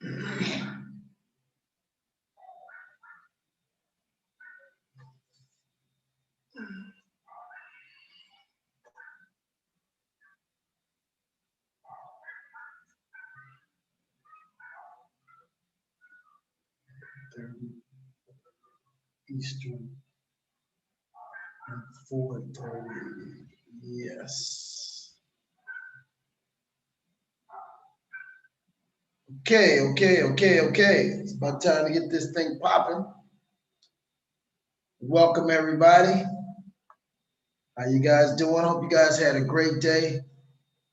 Eastern and 4:30. Yes. Okay. It's about time to get this thing popping. Welcome everybody. How you guys doing? Hope you guys had a great day.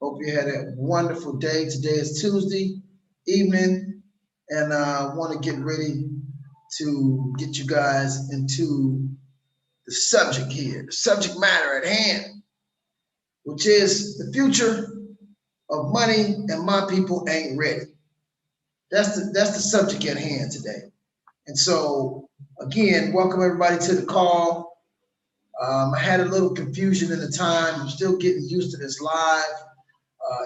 Hope you had a wonderful day. Today is Tuesday evening, and I want to get ready to get you guys into the subject here, the subject matter at hand, which is the future of money, and my people ain't ready. That's the subject at hand today. And so, again, welcome everybody to the call. I had a little confusion in the time. I'm still getting used to this live.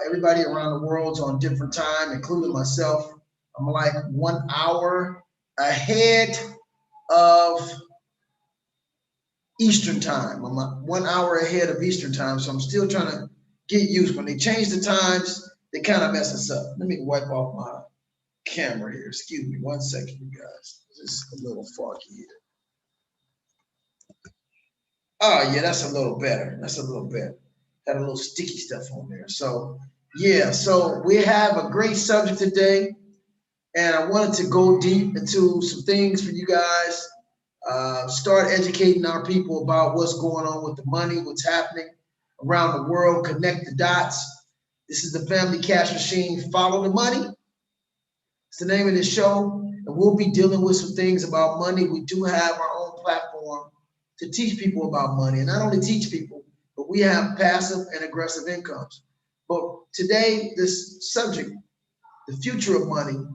Everybody around the world's on different time, including myself. I'm like 1 hour ahead of Eastern time. I'm 1 hour ahead of Eastern time, so I'm still trying to get used. When they change the times, they kind of mess us up. Let me wipe off my camera here. Excuse me 1 second, you guys. It's a little foggy here. Oh yeah, that's a little better. That's a little better. Had a little sticky stuff on there. So yeah, so we have a great subject today, and I wanted to go deep into some things for you guys. Start educating our people about what's going on with the money, what's happening around the world, connect the dots. This is the Family Cash Machine, Follow the Money. It's the name of this show, and we'll be dealing with some things about money. We do have our own platform to teach people about money, and not only teach people, but we have passive and aggressive incomes. But today, this subject, the future of money,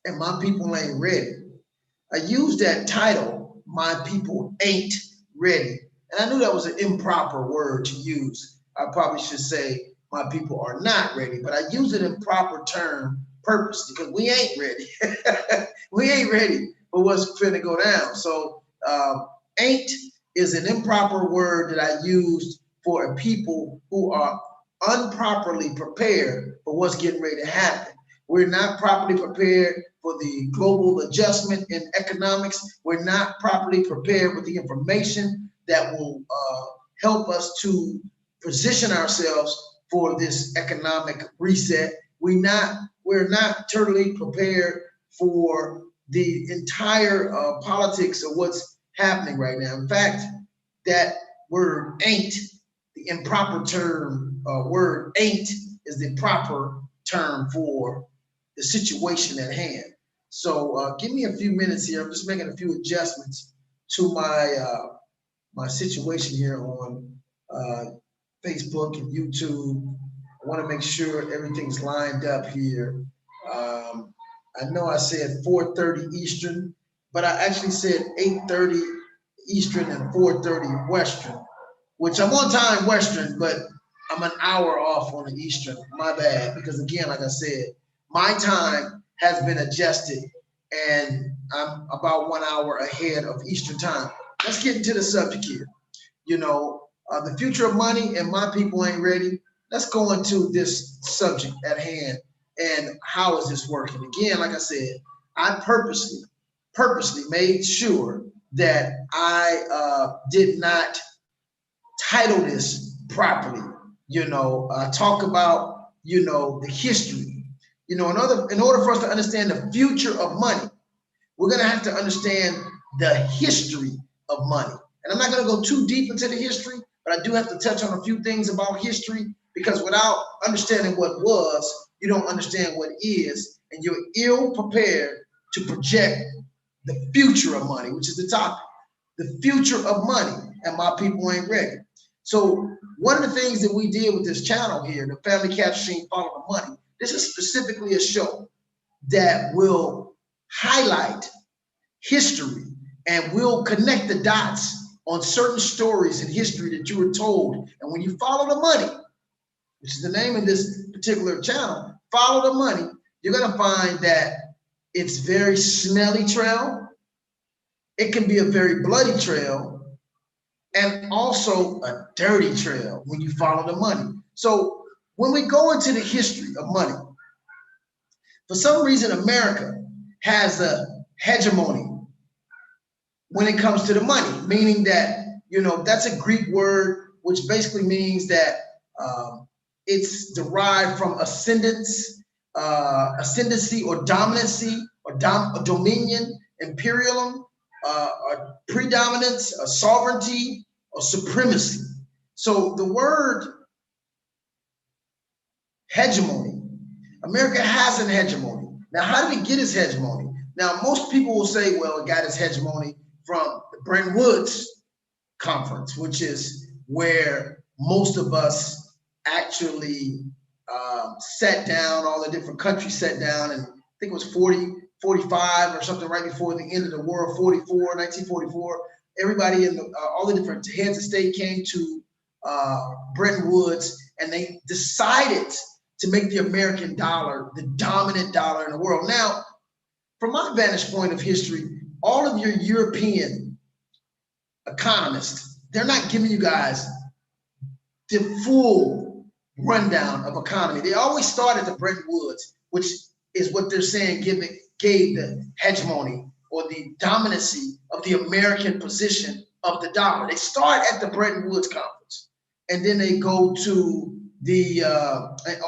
and my people ain't ready. I used that title, My People Ain't Ready. And I knew that was an improper word to use. I probably should say, my people are not ready, but I use it in proper term purposely because we ain't ready. We ain't ready for what's finna go down. So ain't is an improper word that I used for a people who are improperly prepared for what's getting ready to happen. We're not properly prepared for the global adjustment in economics. We're not properly prepared with the information that will help us to position ourselves for this economic reset. We're not totally prepared for the entire politics of what's happening right now. In fact, that word ain't, the improper term word ain't is the proper term for the situation at hand. So give me a few minutes here. I'm just making a few adjustments to my situation here on Facebook and YouTube. I want to make sure everything's lined up here. I know I said 4:30 Eastern, but I actually said 8:30 Eastern and 4:30 Western, which I'm on time Western, but I'm an hour off on the Eastern. My bad, because again, like I said, my time has been adjusted and I'm about 1 hour ahead of Eastern time. Let's get into the subject here. You know, the future of money and my people ain't ready. Let's go into this subject at hand and how is this working? Again, like I said, I purposely made sure that I did not title this properly. Talk about, the history. In order for us to understand the future of money, we're going to have to understand the history of money. And I'm not going to go too deep into the history, but I do have to touch on a few things about history, because without understanding what was, you don't understand what is, and you're ill prepared to project the future of money, which is the topic. The future of money, and my people ain't ready. So one of the things that we did with this channel here, the Family Cash Machine, Follow the Money, this is specifically a show that will highlight history and will connect the dots on certain stories in history that you were told. And when you follow the money, which is the name of this particular channel, follow the money, you're going to find that it's very smelly trail. It can be a very bloody trail and also a dirty trail when you follow the money. So when we go into the history of money, for some reason, America has a hegemony when it comes to the money, meaning that, that's a Greek word, which basically means that it's derived from ascendancy or dominancy or dominion, imperium, or predominance, sovereignty, or supremacy. So the word hegemony, America has an hegemony. Now, how did it get its hegemony? Now, most people will say, well, it got its hegemony from the Bretton Woods conference, which is where most of us actually sat down, all the different countries sat down, and I think it was 45 or something right before the end of the world, 1944. Everybody in all the different heads of state came to Bretton Woods, and they decided to make the American dollar the dominant dollar in the world. Now, from my vantage point of history, all of your European economists, they're not giving you guys the full rundown of economy. They always start at the Bretton Woods, which is what they're saying gave the hegemony or the dominancy of the American position of the dollar. They start at the Bretton Woods conference, and then they go to the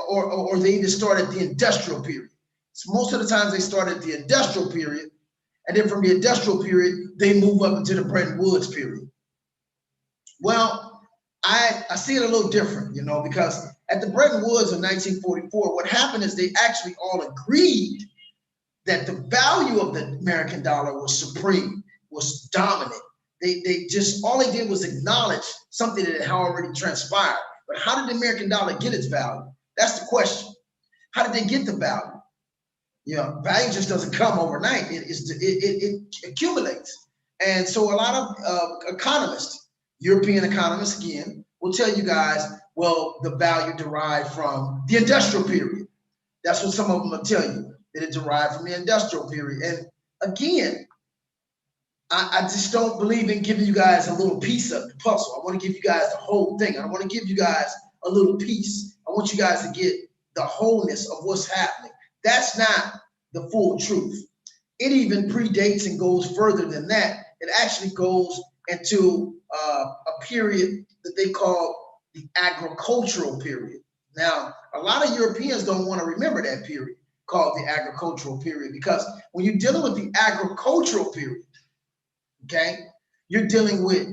or they either start at the industrial period. So most of the times they start at the industrial period, and then from the industrial period they move up into the Bretton Woods period. Well, I see it a little different, because at the Bretton Woods of 1944, what happened is they actually all agreed that the value of the American dollar was supreme, was dominant. They just, all they did was acknowledge something that had already transpired. But how did the American dollar get its value? That's the question. How did they get the value? Value just doesn't come overnight. It accumulates. And so a lot of economists, European economists, again, will tell you guys, well, the value derived from the industrial period. That's what some of them will tell you, that it derived from the industrial period. And again, I just don't believe in giving you guys a little piece of the puzzle. I want to give you guys the whole thing. I want to give you guys a little piece. I want you guys to get the wholeness of what's happening. That's not the full truth. It even predates and goes further than that. It actually goes into a period that they call the agricultural period. Now, a lot of Europeans don't want to remember that period called the agricultural period, because when you're dealing with the agricultural period, okay, you're dealing with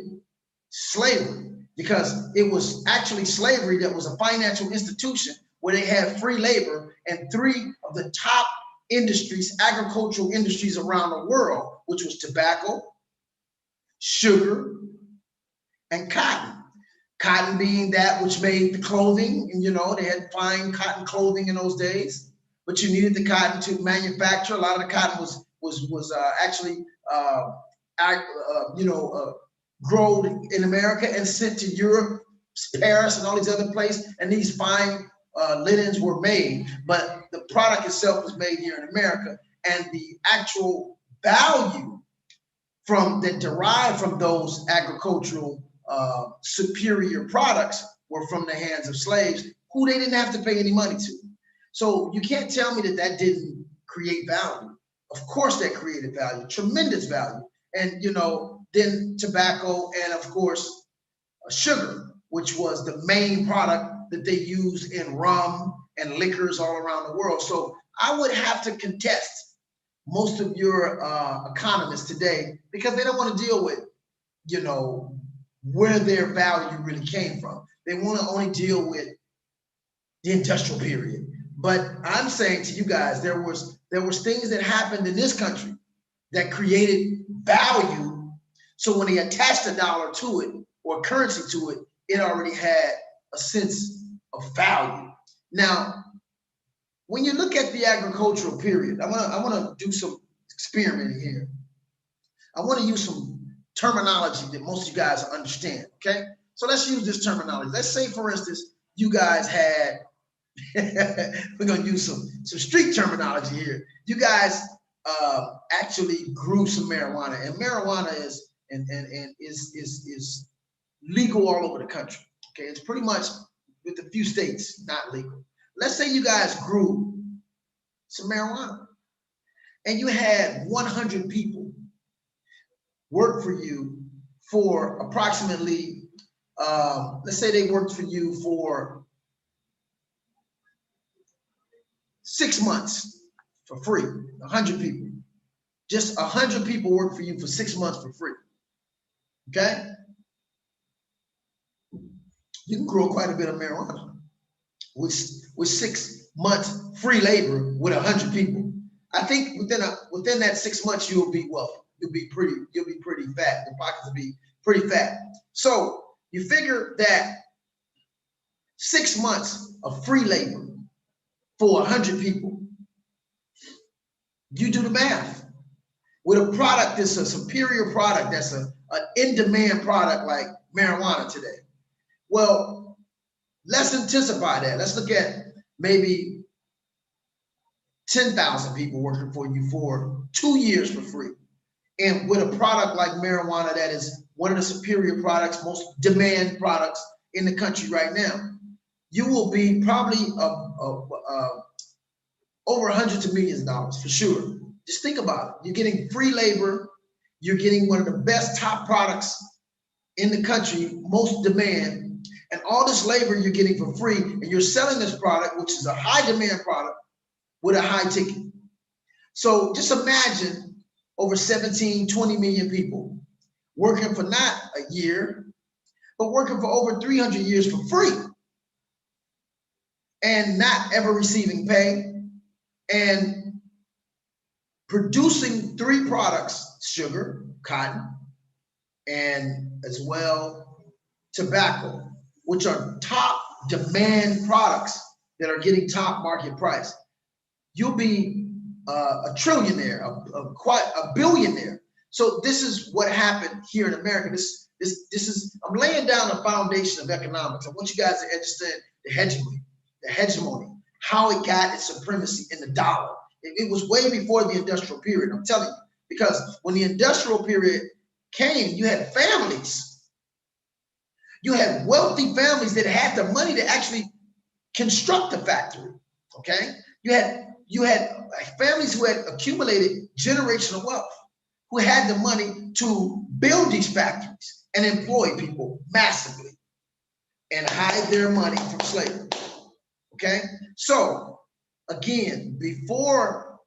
slavery, because it was actually slavery that was a financial institution where they had free labor, and three of the top industries, agricultural industries around the world, which was tobacco, sugar, and cotton. Cotton being that which made the clothing, and they had fine cotton clothing in those days, but you needed the cotton to manufacture. A lot of the cotton was actually grown in America and sent to Europe, Paris, and all these other places, and these fine linens were made, but the product itself was made here in America, and the actual value that derived from those agricultural superior products were from the hands of slaves, who they didn't have to pay any money to. So you can't tell me that didn't create value. Of course that created value, tremendous value. And then tobacco, and of course sugar, which was the main product that they used in rum and liquors all around the world. So I would have to contest most of your economists today, because they don't want to deal with, where their value really came from. They want to only deal with the industrial period. But I'm saying to you guys, there was things that happened in this country that created value. So when they attached a dollar to it or currency to it, it already had a sense of value. Now, when you look at the agricultural period, I want to do some experimenting here. I want to use some terminology that most of you guys understand, okay? So let's use this terminology. Let's say, for instance, you guys had, we're going to use some street terminology here. You guys actually grew some marijuana, and marijuana is is legal all over the country. Okay, it's pretty much with a few states not legal. Let's say you guys grew some marijuana, and you had 100 people work for you for approximately, let's say they worked for you for 6 months for free. 100 people, just 100 people work for you for 6 months for free. Okay, you can grow quite a bit of marijuana with 6 months free labor with 100 people. I think within that 6 months you'll be wealthy. You'll be pretty fat. Your pockets will be pretty fat. So you figure that 6 months of free labor for 100 people. You do the math. With a product that's a superior product, that's an in-demand product like marijuana today. Well, let's anticipate that. Let's look at maybe 10,000 people working for you for 2 years for free. And with a product like marijuana, that is one of the superior products, most demand products in the country right now, you will be probably over hundreds of millions of dollars for sure. Just think about it. You're getting free labor. You're getting one of the best top products in the country, most demand, and all this labor you're getting for free, and you're selling this product, which is a high demand product with a high ticket. So just imagine over 17, 20 million people working for not a year, but working for over 300 years for free and not ever receiving pay, and producing 3 products: sugar, cotton, and as well tobacco, which are top demand products that are getting top market price. You'll be a trillionaire, quite a billionaire. So this is what happened here in America. This is, I'm laying down a foundation of economics. I want you guys to understand the hegemony, how it got its supremacy in the dollar. It was way before the industrial period, I'm telling you, because when the industrial period came, you had families. You had wealthy families that had the money to actually construct the factory, okay? You had families who had accumulated generational wealth, who had the money to build these factories and employ people massively and hide their money from slavery, okay? So again, before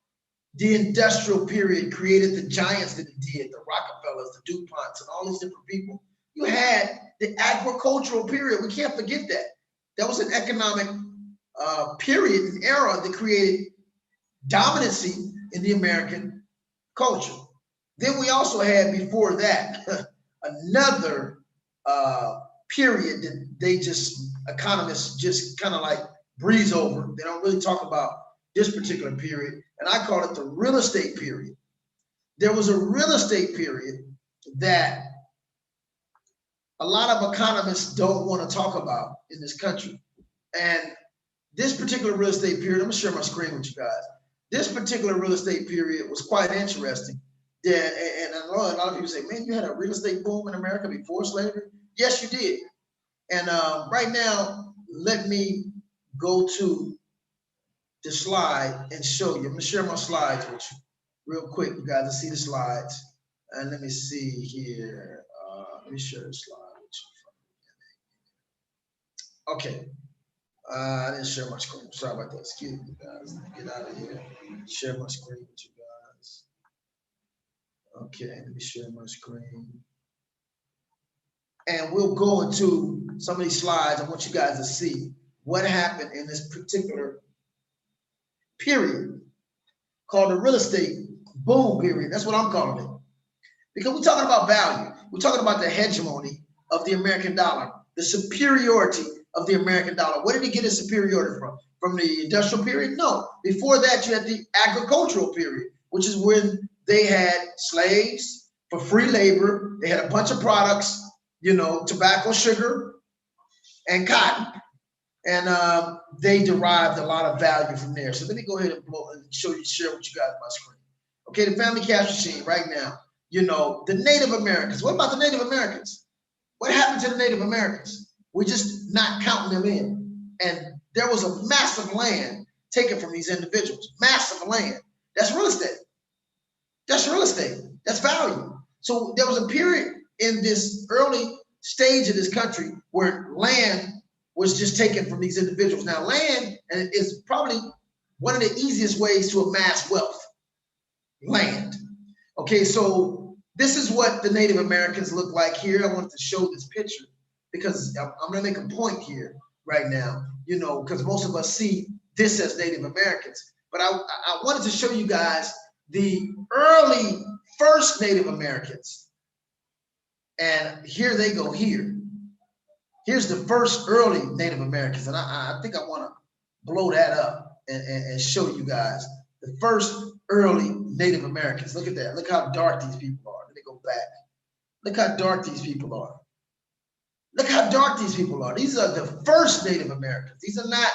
the industrial period created the giants that it did, the Rockefellers, the DuPonts, and all these different people, you had the agricultural period. We can't forget that. That was an economic period, an era that created dominancy in the American culture. Then we also had before that another period that economists just kind of like breeze over. They don't really talk about this particular period, and I call it the real estate period. There was a real estate period that a lot of economists don't want to talk about in this country. And this particular real estate period, I'm gonna share my screen with you guys. This particular real estate period was quite interesting. And a lot of people say, man, you had a real estate boom in America before slavery? Yes, you did. And right now, let me go to the slide and show you. I'm gonna share my slides with you real quick. You guys will see the slides. And let me see here. Let me share the slide with you. Okay. I didn't share my screen. Sorry about that. Excuse me, guys. Get out of here. Share my screen with you guys. Okay, let me share my screen. And we'll go into some of these slides. I want you guys to see what happened in this particular period called the real estate boom period. That's what I'm calling it. Because we're talking about value. We're talking about the hegemony of the American dollar, the superiority of the American dollar. Where did it get its superiority from? From the industrial period? No. Before that, you had the agricultural period, which is when they had slaves for free labor. They had a bunch of products, you know, tobacco, sugar, and cotton. And they derived a lot of value from there. So let me go ahead and share what you got on my screen. Okay, the family cash machine right now. You know, the Native Americans. What about the Native Americans? What happened to the Native Americans? We're just not counting them in. And there was a massive land taken from these individuals. Massive land. That's real estate. That's real estate. That's value. So there was a period in this early stage of this country where land was just taken from these individuals. Now, land is probably one of the easiest ways to amass wealth. Land. Okay, so this is what the Native Americans look like here. I wanted to show this picture because I'm going to make a point here right now, you know, because most of us see this as Native Americans. But I wanted to show you guys the early first Native Americans. And here they go here. Here's the first early Native Americans. And I think I want to blow that up and show you guys the first early Native Americans. Look at that. Look how dark these people are. Let me go back. Look how dark these people are. Look how dark these people are. These are the first Native Americans. These are not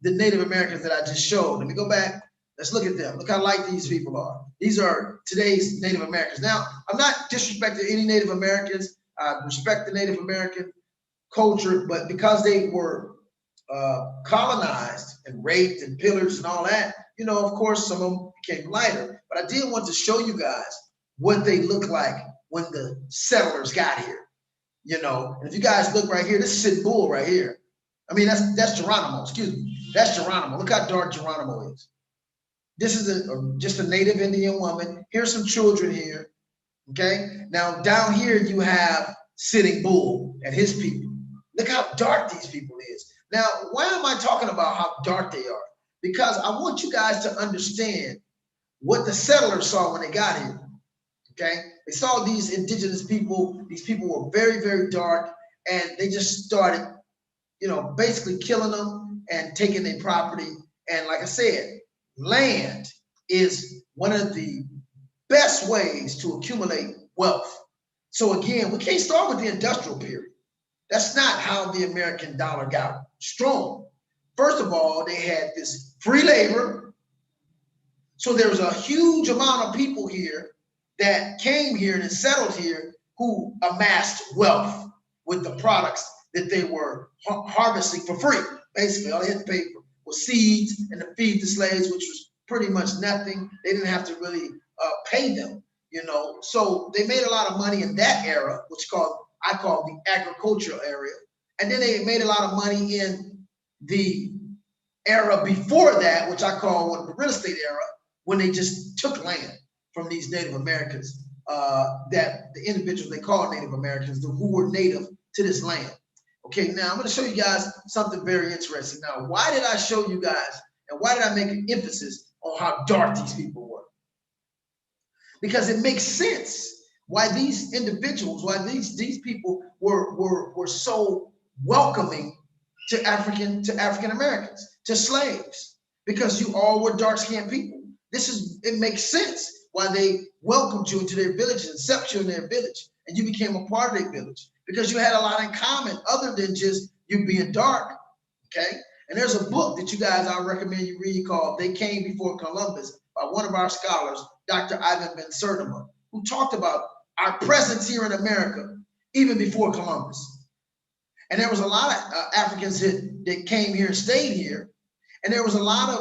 the Native Americans that I just showed. Let me go back. Let's look at them. Look how light these people are. These are today's Native Americans. Now, I'm not disrespecting any Native Americans. I respect the Native American culture, but because they were colonized and raped and pillaged and all that, you know, of course, some of them became lighter. But I did want to show you guys what they look like when the settlers got here. You know, and if you guys look right here, this is Sid Bull right here. I mean, that's Geronimo, excuse me. That's Geronimo. Look how dark Geronimo is. This is just a native Indian woman. Here's some children here. Okay. Now down here you have Sitting Bull and his people. Look how dark these people is. Now, why am I talking about how dark they are? Because I want you guys to understand what the settlers saw when they got here. Okay. They saw these indigenous people. These people were very, very dark, and they just started, you know, basically killing them and taking their property. And like I said, land is one of the best ways to accumulate wealth. So again, we can't start with the industrial period. That's not how the American dollar got strong. First of all, they had this free labor. So there was a huge amount of people here that came here and settled here who amassed wealth with the products that they were harvesting for free. Basically, all they had to pay for was seeds and to feed the slaves, which was pretty much nothing. They didn't have to really pay them, you know. So they made a lot of money in that era, which I call the agricultural area. And then they made a lot of money in the era before that, which I call the real estate era, when they just took land from these Native Americans, that the individuals they call Native Americans, who were native to this land. Okay, now I'm going to show you guys something very interesting. Now, why did I show you guys, and why did I make an emphasis on how dark these people were? Because it makes sense why these individuals, why these people were so welcoming to African Americans, to slaves, because you all were dark-skinned people. It makes sense why they welcomed you into their village and accepted you in their village, and you became a part of their village, because you had a lot in common other than just you being dark. Okay, and there's a book that you guys, I recommend you read, called "They Came Before Columbus" by one of our scholars, Dr. Ivan Ben Serdema, who talked about our presence here in America even before Columbus. And there was a lot of Africans that came here and stayed here. And there was a lot of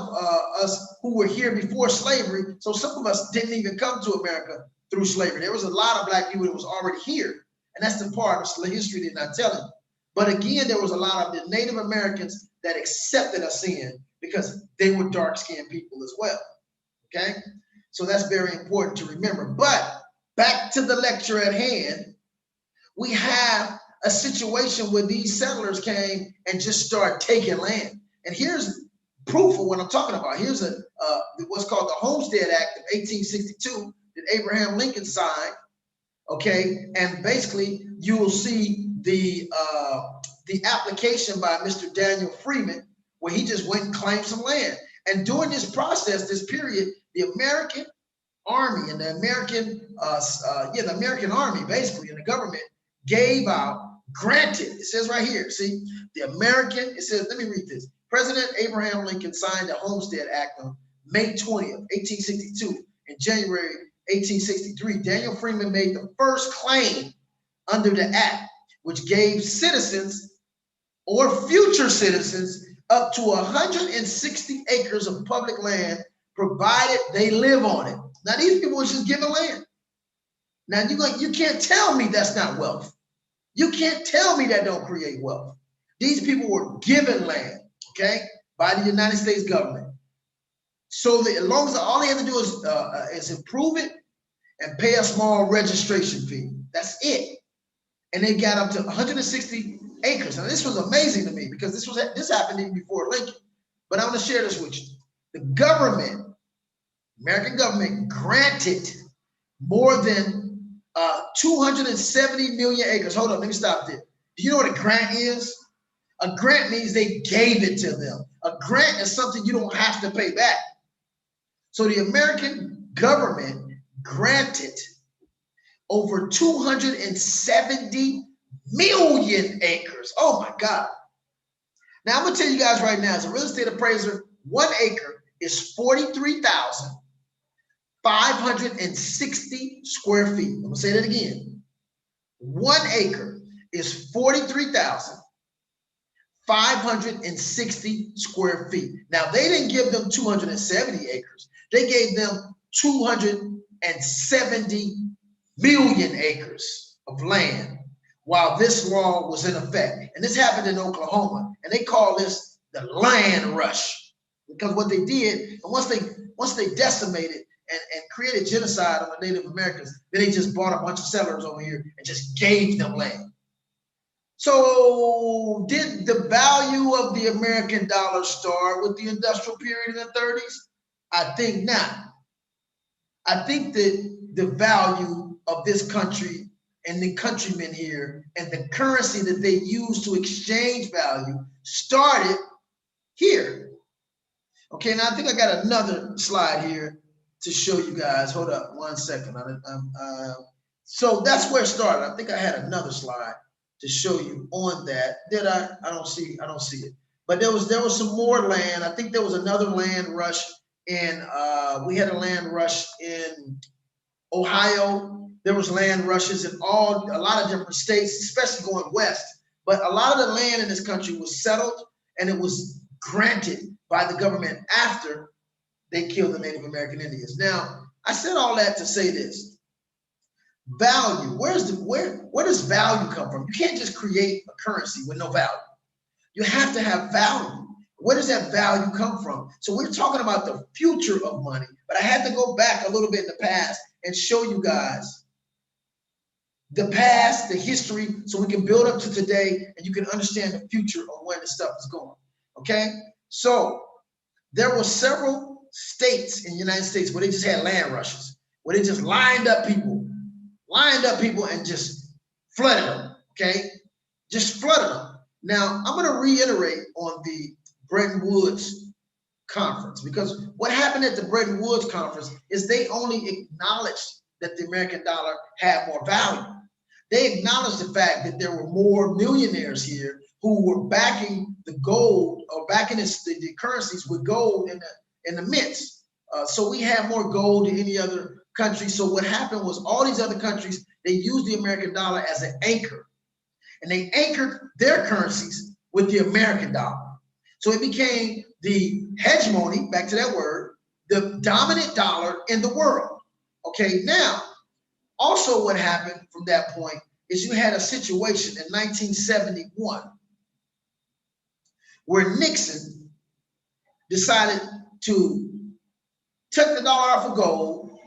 us who were here before slavery. So some of us didn't even come to America through slavery. There was a lot of black people that was already here. And that's the part of history they're not telling. But again, there was a lot of the Native Americans that accepted us in because they were dark-skinned people as well. Okay? So that's very important to remember. But back to the lecture at hand, we have a situation where these settlers came and just started taking land. And here's proof of what I'm talking about. Here's what's called the Homestead Act of 1862 that Abraham Lincoln signed. Okay, and basically you will see the application by Mr. Daniel Freeman, where he just went and claimed some land. And during this process, this period, the American Army and the American Army basically, and the government gave out granted, it says right here, see, the American, it says, let me read this. President Abraham Lincoln signed the Homestead Act on May 20th, 1862. In January 1863, Daniel Freeman made the first claim under the act, which gave citizens or future citizens up to 160 acres of public land, provided they live on it. Now, these people was just given land. Now, you can't tell me that's not wealth. You can't tell me that don't create wealth. These people were given land, okay, by the United States government. So that as long as all they have to do is improve it and pay a small registration fee. That's it. And they got up to 160 acres. Now, this was amazing to me because this happened even before Lincoln. But I'm going to share this with you. The government, American government, granted more than 270 million acres. Hold on, let me stop there. Do you know what a grant is? A grant means they gave it to them. A grant is something you don't have to pay back. So the American government granted over 270 million acres. Oh my God. Now I'm gonna tell you guys right now, as a real estate appraiser, 1 acre is 43,560 square feet. I'm gonna say that again. 1 acre is 43,560 square feet. Now they didn't give them 270 acres. They gave them 270 million acres of land while this law was in effect. And this happened in Oklahoma. And they call this the land rush. Because what they did, and once they decimated and created genocide on the Native Americans, then they just brought a bunch of settlers over here and just gave them land. So did the value of the American dollar start with the industrial period in the 30s? I think not. I think that the value of this country and the countrymen here and the currency that they use to exchange value started here. Okay, now I think I got another slide here to show you guys. Hold up 1 second. So that's where it started. I think I had another slide to show you on that. Did I? I don't see it. But there was some more land. I think there was another land rush we had a land rush in Ohio. There was land rushes in a lot of different states, especially going west. But a lot of the land in this country was settled and it was granted by the government after they killed the Native American Indians. Now, I said all that to say this. Value, where does value come from? You can't just create a currency with no value. You have to have value. Where does that value come from? So we're talking about the future of money, but I had to go back a little bit in the past and show you guys the past, the history, so we can build up to today and you can understand the future of where this stuff is going, okay? So there were several states in the United States where they just had land rushes, where they just lined up people and just flooded them, okay? Just flooded them. Now, I'm gonna reiterate on the Bretton Woods conference, because what happened at the Bretton Woods conference is they only acknowledged that the American dollar had more value. They acknowledged the fact that there were more millionaires here who were backing the gold or backing the currencies with gold in the mints. So we have more gold than any other country. So what happened was all these other countries, they used the American dollar as an anchor, and they anchored their currencies with the American dollar. So it became the hegemony, back to that word, the dominant dollar in the world. Okay, now, also what happened from that point is you had a situation in 1971 where Nixon decided to take the dollar off of gold,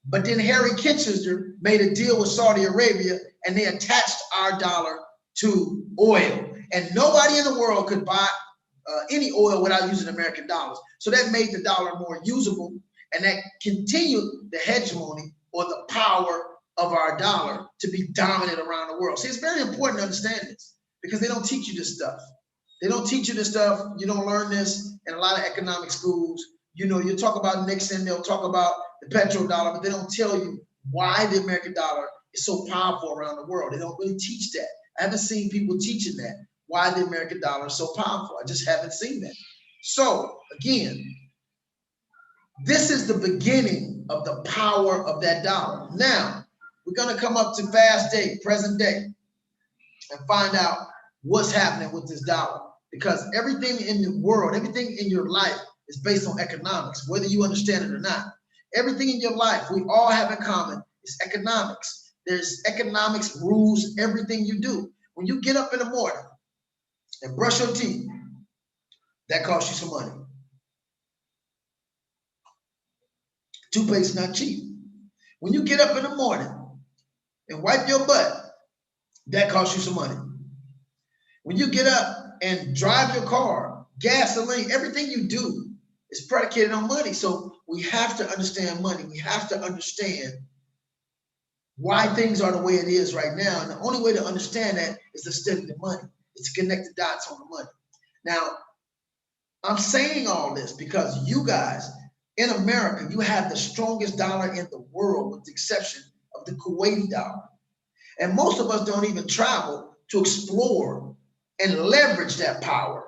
but then Harry Kissinger made a deal with Saudi Arabia and they attached our dollar to oil. And nobody in the world could buy any oil without using American dollars. So that made the dollar more usable, and that continued the hegemony or the power of our dollar to be dominant around the world. See, it's very important to understand this because they don't teach you this stuff. They don't teach you this stuff. You don't learn this in a lot of economic schools. You know, you talk about Nixon, they'll talk about the petrodollar, but they don't tell you why the American dollar is so powerful around the world. They don't really teach that. I haven't seen people teaching that, why the American dollar is so powerful. I just haven't seen that. So again, this is the beginning of the power of that dollar. Now, we're going to come up to fast day, present day, and find out what's happening with this dollar. Because everything in the world, everything in your life is based on economics, whether you understand it or not. Everything in your life, we all have in common, is economics. There's economics rules everything you do. When you get up in the morning and brush your teeth, that costs you some money. Toothpaste is not cheap. When you get up in the morning and wipe your butt, that costs you some money. When you get up and drive your car, gasoline, everything you do is predicated on money. So we have to understand money. We have to understand why things are the way it is right now. And the only way to understand that is to study the money. It's to connect the dots on the money. Now, I'm saying all this because you guys in America, you have the strongest dollar in the world with the exception of the Kuwaiti dollar. And most of us don't even travel to explore and leverage that power.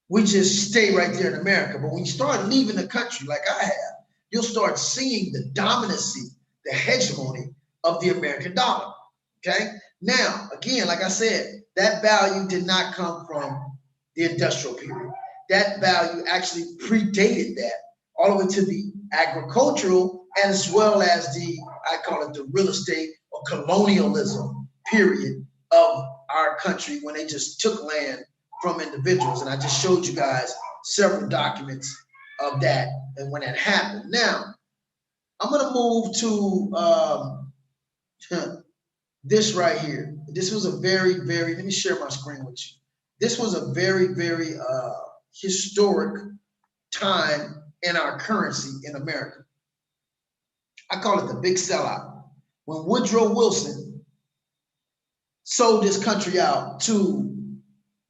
We just stay right there in America. But when you start leaving the country like I have, you'll start seeing the dominancy, the hegemony of the American dollar. Okay? Now, again, like I said, that value did not come from the industrial period. That value actually predated that all the way to the agricultural as well as the, I call it the real estate or colonialism period of our country when they just took land from individuals. And I just showed you guys several documents of that and when that happened. Now, I'm going to move to this right here. This was a very, let me share my screen with you. This was a very, historic time in our currency in America. I call it the big sellout. When Woodrow Wilson sold this country out to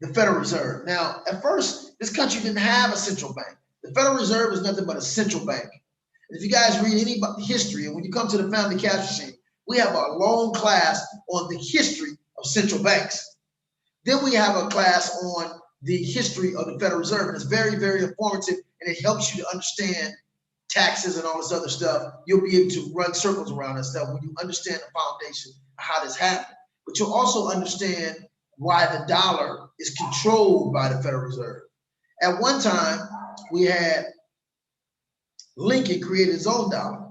the Federal Reserve. Now, at first, this country didn't have a central bank. The Federal Reserve is nothing but a central bank. And if you guys read any history, and when you come to the family cash machine, we have a long class on the history of central banks. Then we have a class on the history of the Federal Reserve, and it's very, informative, and it helps you to understand taxes and all this other stuff. You'll be able to run circles around that stuff when you understand the foundation of how this happened. But you'll also understand why the dollar is controlled by the Federal Reserve. At one time, we had Lincoln created his own dollar,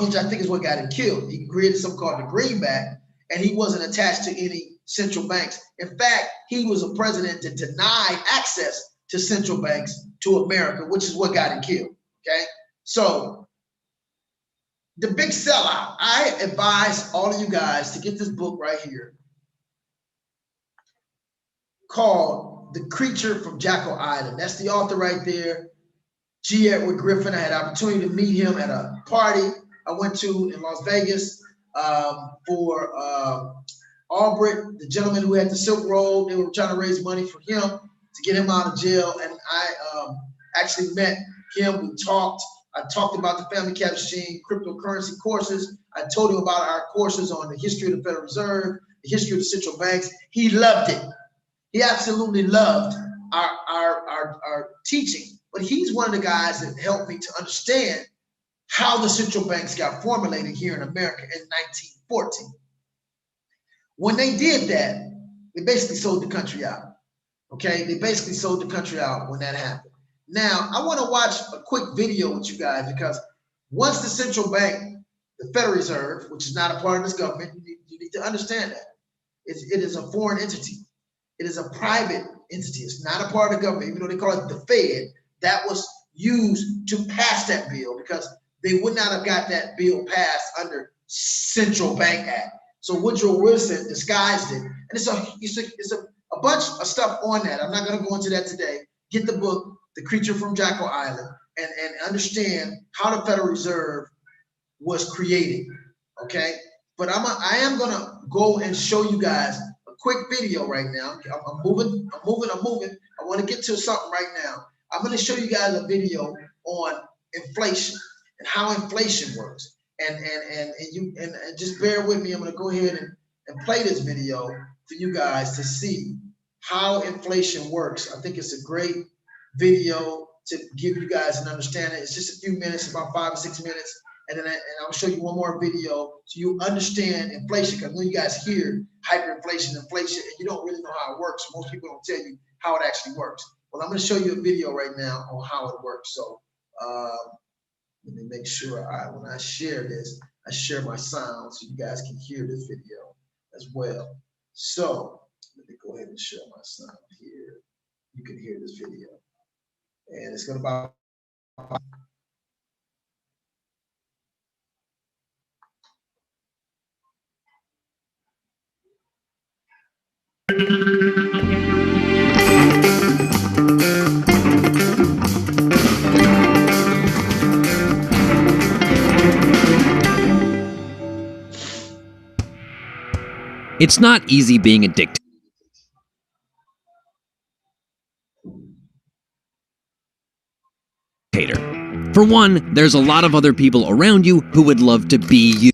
which I think is what got him killed. He created something called the greenback, and he wasn't attached to any central banks. In fact, he was a president that denied access to central banks to America, which is what got him killed. Okay, so the big sellout. I advise all of you guys to get this book right here called The Creature from Jekyll Island. That's the author right there, G. Edward Griffin. I had an opportunity to meet him at a party I went to in Las Vegas for Albrecht, the gentleman who had the Silk Road. They were trying to raise money for him to get him out of jail. And I actually met him. We talked. I talked about the family cash machine, cryptocurrency courses. I told him about our courses on the history of the Federal Reserve, the history of the central banks. He loved it. He absolutely loved our teaching. But he's one of the guys that helped me to understand how the central banks got formulated here in America in 1914. When they did that, they basically sold the country out. Okay, they basically sold the country out when that happened. Now, I want to watch a quick video with you guys because once the central bank, the Federal Reserve, which is not a part of this government, you need to understand that. It is a foreign entity. It is a private entity. It's not a part of the government, even though they call it the Fed. That was used to pass that bill because they would not have got that bill passed under Central Bank Act. So Woodrow Wilson disguised it. And it's a bunch of stuff on that. I'm not going to go into that today. Get the book, The Creature from Jekyll Island, and understand how the Federal Reserve was created. Okay? But I am going to go and show you guys a quick video right now. I'm moving. I want to get to something right now. I'm going to show you guys a video on inflation and how inflation works. And just bear with me. I'm going to go ahead and play this video for you guys to see how inflation works. I think it's a great video to give you guys an understanding. It's just a few minutes, about 5 or 6 minutes. And then I'll show you one more video so you understand inflation, because when you guys hear hyperinflation, inflation, and you don't really know how it works, most people don't tell you how it actually works. Well, I'm going to show you a video right now on how it works. So let me make sure when I share this, I share my sound so you guys can hear this video as well. So let me go ahead and share my sound here. You can hear this video. And it's going to about It's not easy being a dictator. For one, there's a lot of other people around you who would love to be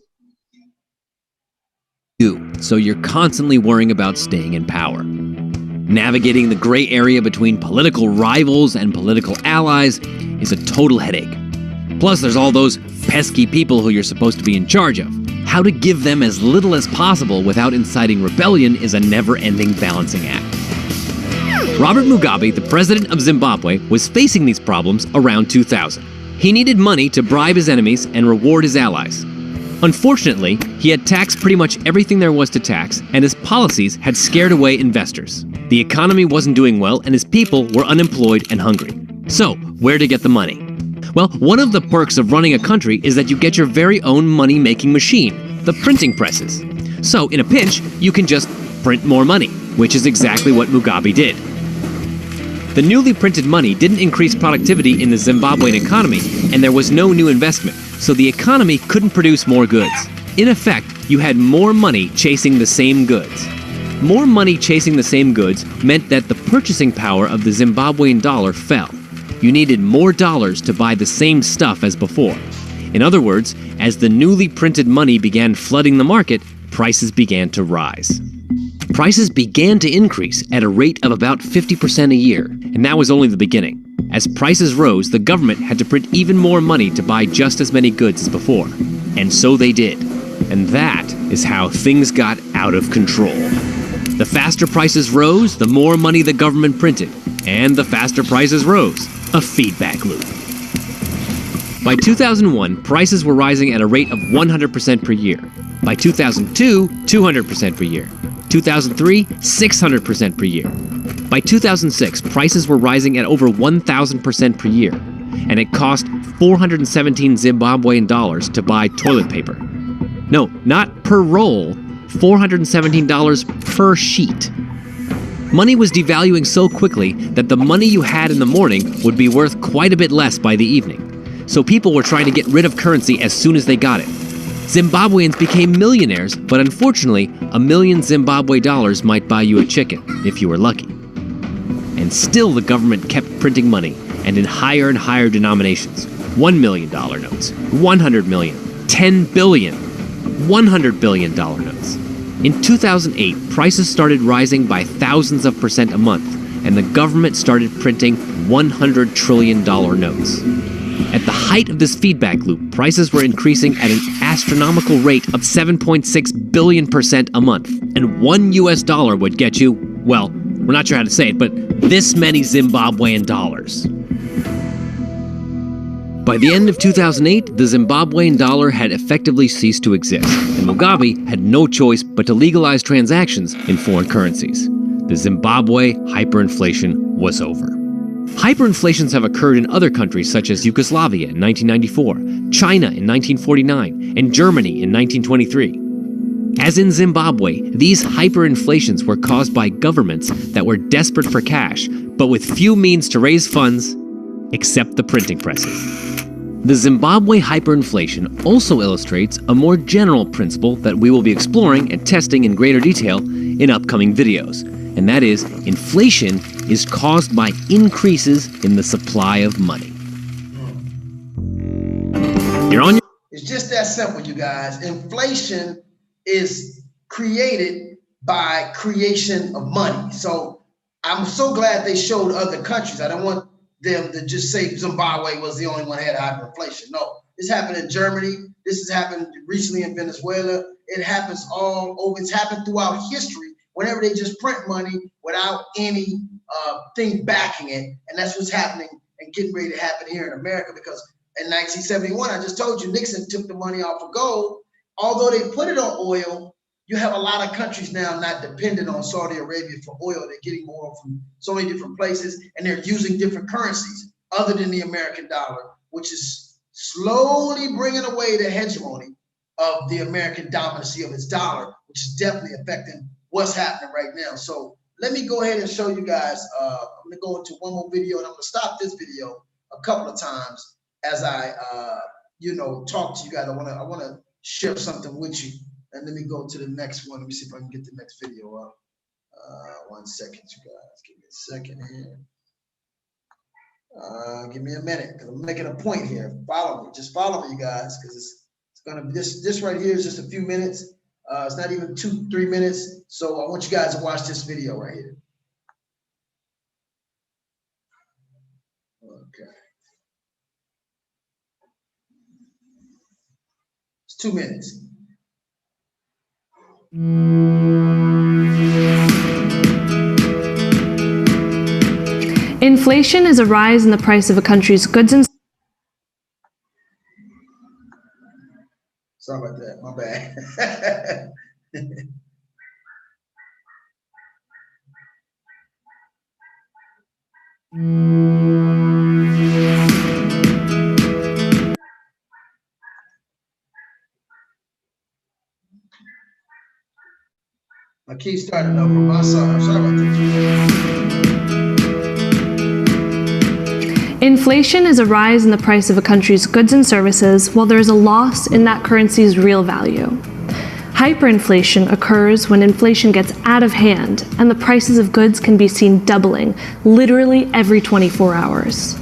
you, so you're constantly worrying about staying in power. Navigating the gray area between political rivals and political allies is a total headache. Plus, there's all those pesky people who you're supposed to be in charge of. How to give them as little as possible without inciting rebellion is a never-ending balancing act. Robert Mugabe, the president of Zimbabwe, was facing these problems around 2000. He needed money to bribe his enemies and reward his allies. Unfortunately, he had taxed pretty much everything there was to tax, and his policies had scared away investors. The economy wasn't doing well, and his people were unemployed and hungry. So, where to get the money? Well, one of the perks of running a country is that you get your very own money-making machine, the printing presses. So, in a pinch, you can just print more money, which is exactly what Mugabe did. The newly printed money didn't increase productivity in the Zimbabwean economy, and there was no new investment, so the economy couldn't produce more goods. In effect, you had more money chasing the same goods. More money chasing the same goods meant that the purchasing power of the Zimbabwean dollar fell. You needed more dollars to buy the same stuff as before. In other words, as the newly printed money began flooding the market, prices began to rise. Prices began to increase at a rate of about 50% a year, and that was only the beginning. As prices rose, the government had to print even more money to buy just as many goods as before. And so they did. And that is how things got out of control. The faster prices rose, the more money the government printed. And the faster prices rose. A feedback loop. By 2001, prices were rising at a rate of 100% per year. By 2002, 200% per year. 2003, 600% per year. By 2006, prices were rising at over 1,000% per year, and it cost 417 Zimbabwean dollars to buy toilet paper. No, not per roll, $417 per sheet. Money was devaluing so quickly that the money you had in the morning would be worth quite a bit less by the evening. So people were trying to get rid of currency as soon as they got it. Zimbabweans became millionaires, but unfortunately, $1 million Zimbabwe dollars might buy you a chicken, if you were lucky. And still the government kept printing money, and in higher and higher denominations. $1 million notes, 100 million, 10 billion, $100 billion notes. In 2008, prices started rising by thousands of % a month, and the government started printing $100 trillion notes. At the height of this feedback loop, prices were increasing at an astronomical rate of 7.6 billion % a month, and $1 US would get you, well, we're not sure how to say it, but this many Zimbabwean dollars. By the end of 2008, the Zimbabwean dollar had effectively ceased to exist, and Mugabe had no choice but to legalize transactions in foreign currencies. The Zimbabwe hyperinflation was over. Hyperinflations have occurred in other countries such as Yugoslavia in 1994, China in 1949, and Germany in 1923. As in Zimbabwe, these hyperinflations were caused by governments that were desperate for cash, but with few means to raise funds except the printing presses. The Zimbabwe hyperinflation also illustrates a more general principle that we will be exploring and testing in greater detail in upcoming videos, and that is, inflation is caused by increases in the supply of money. You're on your... It's just that simple, you guys. Inflation is created by creation of money. So I'm so glad they showed other countries. I don't want them to just say Zimbabwe was the only one that had hyperinflation. No, this happened in Germany. This has happened recently in Venezuela. It happens all over. It's happened throughout history whenever they just print money without any thing backing it. And that's what's happening and getting ready to happen here in America, because in 1971, I just told you, Nixon took the money off of gold. Although they put it on oil, you have a lot of countries now not dependent on Saudi Arabia for oil. They're getting oil from so many different places, and they're using different currencies other than the American dollar, which is slowly bringing away the hegemony of the American dominancy of its dollar, which is definitely affecting what's happening right now. So let me go ahead and show you guys. I'm going to go into one more video, and I'm going to stop this video a couple of times as I, talk to you guys. I want to share something with you. And let me go to the next one. Let me see if I can get the next video up. 1 second, you guys. Give me a second here. Give me a minute, because I'm making a point here. Follow me. Just follow me, you guys, because it's gonna be this right here is just a few minutes. It's not even 2-3 minutes. So I want you guys to watch this video right here. Okay. It's 2 minutes. Inflation is a rise in the price of a country's goods and Sorry about that, my bad. My key started over. I'm sorry about this. Inflation is a rise in the price of a country's goods and services, while there is a loss in that currency's real value. Hyperinflation occurs when inflation gets out of hand and the prices of goods can be seen doubling literally every 24 hours.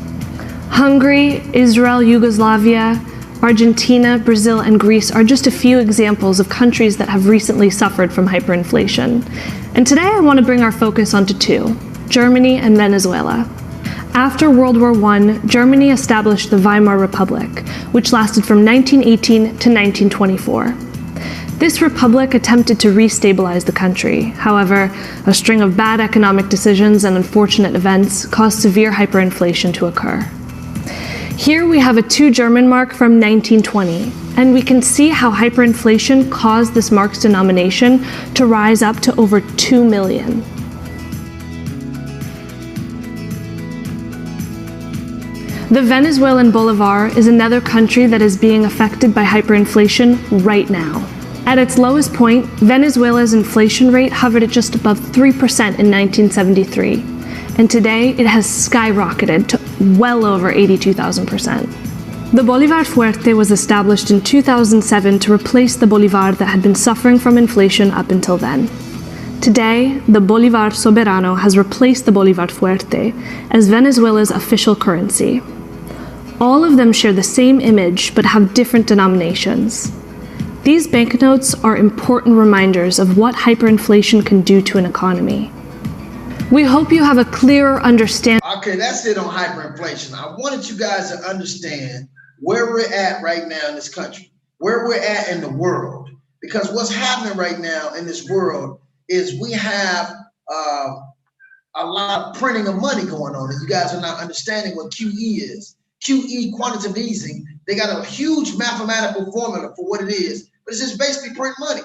Hungary, Israel, Yugoslavia, Argentina, Brazil, and Greece are just a few examples of countries that have recently suffered from hyperinflation. And today I want to bring our focus onto two: Germany and Venezuela. After World War I, Germany established the Weimar Republic, which lasted from 1918 to 1924. This republic attempted to restabilize the country. However, a string of bad economic decisions and unfortunate events caused severe hyperinflation to occur. Here we have a 2 German mark from 1920, and we can see how hyperinflation caused this mark's denomination to rise up to over 2 million. The Venezuelan bolivar is another country that is being affected by hyperinflation right now. At its lowest point, Venezuela's inflation rate hovered at just above 3% in 1973, and today it has skyrocketed to well over 82,000%. The Bolivar Fuerte was established in 2007 to replace the Bolivar that had been suffering from inflation up until then. Today, the Bolivar Soberano has replaced the Bolivar Fuerte as Venezuela's official currency. All of them share the same image but have different denominations. These banknotes are important reminders of what hyperinflation can do to an economy. We hope you have a clearer understanding. Okay, that's it on hyperinflation. I wanted you guys to understand where we're at right now in this country, where we're at in the world. Because what's happening right now in this world is we have a lot of printing of money going on, and you guys are not understanding what QE is. QE, quantitative easing, they got a huge mathematical formula for what it is, but it's just basically print money.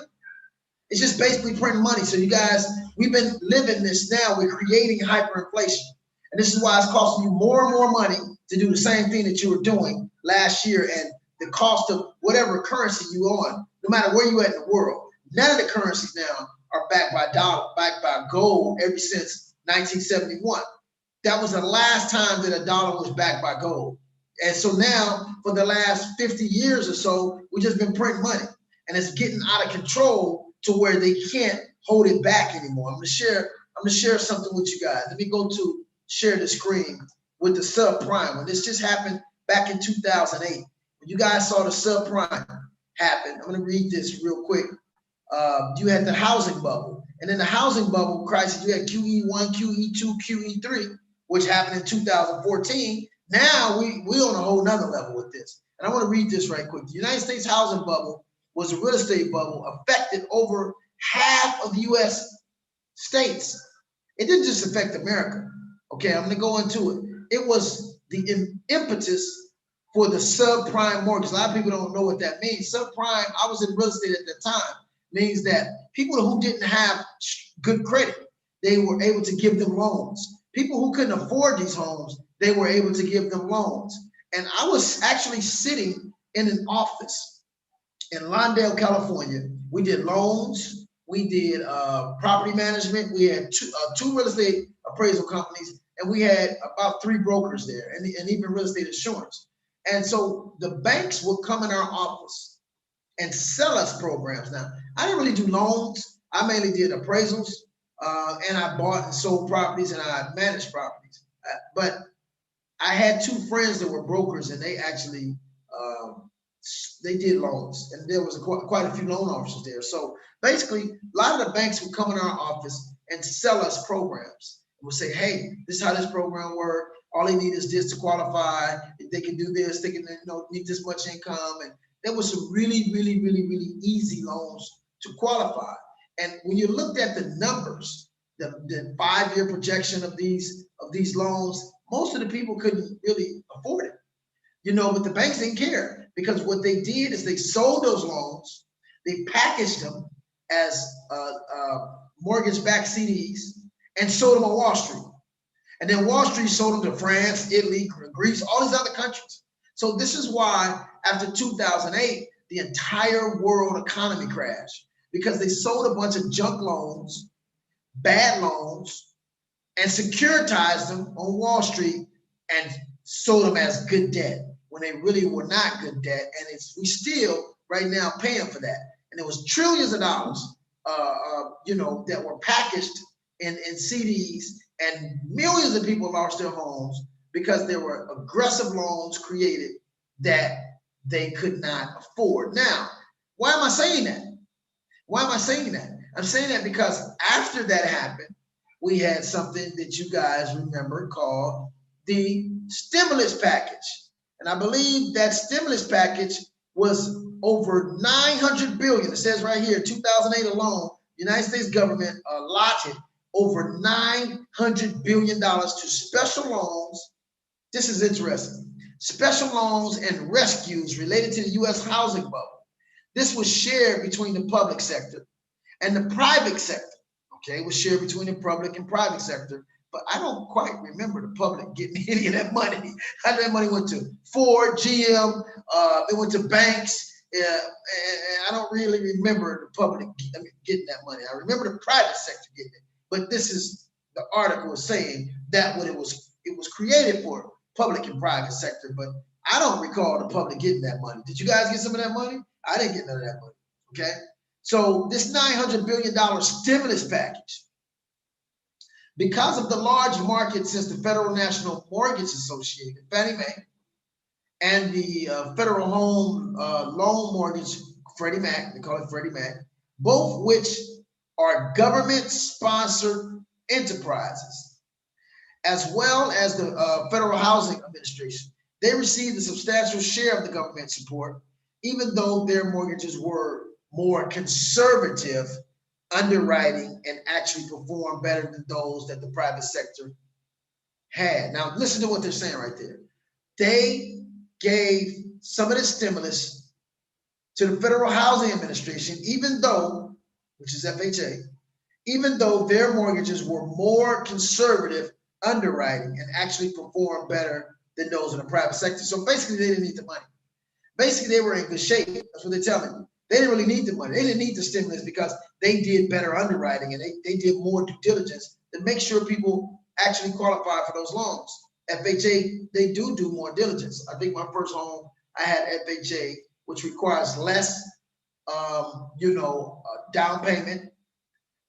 It's just basically printing money. So you guys, we've been living this now. We're creating hyperinflation. And this is why it's costing you more and more money to do the same thing that you were doing last year. And the cost of whatever currency you're on, no matter where you're at in the world, none of the currencies now are backed by dollar, backed by gold ever since 1971. That was the last time that a dollar was backed by gold. And so now, for the last 50 years or so, we've just been printing money. And it's getting out of control to where they can't hold it back anymore. I'm gonna share something with you guys. Let me go to share the screen with the subprime. When this just happened back in 2008, when you guys saw the subprime happen, I'm gonna read this real quick. You had the housing bubble, And in the housing bubble crisis, you had QE1, QE2, QE3, which happened in 2014. Now we on a whole nother level with this. And I want to read this right quick. The United States housing bubble was a real estate bubble, affected over half of the US states. It didn't just affect America. Okay, I'm gonna go into it. It was the impetus for the subprime mortgage. A lot of people don't know what that means. Subprime, I was in real estate at the time, means that people who didn't have good credit, they were able to give them loans. People who couldn't afford these homes, they were able to give them loans. And I was actually sitting in an office in Lawndale, California. We did loans, we did property management, we had two real estate appraisal companies, and we had about 3 brokers there, and even real estate insurance. And so the banks would come in our office and sell us programs. Now, I didn't really do loans. I mainly did appraisals, and I bought and sold properties, and I managed properties. But I had 2 friends that were brokers, and they actually they did loans, and there was quite a few loan officers there. So basically, a lot of the banks would come in our office and sell us programs. And would say, "Hey, this is how this program works. All they need is this to qualify. If they can do this, they can need this much income." And there was some really, really, really, really easy loans to qualify. And when you looked at the numbers, the 5-year projection of these loans, most of the people couldn't really afford it. But the banks didn't care, because what they did is they sold those loans, they packaged them as mortgage-backed CDs and sold them on Wall Street. And then Wall Street sold them to France, Italy, Greece, all these other countries. So this is why after 2008, the entire world economy crashed, because they sold a bunch of junk loans, bad loans, and securitized them on Wall Street and sold them as good debt when they really were not good debt. And we still right now paying for that. And it was trillions of dollars, that were packaged in CDs, and millions of people lost their homes because there were aggressive loans created that they could not afford. Now, why am I saying that? Why am I saying that? I'm saying that because after that happened, we had something that you guys remember called the stimulus package. And I believe that stimulus package was over 900 billion. It says right here, 2008 alone, the United States government allotted over $900 billion to special loans. This is interesting. Special loans and rescues related to the U.S. housing bubble. This was shared between the public sector and the private sector. Okay, it was shared between the public and private sector, but I don't quite remember the public getting any of that money. How did that money went to? Ford, GM, it went to banks. And I don't really remember the public getting that money. I remember the private sector getting it. But this is the article is saying that what it was created for public and private sector, but I don't recall the public getting that money. Did you guys get some of that money? I didn't get none of that money. Okay. So this $900 billion stimulus package, because of the large market since the Federal National Mortgage Association, Fannie Mae, and the Federal Home Loan Mortgage, Freddie Mac, they call it Freddie Mac, both which are government-sponsored enterprises, as well as the Federal Housing Administration. They received a substantial share of the government support, even though their mortgages were more conservative underwriting and actually performed better than those that the private sector had. Now, listen to what they're saying right there. They gave some of the stimulus to the Federal Housing Administration, even though, which is FHA, even though their mortgages were more conservative underwriting and actually performed better than those in the private sector. So basically, they didn't need the money. Basically, they were in good shape. That's what they're telling you. They didn't really need the money. They didn't need the stimulus because they did better underwriting and they did more due diligence to make sure people actually qualify for those loans. FHA, they do more diligence. I think my first home, I had FHA, which requires less, down payment.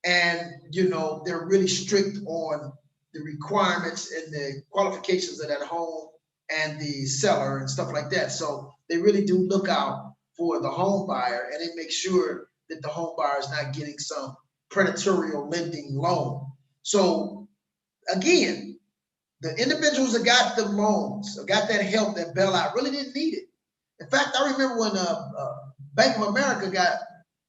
And, they're really strict on the requirements and the qualifications of that home and the seller and stuff like that. So they really do look out for the home buyer, and they make sure that the home buyer is not getting some predatory lending loan. So again, the individuals that got the loans, or got that help, that bailout, really didn't need it. In fact, I remember when Bank of America got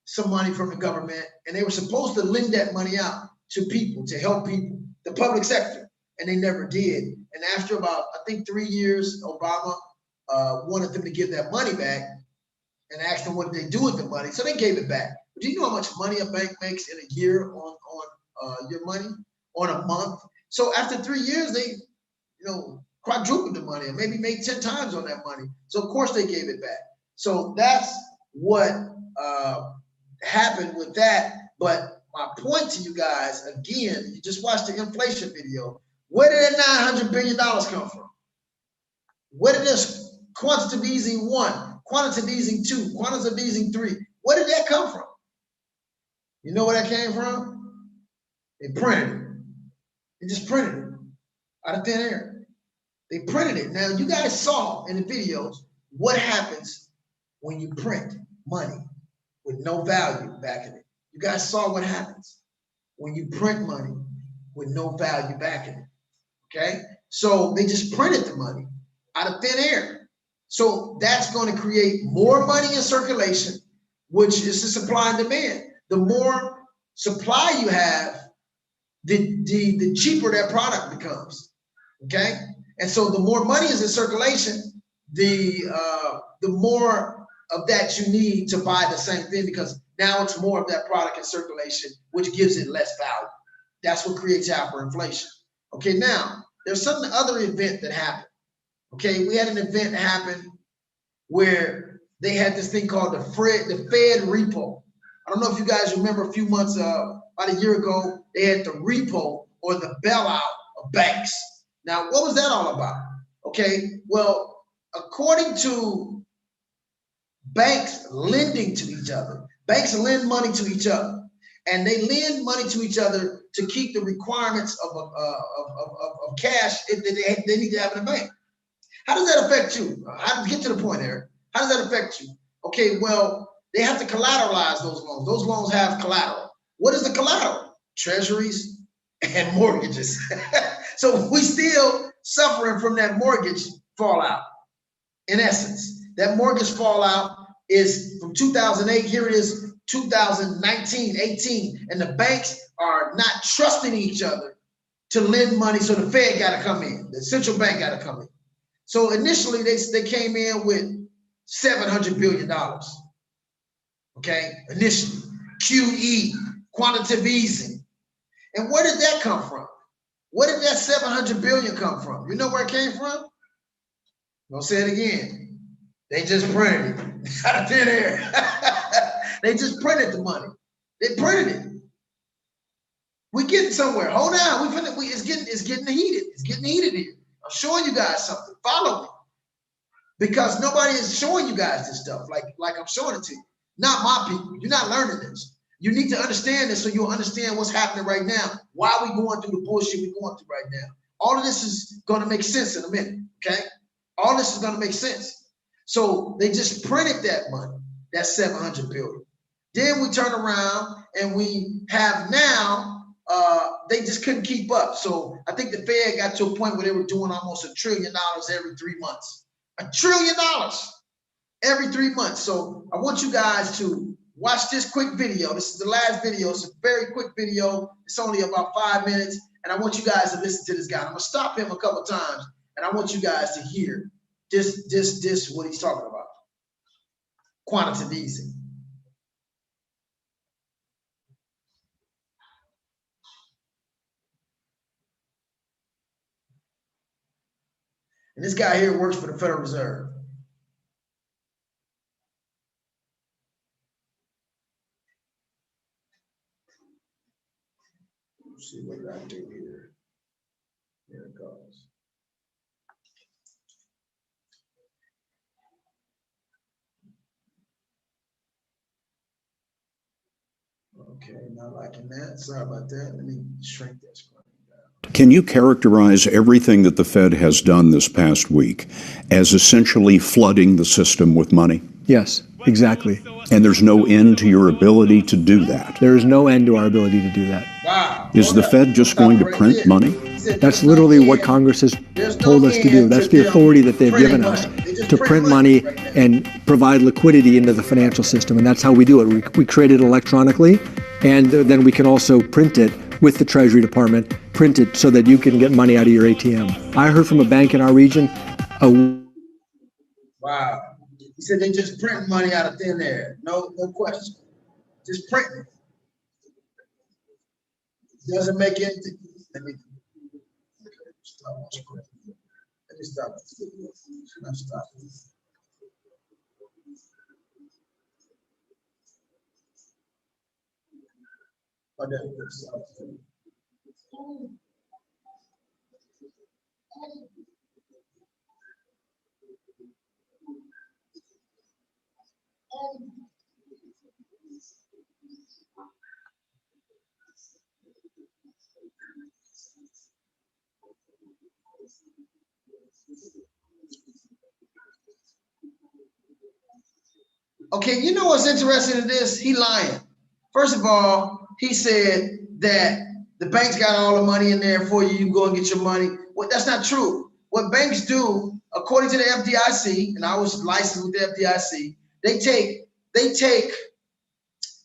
some money from the government, and they were supposed to lend that money out to people, to help people, the public sector, and they never did. And after about, I think, 3 years, Obama wanted them to give that money back and asked them what did they do with the money. So they gave it back. But do you know how much money a bank makes in a year on your money, on a month? So after 3 years, they, quadrupled the money, or maybe made 10 times on that money. So of course they gave it back. So that's what happened with that. But my point to you guys, again, you just watched the inflation video. Where did that $900 billion come from? Where did this quantitative easing 1, quantitative easing 2, quantitative easing 3, where did that come from? You know where that came from? They printed it. They just printed it out of thin air. They printed it. Now, you guys saw in the videos what happens when you print money with no value back in it. You guys saw what happens when you print money with no value back in it, okay? So they just printed the money out of thin air. So that's going to create more money in circulation, which is the supply and demand. The more supply you have, the cheaper that product becomes, okay? And so the more money is in circulation, the more of that you need to buy the same thing, because now it's more of that product in circulation, which gives it less value. That's what creates hyperinflation. Okay, now there's some other event that happened. Okay, we had an event happen where they had this thing called the Fed repo. I don't know if you guys remember a few months, about a year ago, they had the repo, or the bailout of banks. Now, what was that all about? Okay, well, according to banks lending to each other, banks lend money to each other, and they lend money to each other to keep the requirements of cash that they need to have in a bank. How does that affect you? I'll get to the point, Eric. How does that affect you? Okay, well, they have to collateralize those loans. Those loans have collateral. What is the collateral? Treasuries and mortgages. So we still suffering from that mortgage fallout. In essence, that mortgage fallout is from 2008. Here it is 2019, 18, and the banks are not trusting each other to lend money. So the Fed got to come in. The central bank got to come in. So initially they came in with $700 billion. Okay, initially QE, quantitative easing. And where did that come from? Where did that 700 billion come from? You know where it came from? I'll say it again. They just printed it out of thin air. They just printed the money. They printed it. We're getting somewhere. Hold on. It's getting heated. It's getting heated here. I'm showing you guys something. Follow me. Because nobody is showing you guys this stuff like I'm showing it to you. Not my people. You're not learning this. You need to understand this so you'll understand what's happening right now. Why are we going through the bullshit we're going through right now? All of this is going to make sense in a minute, okay? All this is going to make sense. So they just printed that money, that 700 billion. Then we turn around and we have now, they just couldn't keep up. So I think the Fed got to a point where they were doing almost $1 trillion every 3 months. $1 trillion every 3 months. So I want you guys to watch this quick video. This is the last video. It's a very quick video. It's only about 5 minutes. And I want you guys to listen to this guy. I'm gonna stop him a couple of times and I want you guys to hear this what he's talking about. Quantitative easing. And this guy here works for the Federal Reserve. Let's see what did I do here. There it goes. Okay, not liking that. Sorry about that. Let me shrink that screen down. Can you characterize everything that the Fed has done this past week as essentially flooding the system with money? Yes. Exactly. And there's no end to your ability to do that. There is no end to our ability to do that. Wow. Is the Fed just going to print money? That's literally what Congress has told us to do. That's the authority that they've given us, to print money and provide liquidity into the financial system. And that's how we do it. We create it electronically, and then we can also print it with the Treasury Department, print it so that you can get money out of your ATM. I heard from a bank in our region. Wow. He said they just print money out of thin air. No question. Just print it. Doesn't make anything. Let me stop. Let me stop. Should I stop? Oh, there it is. Okay, you know what's interesting in this? He lying. First of all, he said that the bank's got all the money in there for you. You can go and get your money. Well, that's not true. What banks do, according to the FDIC, and I was licensed with the FDIC, they take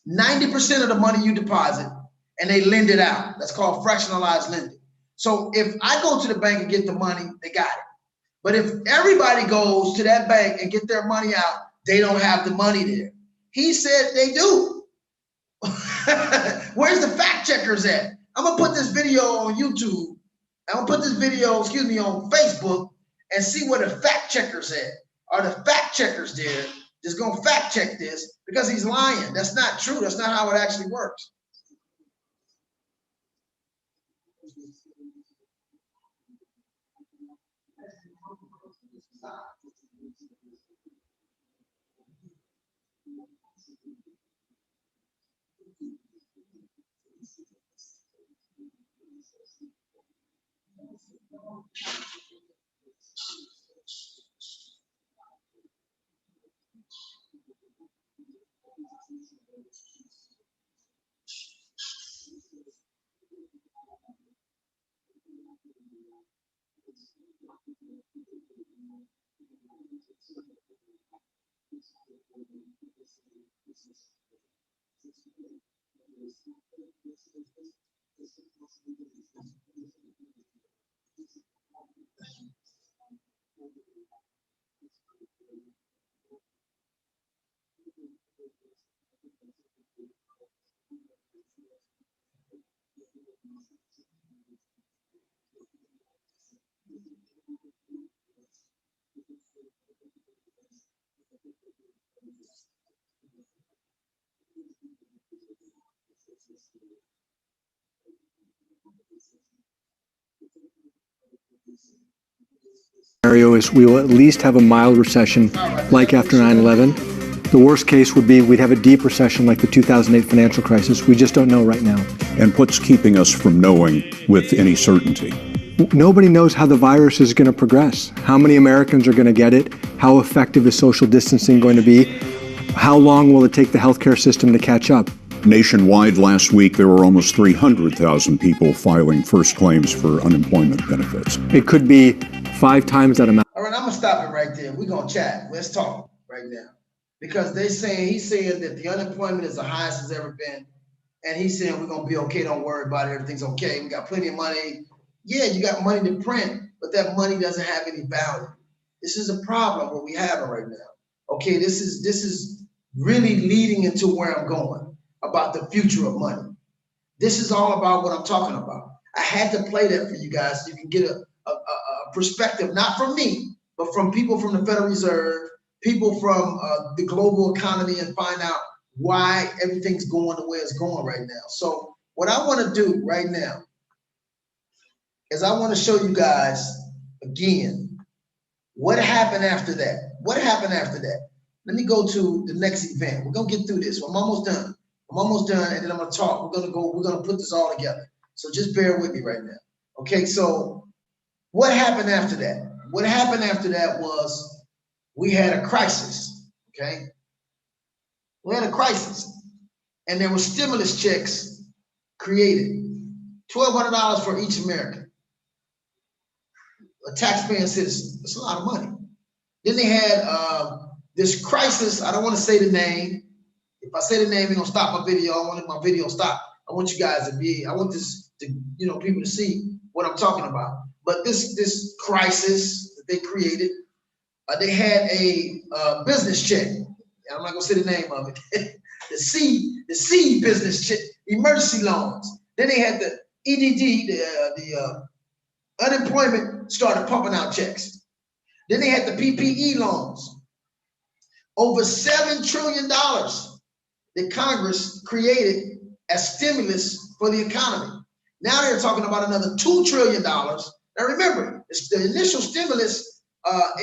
90% of the money you deposit and they lend it out. That's called fractionalized lending. So if I go to the bank and get the money, they got it. But if everybody goes to that bank and get their money out, they don't have the money there. He said they do. Where's the fact checkers at? I'm gonna put this video on YouTube. I'm gonna put this video, on Facebook and see where the fact checkers at. Are the fact checkers there that's gonna fact check this? Because he's lying. That's not true. That's not how it actually works. Scenario is we will at least have a mild recession like after 9/11. The worst case would be we'd have a deep recession like the 2008 financial crisis. We just don't know right now. And what's keeping us from knowing with any certainty? Nobody knows how the virus is going to progress. How many Americans are going to get it? How effective is social distancing going to be? How long will it take the healthcare system to catch up? Nationwide last week, there were almost 300,000 people filing first claims for unemployment benefits. It could be 5 times that amount. All right, I'm gonna stop it right there. We're gonna chat. Let's talk right now. Because he's saying that the unemployment is the highest it's ever been. And he's saying we're gonna be okay, don't worry about it, everything's okay. We got plenty of money. Yeah, you got money to print, but that money doesn't have any value. This is a problem what we have right now. Okay, this is really leading into where I'm going about the future of money. This is all about what I'm talking about. I had to play that for you guys so you can get a perspective, not from me, but from people from the Federal Reserve, people from the global economy, and find out why everything's going the way it's going right now. So what I want to do right now is I want to show you guys again what happened after that. What happened after that? Let me go to the next event. We're gonna get through this. I'm almost done. And then I'm gonna talk. We're gonna put this all together. So just bear with me right now. Okay, so what happened after that? What happened after that was we had a crisis. Okay. We had a crisis, and there were stimulus checks created, $1,200 for each American, a taxpaying citizen. That's a lot of money. Then they had this crisis. I don't want to say the name. If I say the name, it's gonna stop my video. I want my video stop. I want you guys to be. I want this to, people to see what I'm talking about. But this crisis that they created, they had a business check. I'm not gonna say the name of it. the C business check, emergency loans. Then they had the EDD, the unemployment started pumping out checks. Then they had the PPE loans. Over $7 trillion that Congress created as stimulus for the economy. Now they're talking about another $2 trillion. Now remember, the initial stimulus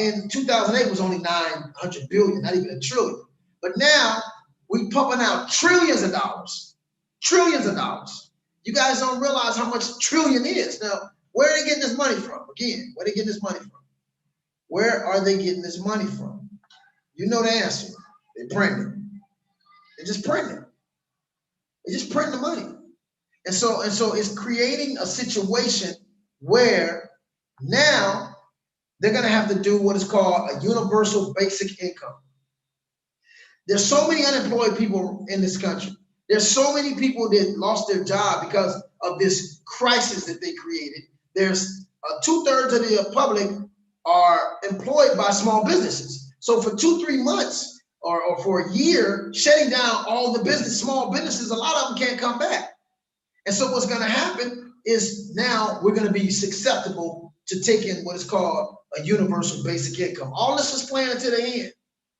in 2008 was only 900 billion, not even a trillion. But now we're pumping out trillions of dollars. Trillions of dollars. You guys don't realize how much trillion is. Now, where are they getting this money from? Again, where are they getting this money from? Where are they getting this money from? You know the answer. They print it. They just print it. They just print the money. And so it's creating a situation where now they're going to have to do what is called a universal basic income. There's so many unemployed people in this country. There's so many people that lost their job because of this crisis that they created. There's 2/3 of the public are employed by small businesses. So for 2-3 months or for a year, shutting down all the small businesses, a lot of them can't come back. And so what's going to happen is now we're going to be susceptible to taking what is called a universal basic income. All this is playing into the end.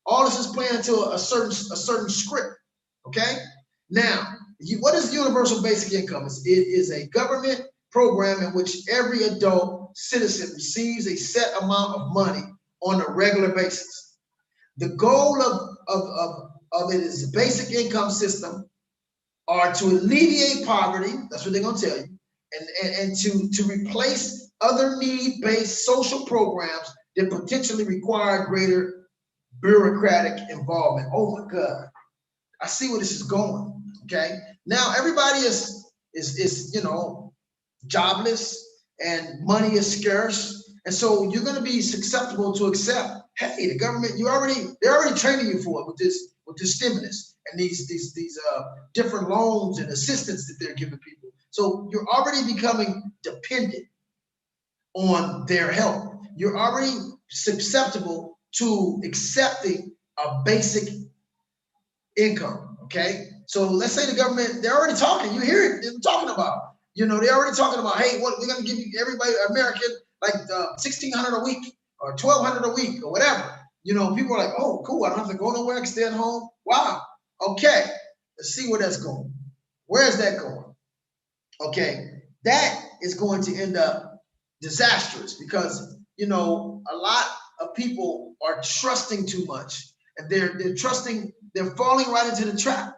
All this is playing into a certain script. Okay. Now, what is universal basic income? It is a government program in which every adult citizen receives a set amount of money on a regular basis. The goal of it is a basic income system are to alleviate poverty. That's what they're going to tell you. And to replace other need-based social programs that potentially require greater bureaucratic involvement. Oh my God. I see where this is going. Okay. Now everybody is jobless and money is scarce. And so you're going to be susceptible to accept, hey, the government, they're already training you for it with this stimulus and these different loans and assistance that they're giving people. So you're already becoming dependent on their help. You're already susceptible to accepting a basic income. Okay. So let's say the government, they're already talking, you hear it, they're talking about, they're already talking about, hey, what we're going to give you everybody, American, like $1,600 a week or $1,200 a week or whatever. People are like, oh, cool. I don't have to go nowhere. I can stay at home. Wow. Okay. Let's see where that's going. Where is that going? Okay. That is going to end up disastrous because, a lot of people are trusting too much and they're falling right into the trap.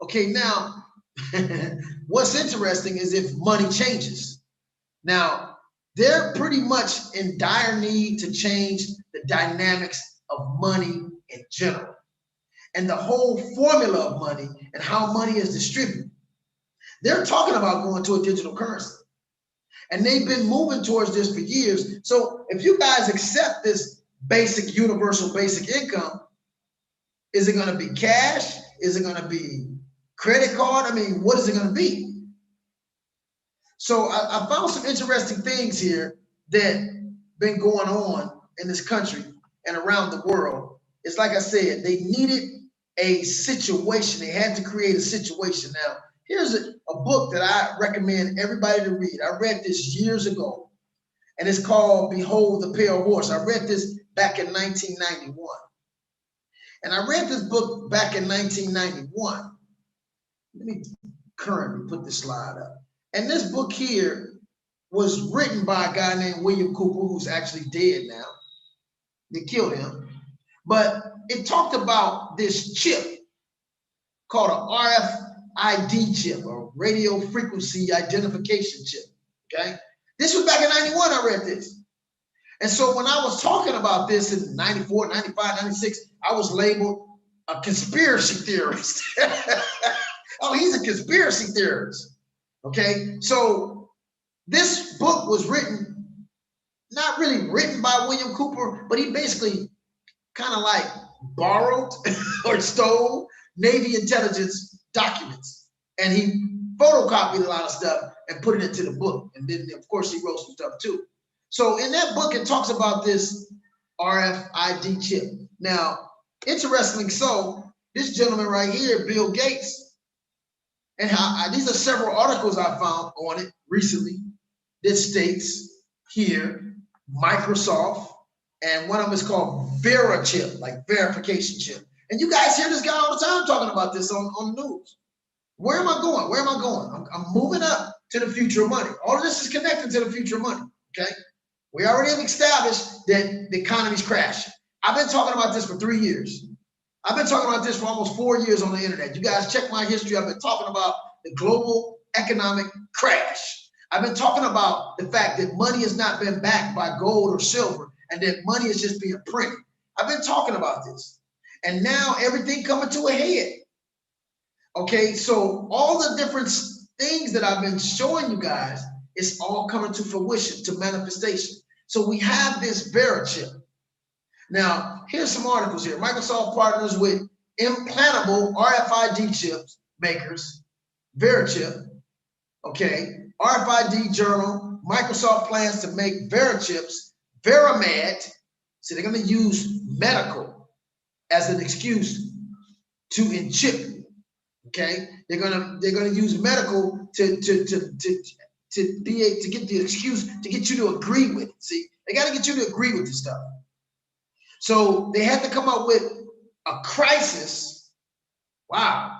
Okay. Now, what's interesting is if money changes. Now, they're pretty much in dire need to change the dynamics of money in general and the whole formula of money and how money is distributed. They're talking about going to a digital currency. And they've been moving towards this for years. So if you guys accept this basic, universal basic income, is it going to be cash? Is it going to be credit card? I mean, what is it going to be? So I found some interesting things here that been going on in this country and around the world. It's like I said, they needed a situation. They had to create a situation. Now, here's a book that I recommend everybody to read. I read this years ago, and it's called Behold the Pale Horse. I read this back in 1991. And I read this book back in 1991. Let me currently put this slide up. And this book here was written by a guy named William Cooper, who's actually dead now. They killed him. But it talked about this chip called an RFID chip, or radio frequency identification chip. Okay. This was back in 91. I read this. And so when I was talking about this in 94, 95, 96, I was labeled a conspiracy theorist. Oh, he's a conspiracy theorist. Okay, so this book was written, not really written by William Cooper, but he basically kind of like borrowed or stole Navy intelligence documents, and he photocopied a lot of stuff and put it into the book. And then, of course, he wrote some stuff too. So in that book, it talks about this RFID chip. Now, interestingly so, this gentleman right here, Bill Gates, and these are several articles I found on it recently that states here, Microsoft, and one of them is called VeriChip, like verification chip. And you guys hear this guy all the time talking about this on the news. Where am I going? Where am I going? I'm moving up to the future of money. All of this is connected to the future of money, okay? We already have established that the economy's crashing. I've been talking about this for 3 years. I've been talking about this for almost 4 years on the internet. You guys check my history. I've been talking about the global economic crash. I've been talking about the fact that money has not been backed by gold or silver and that money is just being printed. I've been talking about this. And now everything coming to a head. Okay, so all the different things that I've been showing you guys, it's all coming to fruition, to manifestation. So we have this VeriChip. Now, here's some articles here. Microsoft partners with implantable RFID chips makers, VeriChip. Okay, RFID journal, Microsoft plans to make VeriChips, Verimed. So they're going to use medical as an excuse to enchip you. Okay, they're gonna use medical to get the excuse to get you to agree with it. See, they got to get you to agree with this stuff. So they had to come up with a crisis. Wow,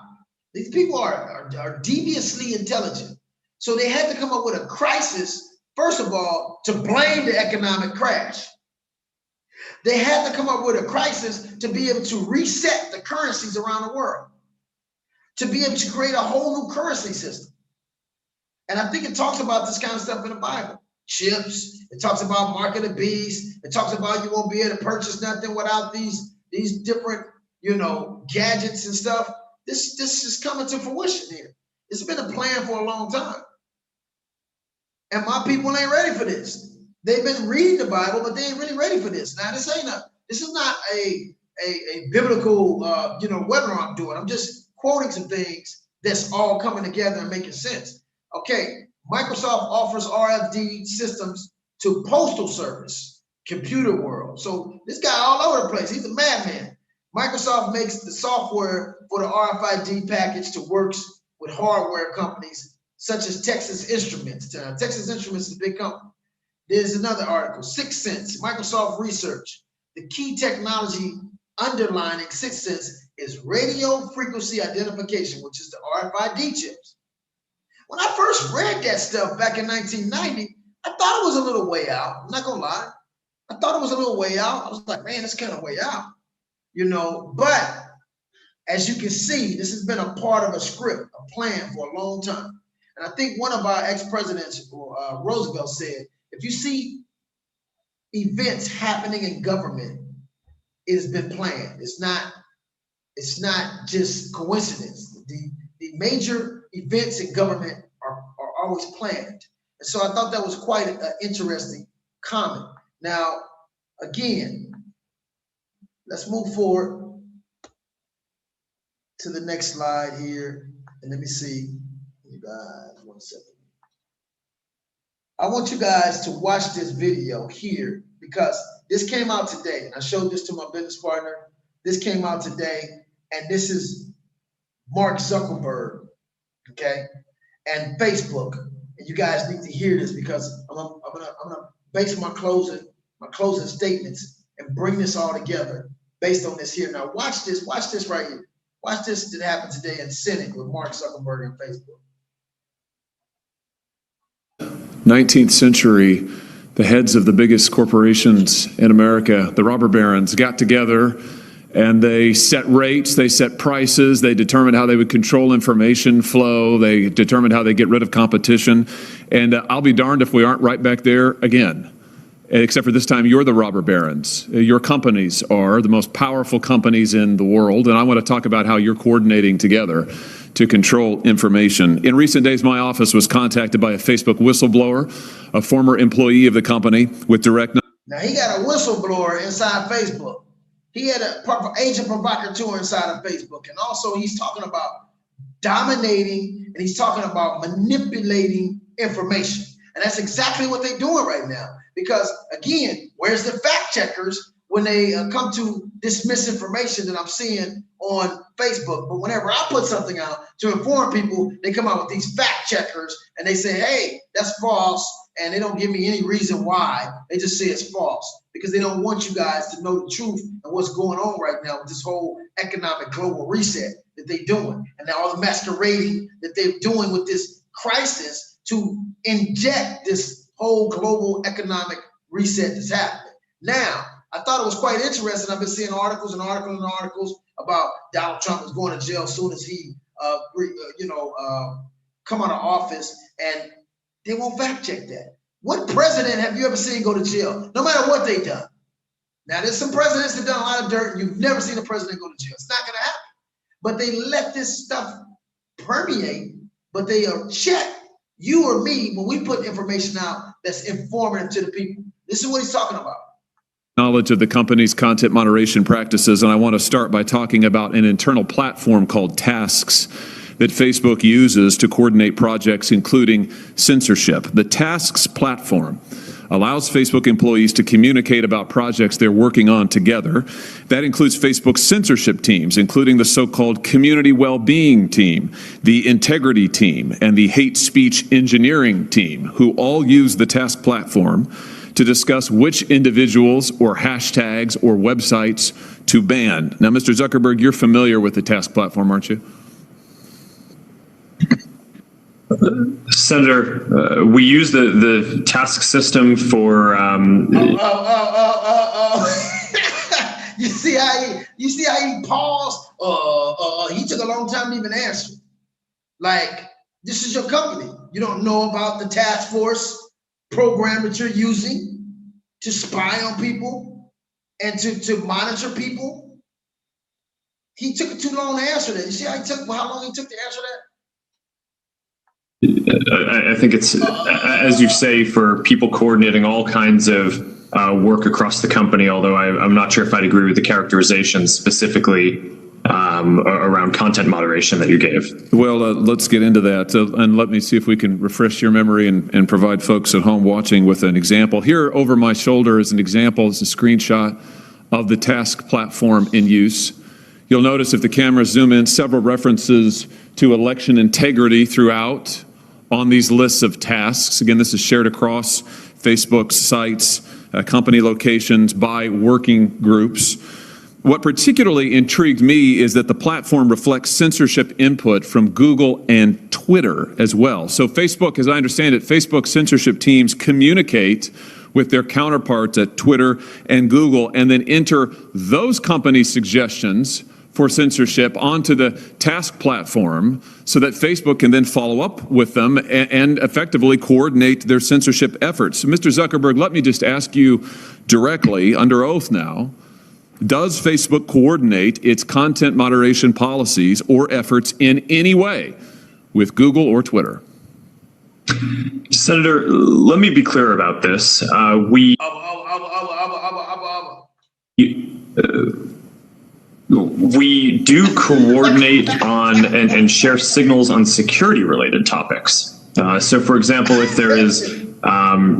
these people are deviously intelligent. So they had to come up with a crisis, first of all, to blame the economic crash. They had to come up with a crisis to be able to reset the currencies around the world, to be able to create a whole new currency system. And I think it talks about this kind of stuff in the Bible. Chips, it talks about mark of the beast, it talks about you won't be able to purchase nothing without these different, gadgets and stuff. This is coming to fruition here. It's been a plan for a long time. And my people ain't ready for this. They've been reading the Bible, but they ain't really ready for this. Now, this is not a biblical webinar I'm doing. I'm just quoting some things that's all coming together and making sense. Okay, Microsoft offers RFID systems to Postal Service, Computer World. So this guy all over the place, he's a madman. Microsoft makes the software for the RFID package to work with hardware companies such as Texas Instruments. Texas Instruments is a big company. There's another article, 6 Sense, Microsoft Research. The key technology underlining 6 Sense is radio frequency identification, which is the RFID chips. When I first read that stuff back in 1990, I thought it was a little way out. I'm not gonna lie. I thought it was a little way out. I was like, man, it's kind of way out, But as you can see, this has been a part of a script, a plan for a long time. And I think one of our ex-presidents, Roosevelt, said, if you see events happening in government, it has been planned. It's not just coincidence. The major events in government are always planned. And so I thought that was quite an interesting comment. Now, again, let's move forward to the next slide here. And let me see, you guys, 1 second. I want you guys to watch this video here because this came out today. I showed this to my business partner. This came out today, and this is Mark Zuckerberg, okay, and Facebook. And you guys need to hear this because I'm gonna base my closing statements and bring this all together based on this here. Now watch this right here. Watch this that happened today in Senate with Mark Zuckerberg and Facebook. 19th century, the heads of the biggest corporations in America, the robber barons, got together and they set rates, they set prices, they determined how they would control information flow, they determined how they get rid of competition. And I'll be darned if we aren't right back there again. except for this time, you're the robber barons. Your companies are the most powerful companies in the world, and I want to talk about how you're coordinating together to control information. In recent days, my office was contacted by a Facebook whistleblower, a former employee of the company with direct. Now, he got a whistleblower inside Facebook. He had an agent provocateur inside of Facebook, and also he's talking about dominating, and he's talking about manipulating information. And that's exactly what they're doing right now. Because again, where's the fact checkers when they come to dismiss information that I'm seeing on Facebook? But whenever I put something out to inform people, they come out with these fact checkers and they say, hey, that's false. And they don't give me any reason why. They just say it's false because they don't want you guys to know the truth and what's going on right now with this whole economic global reset that they're doing. And now all the masquerading that they're doing with this crisis to inject this whole global economic reset that's happening. Now, I thought it was quite interesting. I've been seeing articles and articles and articles about Donald Trump is going to jail as soon as he, come out of office, and they won't fact check that. What president have you ever seen go to jail, no matter what they've done? Now, there's some presidents that done a lot of dirt, and you've never seen a president go to jail. It's not going to happen. But they let this stuff permeate, but they check you or me when we put information out that's informative to the people. This is what he's talking about. Knowledge of the company's content moderation practices, and I want to start by talking about an internal platform called Tasks that Facebook uses to coordinate projects, including censorship. The Tasks platform allows Facebook employees to communicate about projects they're working on together. That includes Facebook's censorship teams, including the so-called community well-being team, the integrity team, and the hate speech engineering team, who all use the Task platform to discuss which individuals or hashtags or websites to ban. Now, Mr. Zuckerberg, you're familiar with the Task platform, aren't you? Senator, we use the task system for. You see how he paused? He took a long time to even answer. Like, this is your company. You don't know about the task force program that you're using to spy on people and to monitor people. He took too long to answer that. You see how long he took to answer that? I think it's, as you say, for people coordinating all kinds of work across the company, although I'm not sure if I'd agree with the characterization specifically around content moderation that you gave. Well, let's get into that. And let me see if we can refresh your memory and provide folks at home watching with an example. Here over my shoulder is an example. It's a screenshot of the Task platform in use. You'll notice if the cameras zoom in, several references to election integrity throughout on these lists of tasks. Again, this is shared across Facebook's sites, company locations, by working groups. What particularly intrigued me is that the platform reflects censorship input from Google and Twitter as well. So Facebook, as I understand it, Facebook censorship teams communicate with their counterparts at Twitter and Google and then enter those companies' suggestions for censorship onto the Task platform so that Facebook can then follow up with them and effectively coordinate their censorship efforts. Mr. Zuckerberg, let me just ask you directly, under oath now, does Facebook coordinate its content moderation policies or efforts in any way with Google or Twitter? Senator, let me be clear about this. We do coordinate on and share signals on security-related topics. So, for example, if there is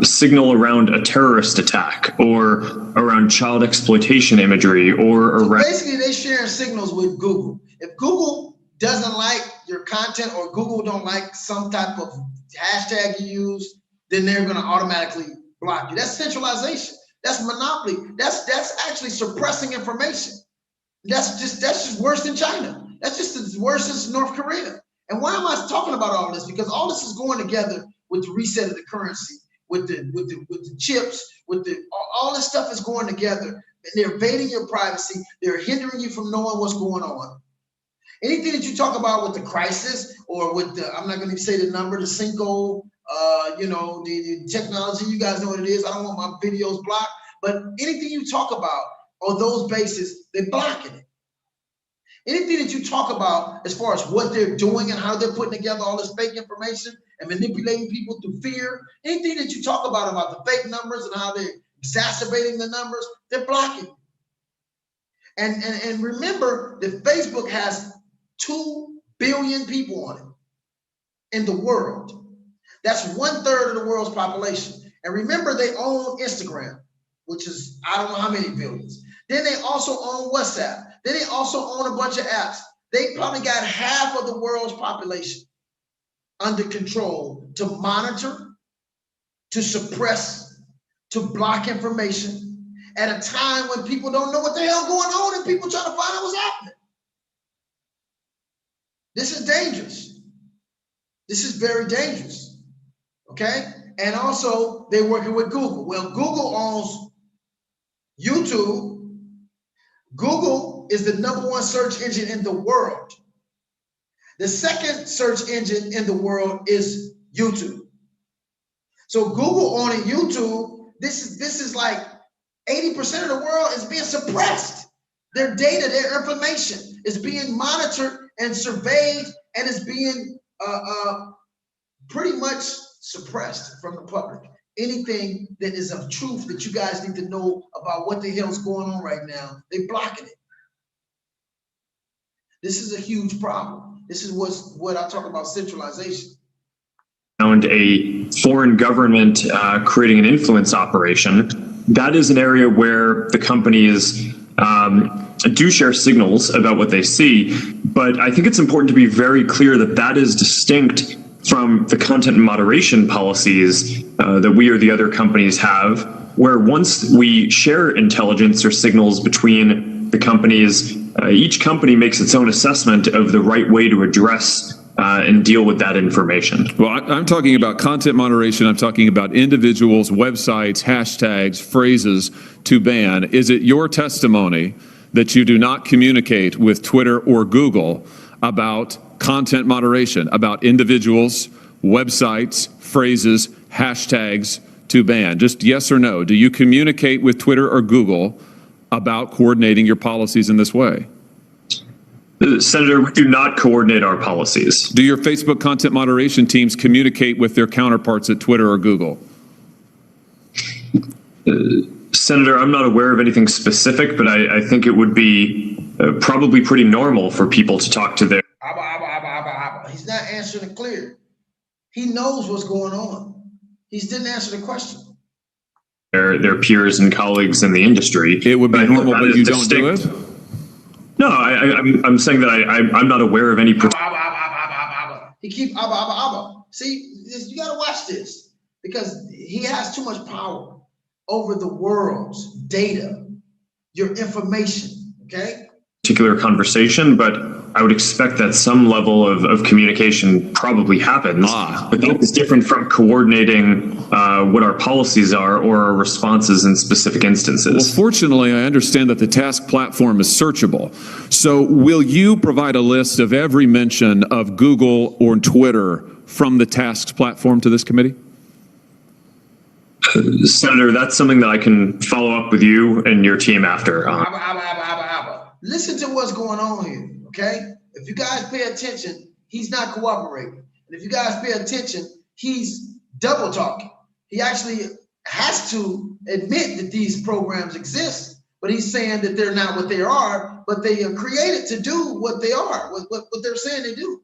signal around a terrorist attack or around child exploitation imagery or around... Basically, they share signals with Google. If Google doesn't like your content or Google don't like some type of hashtag you use, then they're going to automatically block you. That's centralization. That's monopoly. That's actually suppressing information. That's just worse than China. That's just as worse as North Korea. And why am I talking about all this? Because all this is going together with the reset of the currency, with the chips, all this stuff is going together. And they're invading your privacy. They're hindering you from knowing what's going on. Anything that you talk about with the crisis or with the, I'm not going to say the number, the Cinco the technology, you guys know what it is. I don't want my videos blocked, but anything you talk about on those bases, they're blocking it. Anything that you talk about as far as what they're doing and how they're putting together all this fake information and manipulating people through fear, anything that you talk about the fake numbers and how they're exacerbating the numbers, they're blocking. And remember that Facebook has 2 billion people on it in the world. That's 1/3 of the world's population. And remember, they own Instagram, which is, I don't know how many billions. Then they also own WhatsApp. Then they also own a bunch of apps. They probably got half of the world's population under control to monitor, to suppress, to block information at a time when people don't know what the hell going on and people trying to find out what's happening. This is dangerous. This is very dangerous, okay? And also, they're working with Google. Well, Google owns YouTube. Google is the #1 search engine in the world. The second search engine in the world is YouTube. So Google owning YouTube, this is like 80% of the world is being suppressed. Their data, their information is being monitored and surveyed, and is being pretty much suppressed from the public. Anything that is of truth that you guys need to know about what the hell's going on right now, they're blocking it. This is a huge problem. This is what I talk about centralization. Around a foreign government creating an influence operation, that is an area where the companies do share signals about what they see. But I think it's important to be very clear that that is distinct from the content moderation policies that we or the other companies have, where once we share intelligence or signals between the companies, each company makes its own assessment of the right way to address and deal with that information. Well, I'm talking about content moderation. I'm talking about individuals, websites, hashtags, phrases to ban. Is it your testimony that you do not communicate with Twitter or Google about content moderation, about individuals, websites, phrases, hashtags to ban? Just yes or no. Do you communicate with Twitter or Google about coordinating your policies in this way? Senator, we do not coordinate our policies. Do your Facebook content moderation teams communicate with their counterparts at Twitter or Google? Senator, I'm not aware of anything specific, but I think it would be probably pretty normal for people to talk to their... He's not answering it clear. He knows what's going on. He didn't answer the question. Their peers and colleagues in the industry. It would be normal, but you don't do it? No, I'm saying that I'm not aware of any... He keeps See, you got to watch this, because he has too much power over the world's data, your information, okay? Particular conversation, but I would expect that some level of communication probably happens. But that is different from coordinating what our policies are or our responses in specific instances. Well, fortunately, I understand that the task platform is searchable. So will you provide a list of every mention of Google or Twitter from the tasks platform to this committee? Senator, that's something that I can follow up with you and your team after. Listen to what's going on here, okay? If you guys pay attention, he's not cooperating. And if you guys pay attention, he's double talking. He actually has to admit that these programs exist, but he's saying that they're not what they are, but they are created to do what they are, what they're saying they do.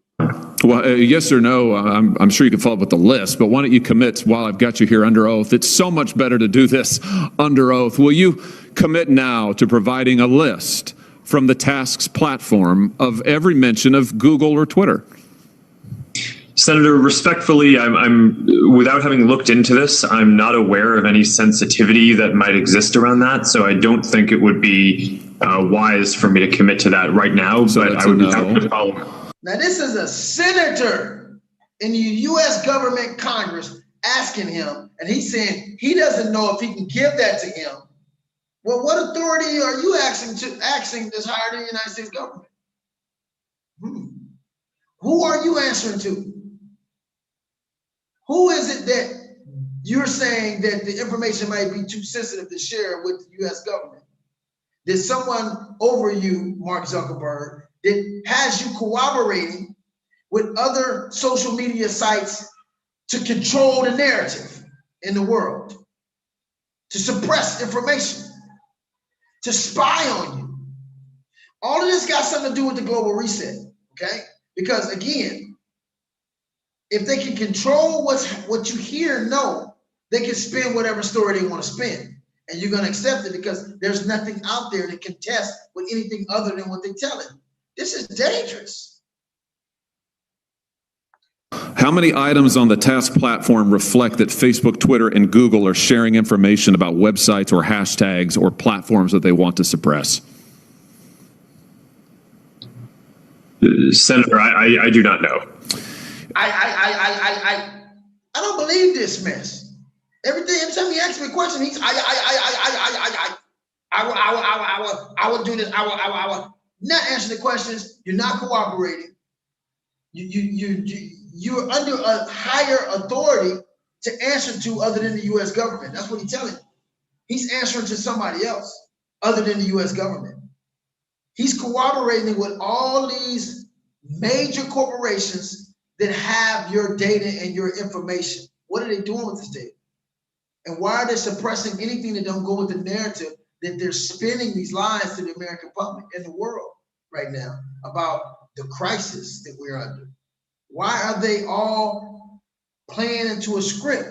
Well, yes or no, I'm sure you can follow up with the list, but why don't you commit while I've got you here under oath? It's so much better to do this under oath. Will you commit now to providing a list from the tasks platform of every mention of Google or Twitter? Senator, respectfully, I'm without having looked into this, I'm not aware of any sensitivity that might exist around that. So I don't think it would be wise for me to commit to that right now. So but I would have to follow. Now, this is a senator in the U.S. government Congress asking him, and he's saying he doesn't know if he can give that to him. Well, what authority are you asking that's higher than the United States government? Who are you answering to? Who is it that you're saying that the information might be too sensitive to share with the US government? There's someone over you, Mark Zuckerberg, that has you cooperating with other social media sites to control the narrative in the world, to suppress information, to spy on you. All of this got something to do with the global reset, okay? Because again, if they can control what you hear and know, they can spin whatever story they want to spin. And you're going to accept it because there's nothing out there to contest with anything other than what they tell it. This is dangerous. How many items on the task platform reflect that Facebook, Twitter, and Google are sharing information about websites or hashtags or platforms that they want to suppress? Senator, I do not know. I don't believe this mess. Every time he asks me a question, he's I will do this. I will not answer the questions. You're not cooperating. You're under a higher authority to answer to other than the U.S. government. That's what he's telling you. He's answering to somebody else other than the U.S. government. He's cooperating with all these major corporations that have your data and your information. What are they doing with this data? And why are they suppressing anything that don't go with the narrative that they're spinning these lies to the American public and the world right now about the crisis that we're under? Why are they all playing into a script?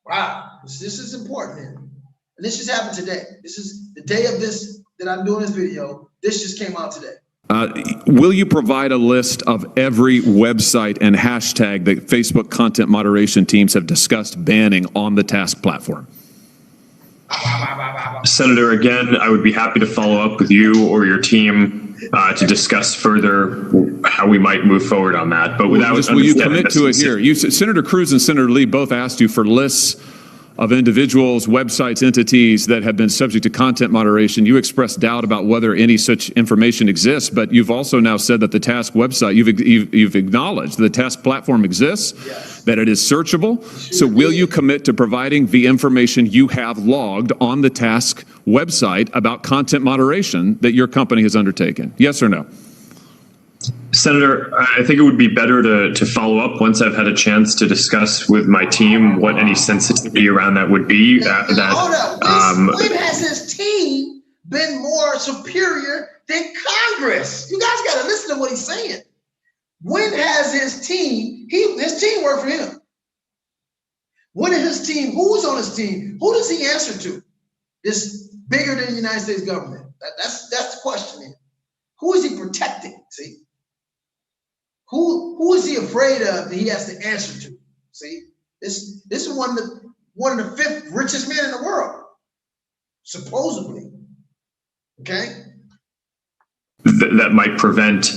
Wow, this is important, man. And this just happened today. This is the day of this that I'm doing this video. This just came out today. Will you provide a list of every website and hashtag that Facebook content moderation teams have discussed banning on the task platform? Senator, again, I would be happy to follow up with you or your team to discuss further how we might move forward on that. But without will you commit to it here? Senator Cruz and Senator Lee both asked you for lists of individuals, websites, entities that have been subject to content moderation. You expressed doubt about whether any such information exists, but you've also now said that the task website, you've acknowledged the task platform exists, yes, that it is searchable. So will you commit to providing the information you have logged on the task website about content moderation that your company has undertaken? Yes or no? Senator, I think it would be better to follow up once I've had a chance to discuss with my team what any sensitivity around that would be. When has his team been more superior than Congress? You guys got to listen to what he's saying. When has his team worked for him? When is his team? Who's on his team? Who does he answer to? It's bigger than the United States government. That's the question here. Who is he protecting? See? Who is he afraid of that he has to answer to? See, this is one of the fifth richest men in the world, supposedly. Okay, that might prevent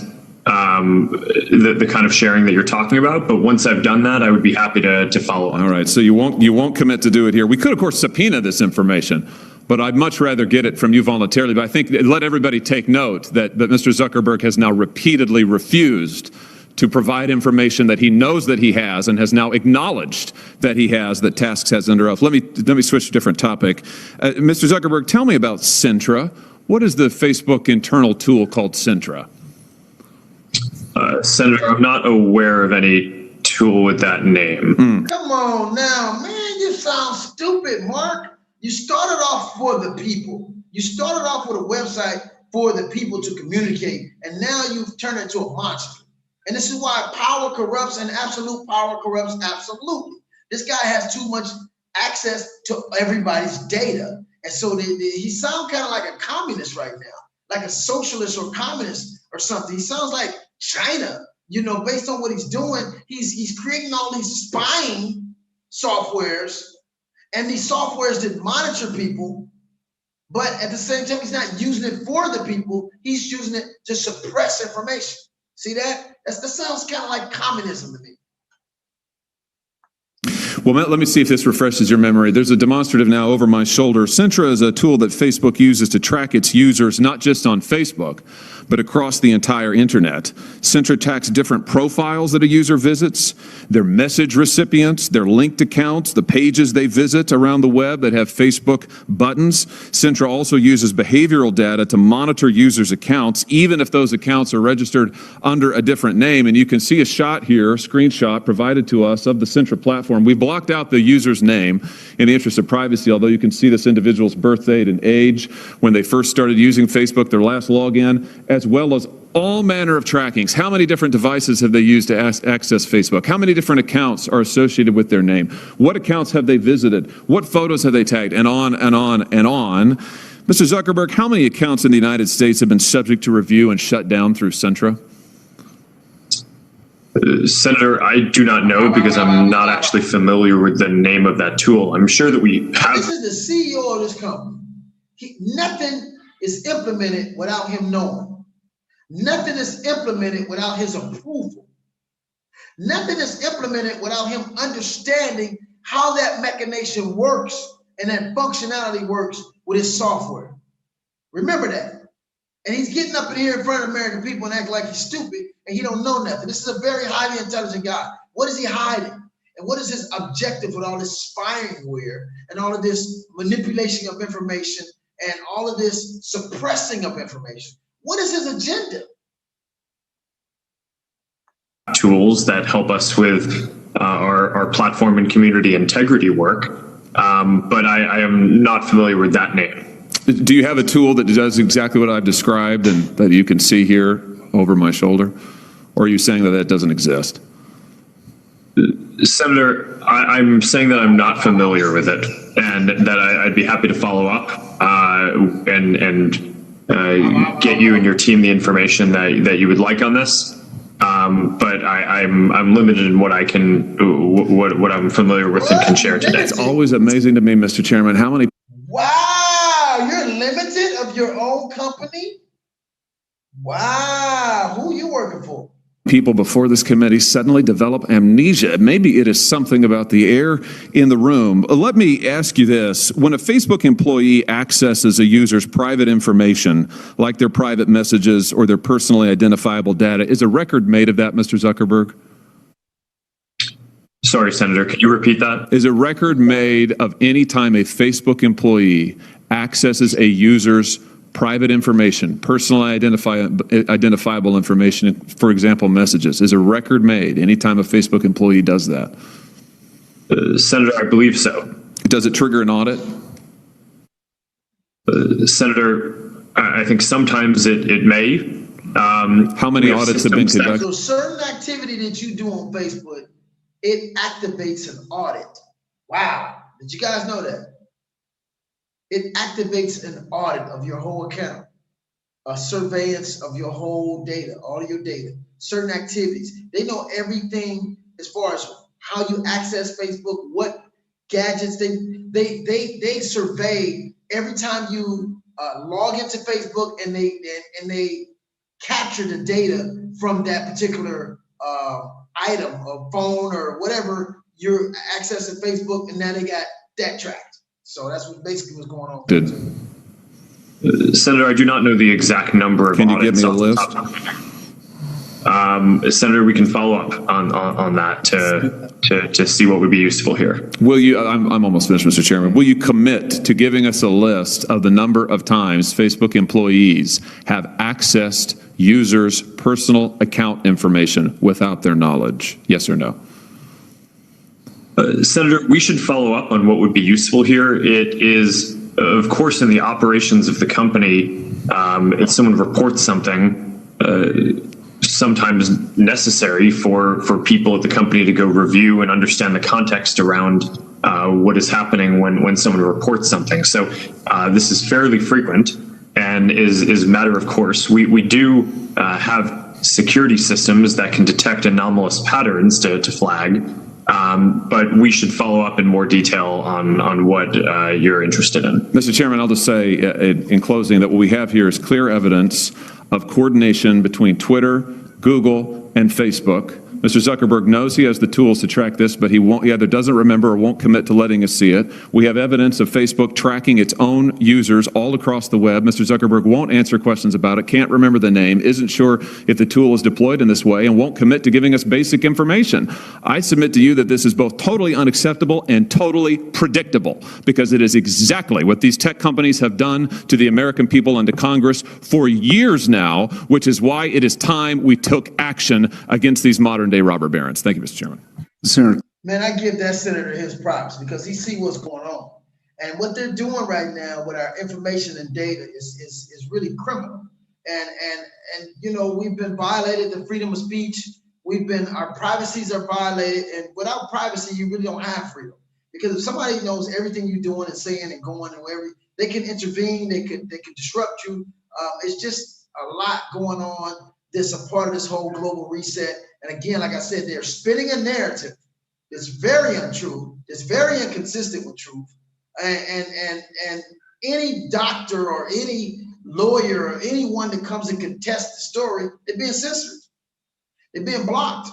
the kind of sharing that you're talking about. But once I've done that, I would be happy to follow up. All right, so you won't commit to do it here. We could, of course, subpoena this information, but I'd much rather get it from you voluntarily. But I think let everybody take note that Mr. Zuckerberg has now repeatedly refused to provide information that he knows that he has and has now acknowledged that he has, that Tasks has under oath. Let me switch to a different topic. Mr. Zuckerberg, tell me about Sintra. What is the Facebook internal tool called Sintra? Senator, I'm not aware of any tool with that name. Come on now, man, you sound stupid, Mark. You started off for the people. You started off with a website for the people to communicate, and now you've turned it into a monster. And this is why power corrupts and absolute power corrupts absolutely. This guy has too much access to everybody's data. And so he sounds kind of like a communist right now, like a socialist or communist or something. He sounds like China, based on what he's doing. He's creating all these spying softwares and these softwares that monitor people. But at the same time, he's not using it for the people. He's using it to suppress information. See that? That sounds kind of like communism to me. Well, let me see if this refreshes your memory. There's a demonstrative now over my shoulder. Sintra is a tool that Facebook uses to track its users, not just on Facebook, but across the entire internet. Centra tracks different profiles that a user visits, their message recipients, their linked accounts, the pages they visit around the web that have Facebook buttons. Centra also uses behavioral data to monitor users' accounts, even if those accounts are registered under a different name. And you can see a shot here, a screenshot provided to us of the Centra platform. We blocked out the user's name in the interest of privacy, although you can see this individual's birth date and age, when they first started using Facebook, their last login, as well as all manner of trackings. How many different devices have they used to access Facebook? How many different accounts are associated with their name? What accounts have they visited? What photos have they tagged? And on and on and on. Mr. Zuckerberg, how many accounts in the United States have been subject to review and shut down through Centra? Senator, I do not know because I'm not actually familiar with the name of that tool. I'm sure that we have. This is the CEO of this company. Nothing is implemented without him knowing. Nothing is implemented without his approval. Nothing is implemented without him understanding how that mechanism works and that functionality works with his software. Remember that. And he's getting up in here in front of American people and acting like he's stupid and he don't know nothing. This is a very highly intelligent guy. What is he hiding? And what is his objective with all this spyware and all of this manipulation of information and all of this suppressing of information? What is his agenda? Tools that help us with our platform and community integrity work, but I am not familiar with that name. Do you have a tool that does exactly what I've described and that you can see here over my shoulder? Or are you saying that that doesn't exist? Senator, I'm saying that I'm not familiar with it and that I'd be happy to follow up and get you and your team the information that you would like on this. But I'm limited in what I can, what I'm familiar with and can share today. It's always amazing to me, Mr. Chairman, how many. Wow, you're limited of your own company? Wow, who are you working for? People before this committee suddenly develop amnesia. Maybe it is something about the air in the room. Let me ask you this. When a Facebook employee accesses a user's private information, like their private messages or their personally identifiable data, is a record made of that, Mr. Zuckerberg? Sorry, Senator, can you repeat that? Is a record made of any time a Facebook employee accesses a user's private information, personally identifiable information, for example, messages? Is a record made anytime a Facebook employee does that? Senator, I believe so. Does it trigger an audit? Senator, I think sometimes it may. How many audits have been conducted? So certain activity that you do on Facebook, it activates an audit. Wow, did you guys know that? It activates an audit of your whole account, a surveillance of your whole data, all of your data, certain activities. They know everything as far as how you access Facebook, what gadgets they survey every time you log into Facebook, and they capture the data from that particular item or phone or whatever you're accessing Facebook, and now they got that tracked. So that's what basically what's going on. Good. Senator, I do not know the exact number of audits. Can you give me a list? Senator, we can follow up on that to see what would be useful here. Will you? I'm almost finished, Mr. Chairman. Will you commit to giving us a list of the number of times Facebook employees have accessed users' personal account information without their knowledge? Yes or no? Senator, we should follow up on what would be useful here. It is, of course, in the operations of the company, if someone reports something, sometimes necessary for people at the company to go review and understand the context around what is happening when someone reports something. So this is fairly frequent and is a matter of course. We do have security systems that can detect anomalous patterns to flag. But we should follow up in more detail on what you're interested in. Mr. Chairman, I'll just say in closing that what we have here is clear evidence of coordination between Twitter, Google, and Facebook Mr. Zuckerberg knows he has the tools to track this, but he either doesn't remember or won't commit to letting us see it. We have evidence of Facebook tracking its own users all across the web. Mr. Zuckerberg won't answer questions about it, can't remember the name, isn't sure if the tool is deployed in this way, and won't commit to giving us basic information. I submit to you that this is both totally unacceptable and totally predictable, because it is exactly what these tech companies have done to the American people and to Congress for years now, which is why it is time we took action against these modern-day robber barons. Thank you, Mr. Chairman. Senator. Man, I give that senator his props because he see what's going on. And what they're doing right now with our information and data is really criminal. And you know, we've been violated the freedom of speech. Our privacies are violated. And without privacy, you really don't have freedom. Because if somebody knows everything you're doing and saying and going and wherever, they can intervene, they can disrupt you. It's just a lot going on. That's a part of this whole global reset. And again, like I said, they're spinning a narrative that's very untrue, that's very inconsistent with truth. And any doctor or any lawyer or anyone that comes and contests the story, they're being censored. They're being blocked.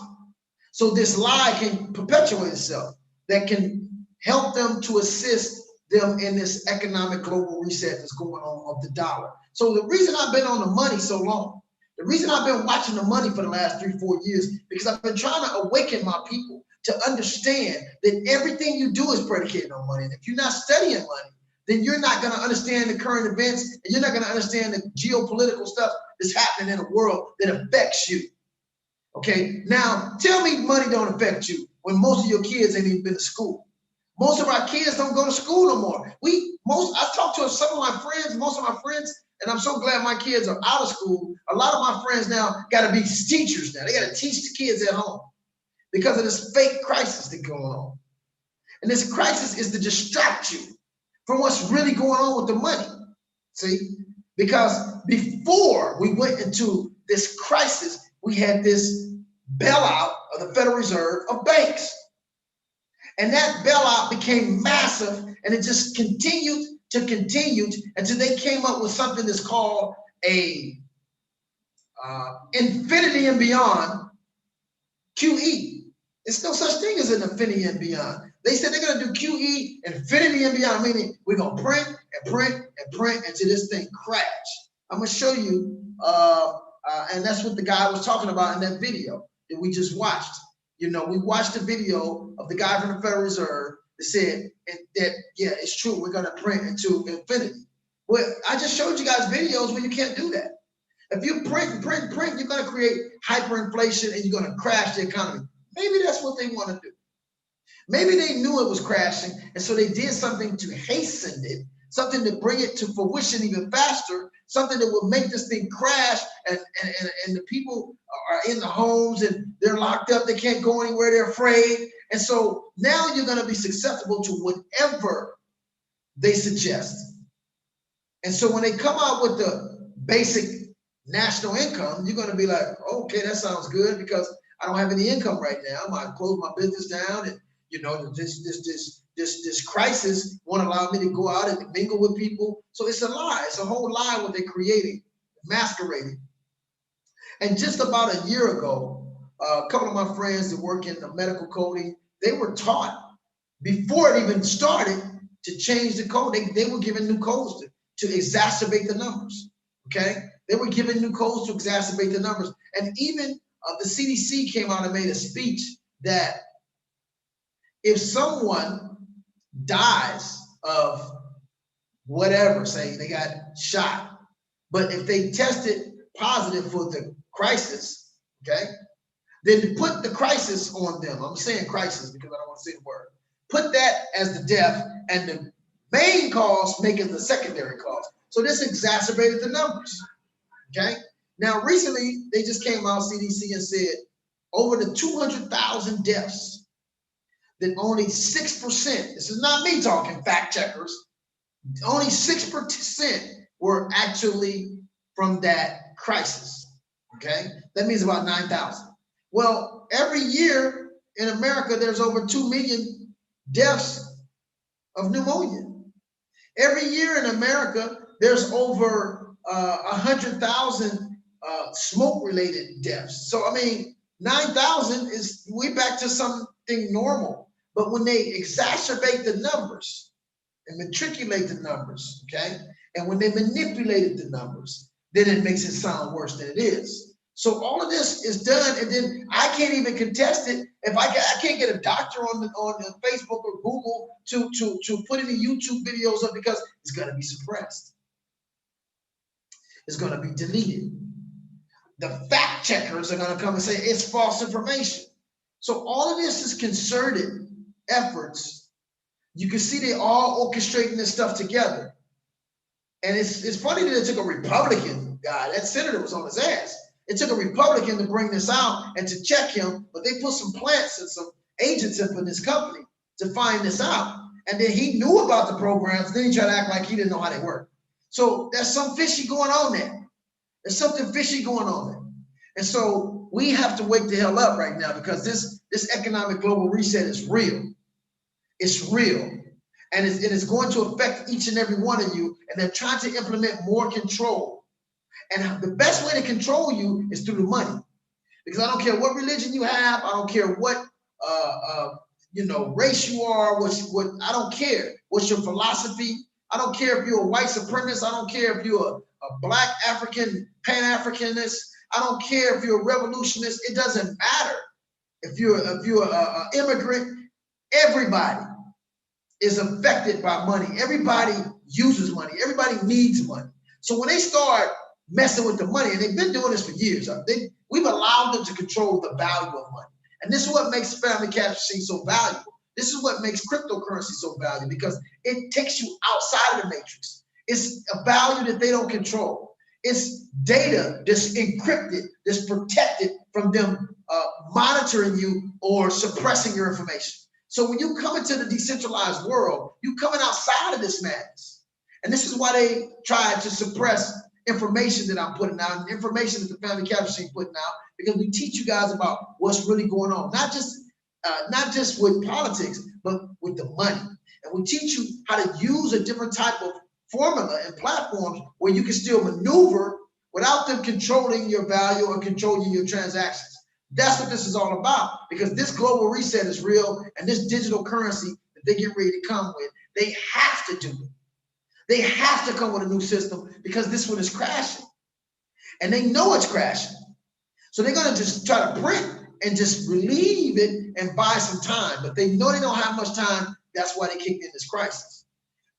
So this lie can perpetuate itself. That can help them to assist them in this economic global reset that's going on of the dollar. So the reason I've been on the money so long, the reason I've been watching the money for the last 3-4 years, because I've been trying to awaken my people to understand that everything you do is predicated on money. And if you're not studying money, then you're not going to understand the current events, and you're not going to understand the geopolitical stuff that's happening in the world that affects you. Okay, now tell me money don't affect you when most of your kids ain't even been to school. Most of our kids don't go to school no more. I talked to some of my friends, most of my friends, and I'm so glad my kids are out of school. A lot of my friends now got to be teachers now. They got to teach the kids at home because of this fake crisis that's going on. And this crisis is to distract you from what's really going on with the money. See, because before we went into this crisis, we had this bailout of the Federal Reserve of banks. And that bailout became massive, and it just continued until they came up with something that's called a infinity and beyond QE. There's no such thing as an infinity and beyond. They said they're going to do QE, infinity and beyond, meaning we're going to print and print and print until this thing crash. I'm going to show you, and that's what the guy was talking about in that video that we just watched. You know, we watched the video of the guy from the Federal Reserve that said that, yeah, it's true, we're going to print into infinity. Well, I just showed you guys videos where you can't do that. If you print, you're going to create hyperinflation and you're going to crash the economy. Maybe that's what they want to do. Maybe they knew it was crashing, and so they did something to hasten it, something to bring it to fruition even faster, something that will make this thing crash, and the people are in the homes and they're locked up, they can't go anywhere, they're afraid. And so now you're going to be susceptible to whatever they suggest. And so when they come out with the basic national income, you're going to be like, okay, that sounds good because I don't have any income right now. I might close my business down, and you know, this crisis won't allow me to go out and mingle with people. So it's a lie. It's a whole lie what they're creating, masquerading. And just about a year ago, a couple of my friends that work in the medical coding, they were taught before it even started to change the code. They were given new codes to exacerbate the numbers. Okay, they were given new codes to exacerbate the numbers, and even the CDC came out and made a speech that if someone dies of whatever, say they got shot, but if they tested positive for the crisis, okay, then to put the crisis on them, I'm saying crisis because I don't want to say the word, put that as the death and the main cause make it the secondary cause. So this exacerbated the numbers, okay? Now, recently, they just came out, CDC, and said over the 200,000 deaths, that only 6%, this is not me talking, fact checkers, only 6% were actually from that crisis, okay? That means about 9,000. Well, every year in America, there's over 2 million deaths of pneumonia. Every year in America, there's over 100,000 smoke-related deaths. So, I mean, 9,000 is, we back to something normal. But when they exacerbate the numbers and matriculate the numbers, okay, and when they manipulated the numbers, then it makes it sound worse than it is. So all of this is done, and then I can't even contest it if I can't get a doctor on the Facebook or Google to put any YouTube videos up, because it's going to be suppressed. It's going to be deleted. The fact checkers are going to come and say it's false information. So all of this is concerted efforts. You can see they all orchestrating this stuff together. And it's funny that it took a Republican guy, that senator was on his ass. It took a Republican to bring this out and to check him, but they put some plants and some agents up in this company to find this out. And then he knew about the programs, then he tried to act like he didn't know how they work. So there's some fishy going on there. There's something fishy going on there. And so we have to wake the hell up right now, because this economic global reset is real. It's real. And it's going to affect each and every one of you. And they're trying to implement more control. And the best way to control you is through the money. Because I don't care what religion you have. I don't care what race you are. What I don't care. What's your philosophy? I don't care if you're a white supremacist. I don't care if you're a black African, Pan-Africanist. I don't care if you're a revolutionist. It doesn't matter. If you're an immigrant, everybody is affected by money. Everybody uses money. Everybody needs money. So when they start messing with the money, and they've been doing this for years, we've allowed them to control the value of money. And this is what makes family capturing so valuable. This is what makes cryptocurrency so valuable, because it takes you outside of the matrix. It's a value that they don't control. It's data that's encrypted, that's protected from them monitoring you or suppressing your information. So when you come into the decentralized world, you're coming outside of this madness. And this is why they try to suppress information that I'm putting out, and information that the family capture is putting out, because we teach you guys about what's really going on, not just with politics, but with the money. And we teach you how to use a different type of formula and platforms where you can still maneuver without them controlling your value or controlling your transactions. That's what this is all about, because this global reset is real, and this digital currency that they get ready to come with, they have to do it. They have to come with a new system, because this one is crashing. And they know it's crashing. So they're going to just try to print and just relieve it and buy some time. But they know they don't have much time. That's why they kicked in this crisis.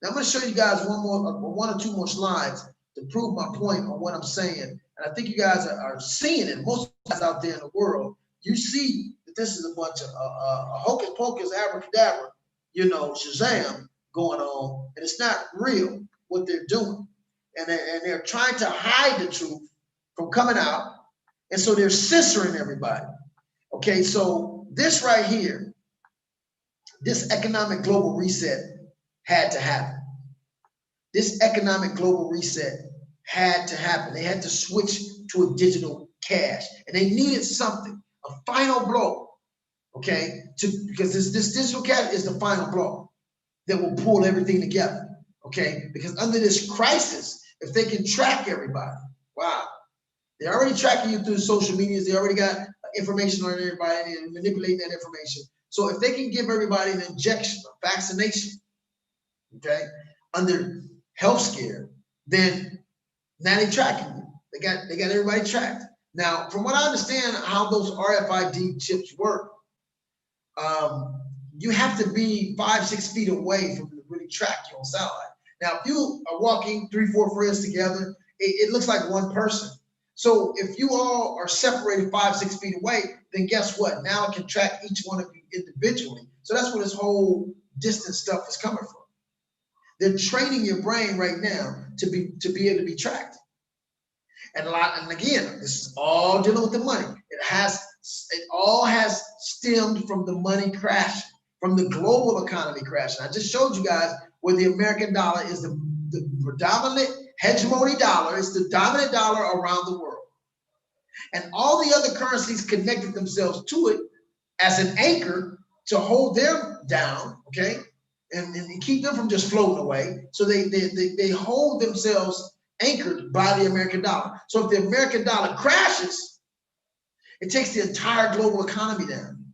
Now I'm going to show you guys one or two more slides to prove my point on what I'm saying. And I think you guys are seeing it. Most of you guys out there in the world, you see that this is a bunch of hocus pocus, abracadabra, Shazam going on, and it's not real what they're doing. And they're trying to hide the truth from coming out. And so they're censoring everybody. Okay, so this right here, this economic global reset had to happen. This economic global reset had to happen. They had to switch to a digital cash, and they needed something, a final blow, okay? Because this digital cash is the final blow that will pull everything together, okay? Because under this crisis, if they can track everybody, wow, they're already tracking you through social medias. They already got information on everybody and manipulating that information. So if they can give everybody an injection, a vaccination, okay, under health scare, then now they're tracking you. They got everybody tracked. Now, from what I understand how those RFID chips work, you have to be 5-6 feet away from them to really track you on satellite. Now, if you are walking 3-4 friends together, it looks like one person. So if you all are separated 5-6 feet away, then guess what? Now it can track each one of you individually. So that's where this whole distance stuff is coming from. They're training your brain right now to be able to be tracked. And again, this is all dealing with the money. It all has stemmed from the money crash, from the global economy crashing. I just showed you guys where the American dollar is the predominant hegemony dollar. It's the dominant dollar around the world. And all the other currencies connected themselves to it as an anchor to hold them down, okay? And keep them from just floating away. So they hold themselves anchored by the American dollar. So if the American dollar crashes, It takes the entire global economy down.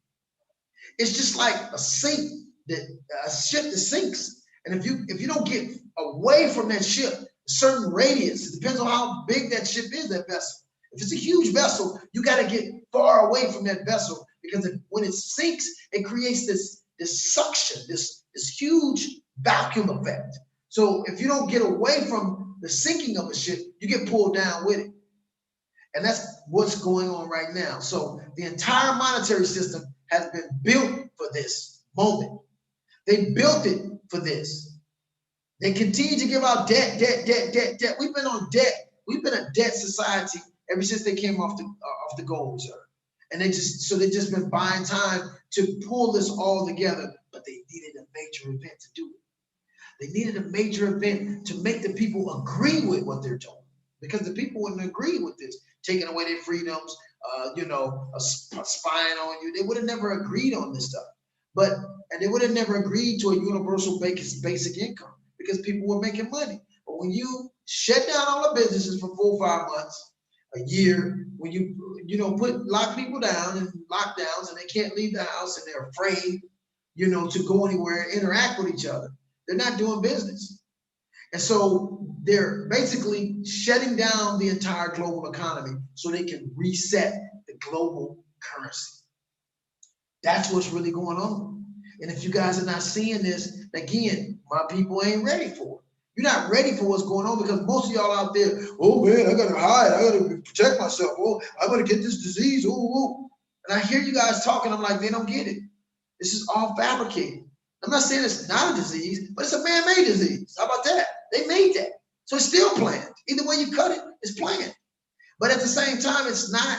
It's just like a ship that sinks. And if you don't get away from that ship, a certain radius, it depends on how big that ship is, that vessel. If it's a huge vessel, you got to get far away from that vessel, because when it sinks, it creates this suction, this huge vacuum effect. So if you don't get away from the sinking of a ship, you get pulled down with it. And that's what's going on right now. So the entire monetary system has been built for this moment. They built it for this. They continue to give out debt. We've been on debt. We've been a debt society ever since they came off the gold reserve. And they just been buying time to pull this all together, but they needed a major event to do it. They needed a major event to make the people agree with what they're doing, because the people wouldn't agree with this, taking away their freedoms, spying on you. They would have never agreed on this stuff. And they would have never agreed to a universal basic income, because people were making money. But when you shut down all the businesses for 4 or 5 months, a year, when you lock people down and lockdowns, and they can't leave the house, and they're afraid, to go anywhere and interact with each other, they're not doing business. And so they're basically shutting down the entire global economy so they can reset the global currency. That's what's really going on. And if you guys are not seeing this, again, my people ain't ready for it. You're not ready for what's going on, because most of y'all out there, oh man, I gotta hide, I gotta protect myself, oh, I'm gonna get this disease, ooh. And I hear you guys talking, I'm like, they don't get it. This is all fabricated. I'm not saying it's not a disease, but it's a man-made disease. How about that? They made that. So it's still planned. Either way you cut it, it's planned. But at the same time, it's not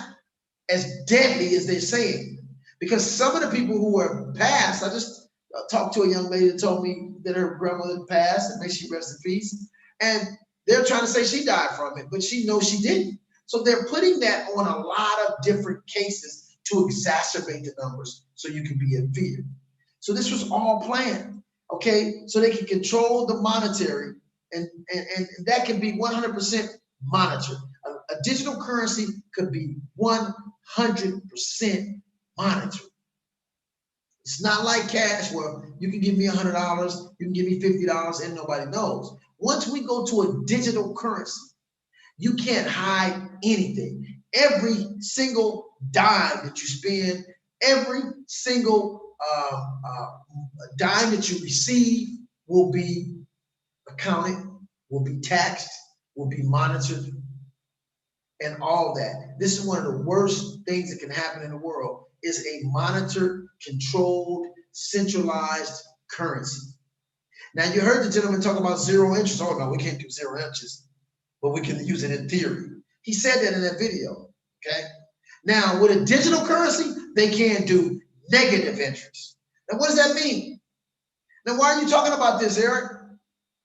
as deadly as they're saying. Because some of the people who are passed, I just talked to a young lady that told me that her grandmother passed, and may she rest in peace. And they're trying to say she died from it, but she knows she didn't. So they're putting that on a lot of different cases to exacerbate the numbers so you can be in fear. So this was all planned, okay? So they can control the monetary, and that can be 100% monitored. A digital currency could be 100% monitored. It's not like cash where you can give me $100, you can give me $50, and nobody knows. Once we go to a digital currency, you can't hide anything. Every single dime that you spend, every single dime that you receive will be accounted, will be taxed, will be monitored, and all that. This is one of the worst things that can happen in the world, is a monitored, controlled, centralized currency. Now, you heard the gentleman talk about zero interest. Oh no, we can't do zero interest, but we can use it in theory. He said that in that video, okay? Now, with a digital currency, they can do negative interest. Now, what does that mean? Now, why are you talking about this, Eric?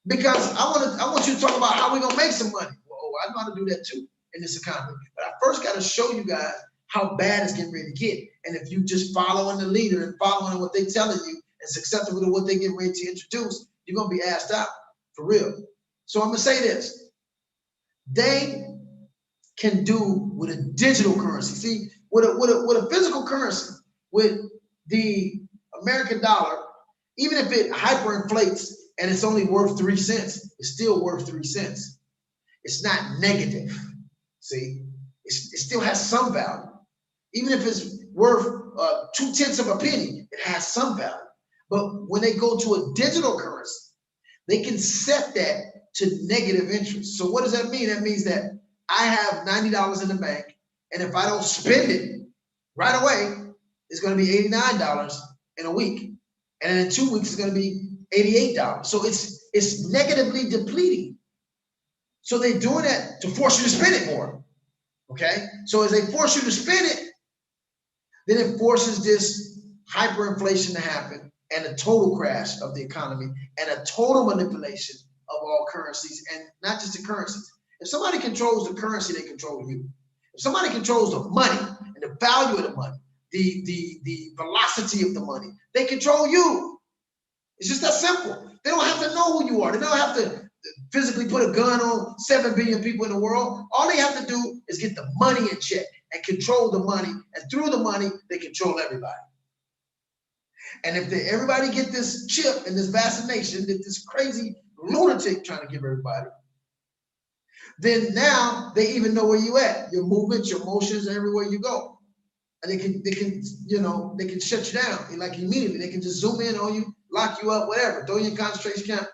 Because I want you to talk about how we're gonna make some money. Well, I know how to do that too in this economy. But I first got to show you guys how bad it's getting ready to get. And if you just following the leader and following what they're telling you and susceptible to what they get ready to introduce, you're gonna be asked out for real. So I'm gonna say this: they can do with a digital currency. See, with a physical currency, with the American dollar, even if it hyperinflates and it's only worth 3 cents, it's still worth 3 cents. It's not negative. See, it still has some value. Even if it's worth 0.2 of a penny, it has some value. But when they go to a digital currency, they can set that to negative interest. So what does that mean? That means that I have $90 in the bank, and if I don't spend it right away, it's going to be $89 in a week, and in 2 weeks it's going to be $88. So it's negatively depleting. So they're doing that to force you to spend it more. Okay, so as they force you to spend it, then it forces this hyperinflation to happen, and a total crash of the economy, and a total manipulation of all currencies, and not just the currencies. If somebody controls the currency, they control you. If somebody controls the money and the value of the money, the velocity of the money, they control you. It's just that simple. They don't have to know who you are. They don't have to physically put a gun on 7 billion people in the world. All they have to do is get the money in check. and control the money, and through the money, they control everybody. And if everybody get this chip and this vaccination that this crazy lunatic trying to give everybody, then now they even know where you at, your movements, your motions, everywhere you go. And they can, you know, they can shut you down like immediately. They can just zoom in on you, lock you up, whatever, throw you in concentration camp.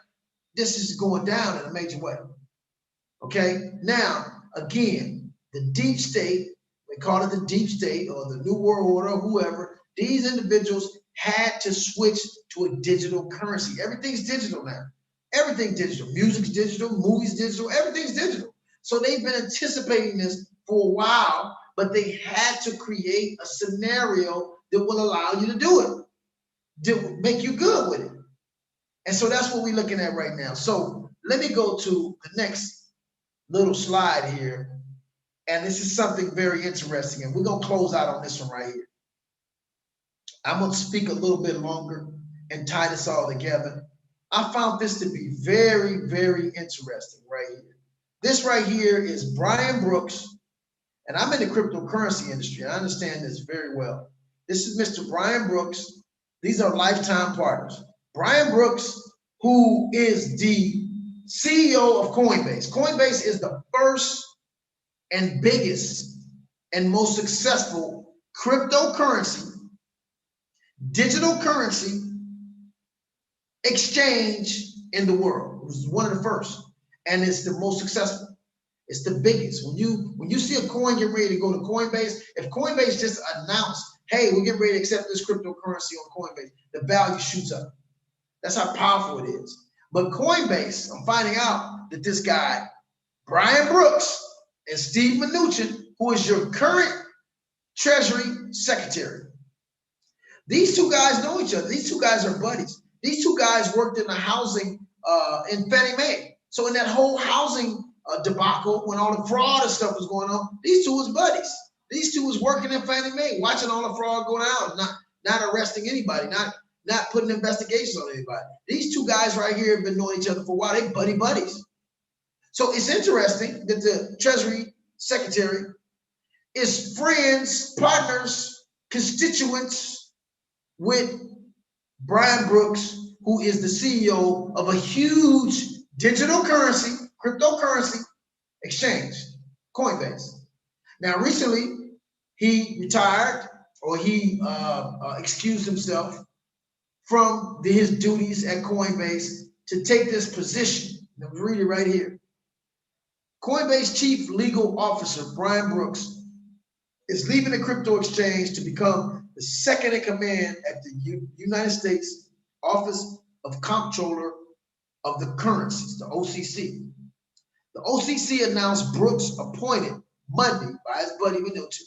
This is going down in a major way. Okay, now again, the deep state, we call it the deep state or the New World Order or whoever, these individuals had to switch to a digital currency. Everything's digital now. Everything's digital. Music's digital, movies digital, everything's digital. So they've been anticipating this for a while, but they had to create a scenario that will allow you to do it, to make you good with it. And so that's what we're looking at right now. So let me go to the next little slide here. And this is something very interesting. And we're going to close out on this one right here. I'm going to speak a little bit longer and tie this all together. I found this to be very, very interesting right here. This right here is Brian Brooks. And I'm in the cryptocurrency industry. I understand this very well. This is Mr. Brian Brooks. These are lifetime partners. Brian Brooks, who is the CEO of Coinbase. Coinbase is the first and biggest and most successful cryptocurrency, digital currency exchange in the world. It was one of the first, and it's the most successful. It's the biggest. When you see a coin get ready to go to Coinbase, if Coinbase just announced, hey, we're getting ready to accept this cryptocurrency on Coinbase, the value shoots up. That's how powerful it is. But Coinbase, I'm finding out that this guy, Brian Brooks and Steve Mnuchin, who is your current Treasury Secretary, these two guys know each other. These two guys are buddies. These two guys worked in the housing in Fannie Mae. So in that whole housing debacle, when all the fraud and stuff was going on, these two was buddies. These two was working in Fannie Mae, watching all the fraud going out, not arresting anybody, not putting investigations on anybody. These two guys right here have been knowing each other for a while. They buddies. So it's interesting that the Treasury Secretary is friends, partners, constituents with Brian Brooks, who is the CEO of a huge digital currency, cryptocurrency exchange, Coinbase. Now, recently, he retired, or he excused himself from his duties at Coinbase to take this position. Now, read it right here. Coinbase Chief Legal Officer Brian Brooks is leaving the crypto exchange to become the second in command at the United States Office of Comptroller of the Currencies, the OCC. The OCC announced Brooks appointed Monday by his buddy Mnuchin,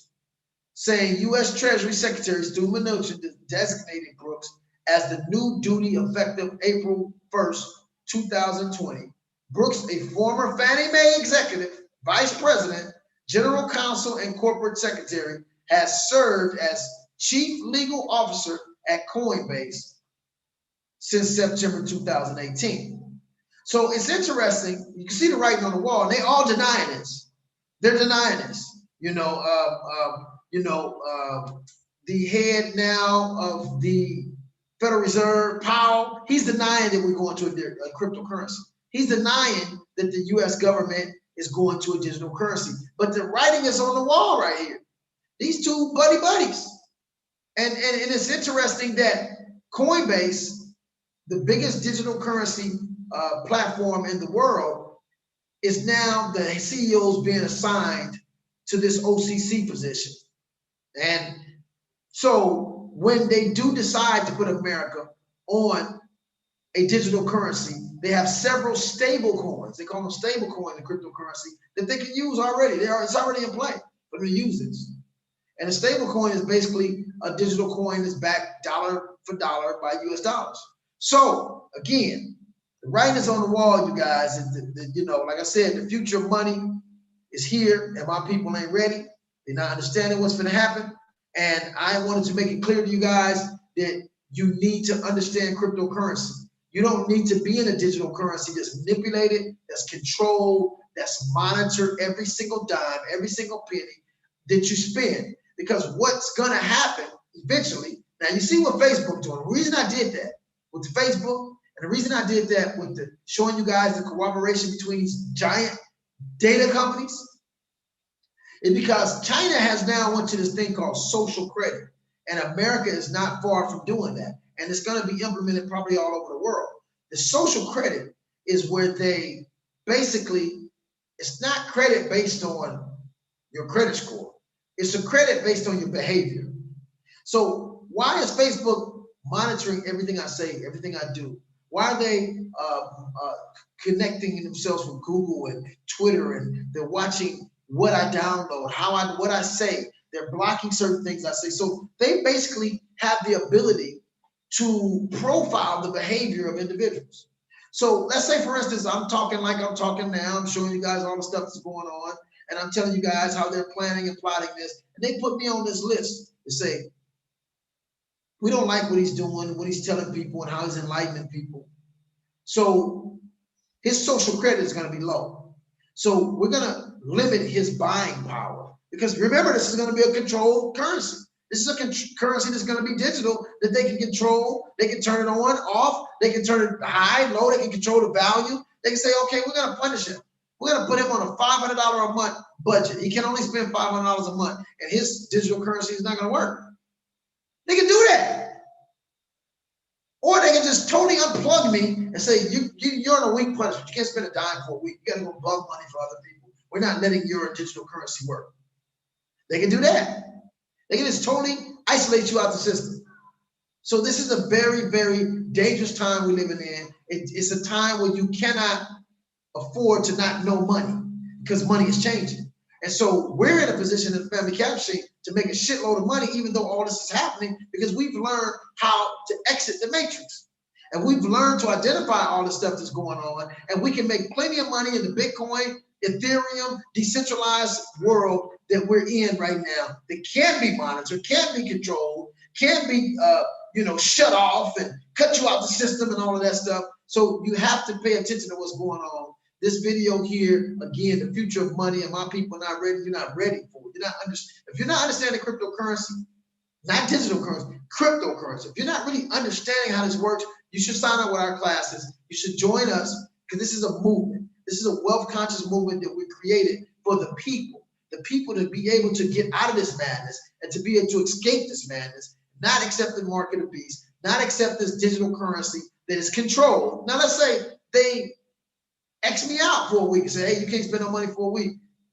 saying U.S. Treasury Secretary Stu Mnuchin designated Brooks as the new duty effective April 1st, 2020. Brooks, a former Fannie Mae executive, vice president, general counsel, and corporate secretary, has served as chief legal officer at Coinbase since September 2018. So it's interesting. You can see the writing on the wall, and they all denying this. They're denying this. The head now of the Federal Reserve, Powell, he's denying that we're going to a cryptocurrency. He's denying that the U.S. government is going to a digital currency. But the writing is on the wall right here. These two buddies. And it's interesting that Coinbase, the biggest digital currency platform in the world, is now the CEOs being assigned to this OCC position. And so when they do decide to put America on a digital currency, they have several stable coins. They call them stable coin in cryptocurrency that they can use already. It's already in play for them to use this. And a stable coin is basically a digital coin that's backed dollar for dollar by US dollars. So again, the writing is on the wall, you guys. Like I said, the future of money is here, and my people ain't ready. They're not understanding what's going to happen. And I wanted to make it clear to you guys that you need to understand cryptocurrency. You don't need to be in a digital currency that's manipulated, that's controlled, that's monitored every single dime, every single penny. that you spend. Because what's going to happen eventually, now you see what Facebook doing. The reason I did that with Facebook, and the reason I did that with the showing you guys the cooperation between these giant data companies, is because China has now went to this thing called social credit, and America is not far from doing that, and it's going to be implemented probably all over the world. The social credit is where they basically, it's not credit based on your credit score. It's a credit based on your behavior. So why is Facebook monitoring everything I say, everything I do? Why are they connecting themselves with Google and Twitter, and they're watching what I download, what I say? They're blocking certain things I say. So they basically have the ability to profile the behavior of individuals. So let's say, for instance, I'm talking like I'm talking now. I'm showing you guys all the stuff that's going on, and I'm telling you guys how they're planning and plotting this. And they put me on this list to say, we don't like what he's doing, what he's telling people, and how he's enlightening people. So his social credit is going to be low. So we're going to limit his buying power, because remember, this is going to be a controlled currency. This is a currency that's going to be digital, that they can control. They can turn it on, off. They can turn it high, low. They can control the value. They can say, okay, we're going to punish him. We're going to put him on a $500 a month budget. He can only spend $500 a month, and his digital currency is not going to work. They can do that. Or they can just totally unplug me and say, you're on a week punishment. You can't spend a dime for a week. You got to go bug money for other people. We're not letting your digital currency work. They can do that. They can just totally isolate you out the system. So this is a very, very dangerous time we're living in. It's a time where you cannot afford to not know money, because money is changing. And so we're in a position in the family capture to make a shitload of money, even though all this is happening, because we've learned how to exit the matrix. And we've learned to identify all the stuff that's going on, and we can make plenty of money in the Bitcoin, Ethereum, decentralized world that we're in right now, that can be monitored, can be controlled, can be shut off and cut you out the system and all of that stuff. So you have to pay attention to what's going on. This video here, again, the future of money, and my people are not ready. You're not ready for it. If you're not understanding cryptocurrency, not digital currency, cryptocurrency, if you're not really understanding how this works, you should sign up with our classes. You should join us, because this is a movement. This is a wealth conscious movement that we created for the people to be able to get out of this madness and to be able to escape this madness, not accept the mark of the beast, not accept this digital currency that is controlled. Now, let's say they X me out for a week and say, hey, you can't spend no money for a week.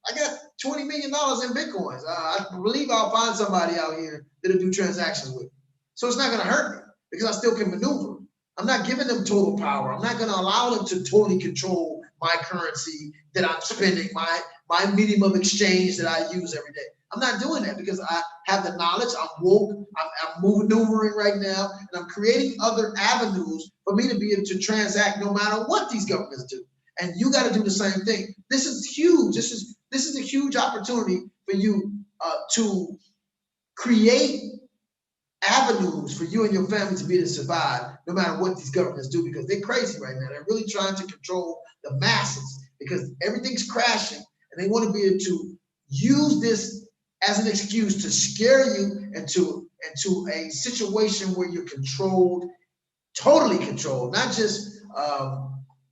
I got $20 million in Bitcoins. I believe I'll find somebody out here that'll do transactions with me. So it's not going to hurt me, because I still can maneuver. I'm not giving them total power. I'm not going to allow them to totally control my currency that I'm spending, my medium of exchange that I use every day. I'm not doing that, because I have the knowledge. I'm woke. I'm maneuvering right now, and I'm creating other avenues for me to be able to transact no matter what these governments do. And you got to do the same thing. This is huge. This is a huge opportunity for you to create avenues for you and your family to be able to survive no matter what these governments do, because they're crazy right now. They're really trying to control the masses, because everything's crashing, and they want to be able to use this as an excuse to scare you into a situation where you're controlled, totally controlled, not just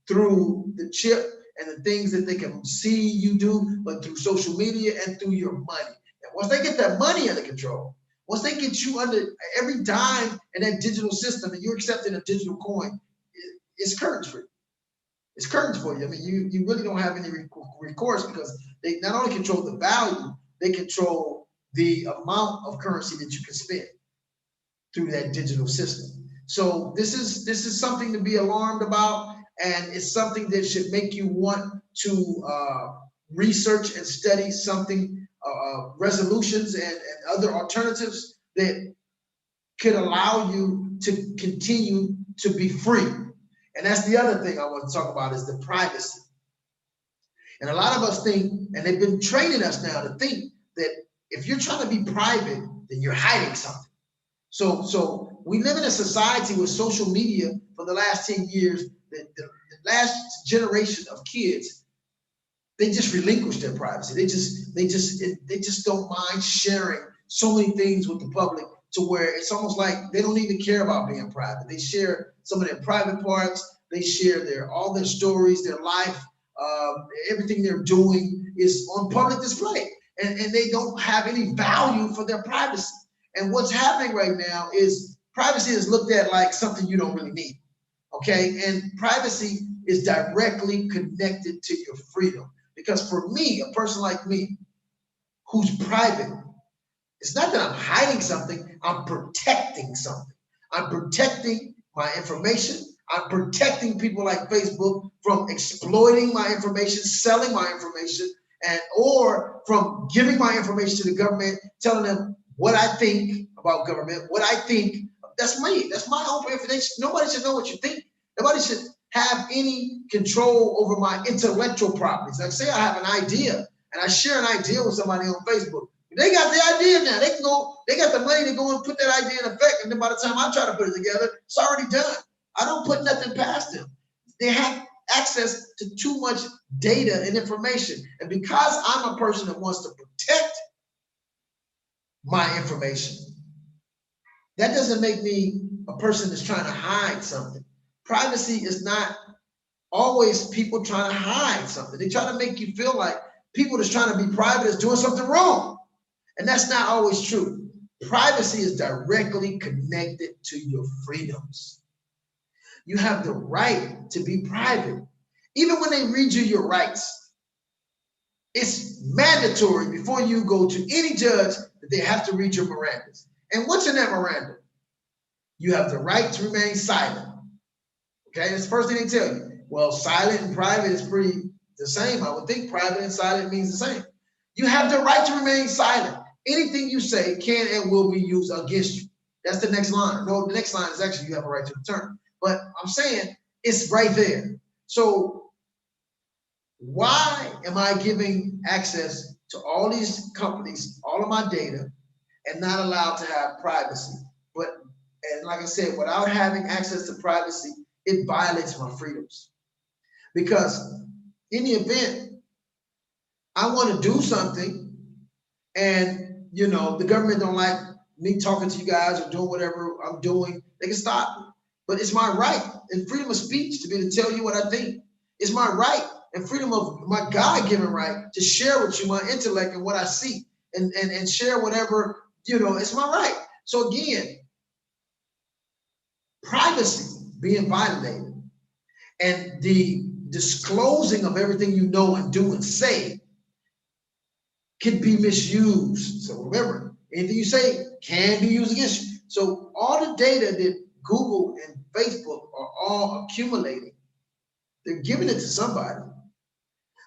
through the chip and the things that they can see you do, but through social media and through your money. And once they get that money under control, once they get you under every dime in that digital system, and you're accepting a digital coin, it's curtains for you. It's curtains for you. I mean, you really don't have any recourse, because they not only control the value, they control the amount of currency that you can spend through that digital system. So this is something to be alarmed about, and it's something that should make you want to research and study something, resolutions and other alternatives that could allow you to continue to be free. And that's the other thing I want to talk about, is the privacy. And a lot of us think, and they've been training us now to think, that if you're trying to be private, then you're hiding something. So we live in a society with social media for the last 10 years, the last generation of kids, they just relinquish their privacy. They just don't mind sharing so many things with the public to where it's almost like they don't even care about being private. They share some of their private parts. They share all their stories, their life, everything they're doing is on public display, and they don't have any value for their privacy. And what's happening right now is privacy is looked at like something you don't really need, okay? And privacy is directly connected to your freedom. Because for me, a person like me who's private, it's not that I'm hiding something, I'm protecting something. I'm protecting my information. I'm protecting people like Facebook from exploiting my information, selling my information, or from giving my information to the government, telling them what I think about government, what I think. That's me. That's my own information. Nobody should know what you think. Nobody should have any control over my intellectual properties. Like say I have an idea and I share an idea with somebody on Facebook. They got the idea now. They got the money to go and put that idea in effect. And then by the time I try to put it together, it's already done. I don't put nothing past them. They have access to too much data and information. And because I'm a person that wants to protect my information, that doesn't make me a person that's trying to hide something. Privacy is not always people trying to hide something. They try to make you feel like people that's trying to be private is doing something wrong. And that's not always true. Privacy is directly connected to your freedoms. You have the right to be private. Even when they read you your rights, it's mandatory before you go to any judge that they have to read your Mirandas. And what's in that Miranda? You have the right to remain silent. Okay, that's the first thing they tell you. Well, silent and private is pretty the same. I would think private and silent means the same. You have the right to remain silent. Anything you say can and will be used against you. That's the next line. No, the next line is actually you have a right to return. But I'm saying it's right there. So why am I giving access to all these companies, all of my data, and not allowed to have privacy? And like I said, without having access to privacy, it violates my freedoms. Because in the event I want to do something and the government don't like me talking to you guys or doing whatever I'm doing, they can stop me. But it's my right and freedom of speech to be able to tell you what I think. It's my right and freedom of my God-given right to share with you my intellect and what I see and share whatever, it's my right. So again, privacy being violated and the disclosing of everything you know and do and say can be misused. So remember, anything you say can be used against you. So all the data that Google and Facebook are all accumulating, they're giving it to somebody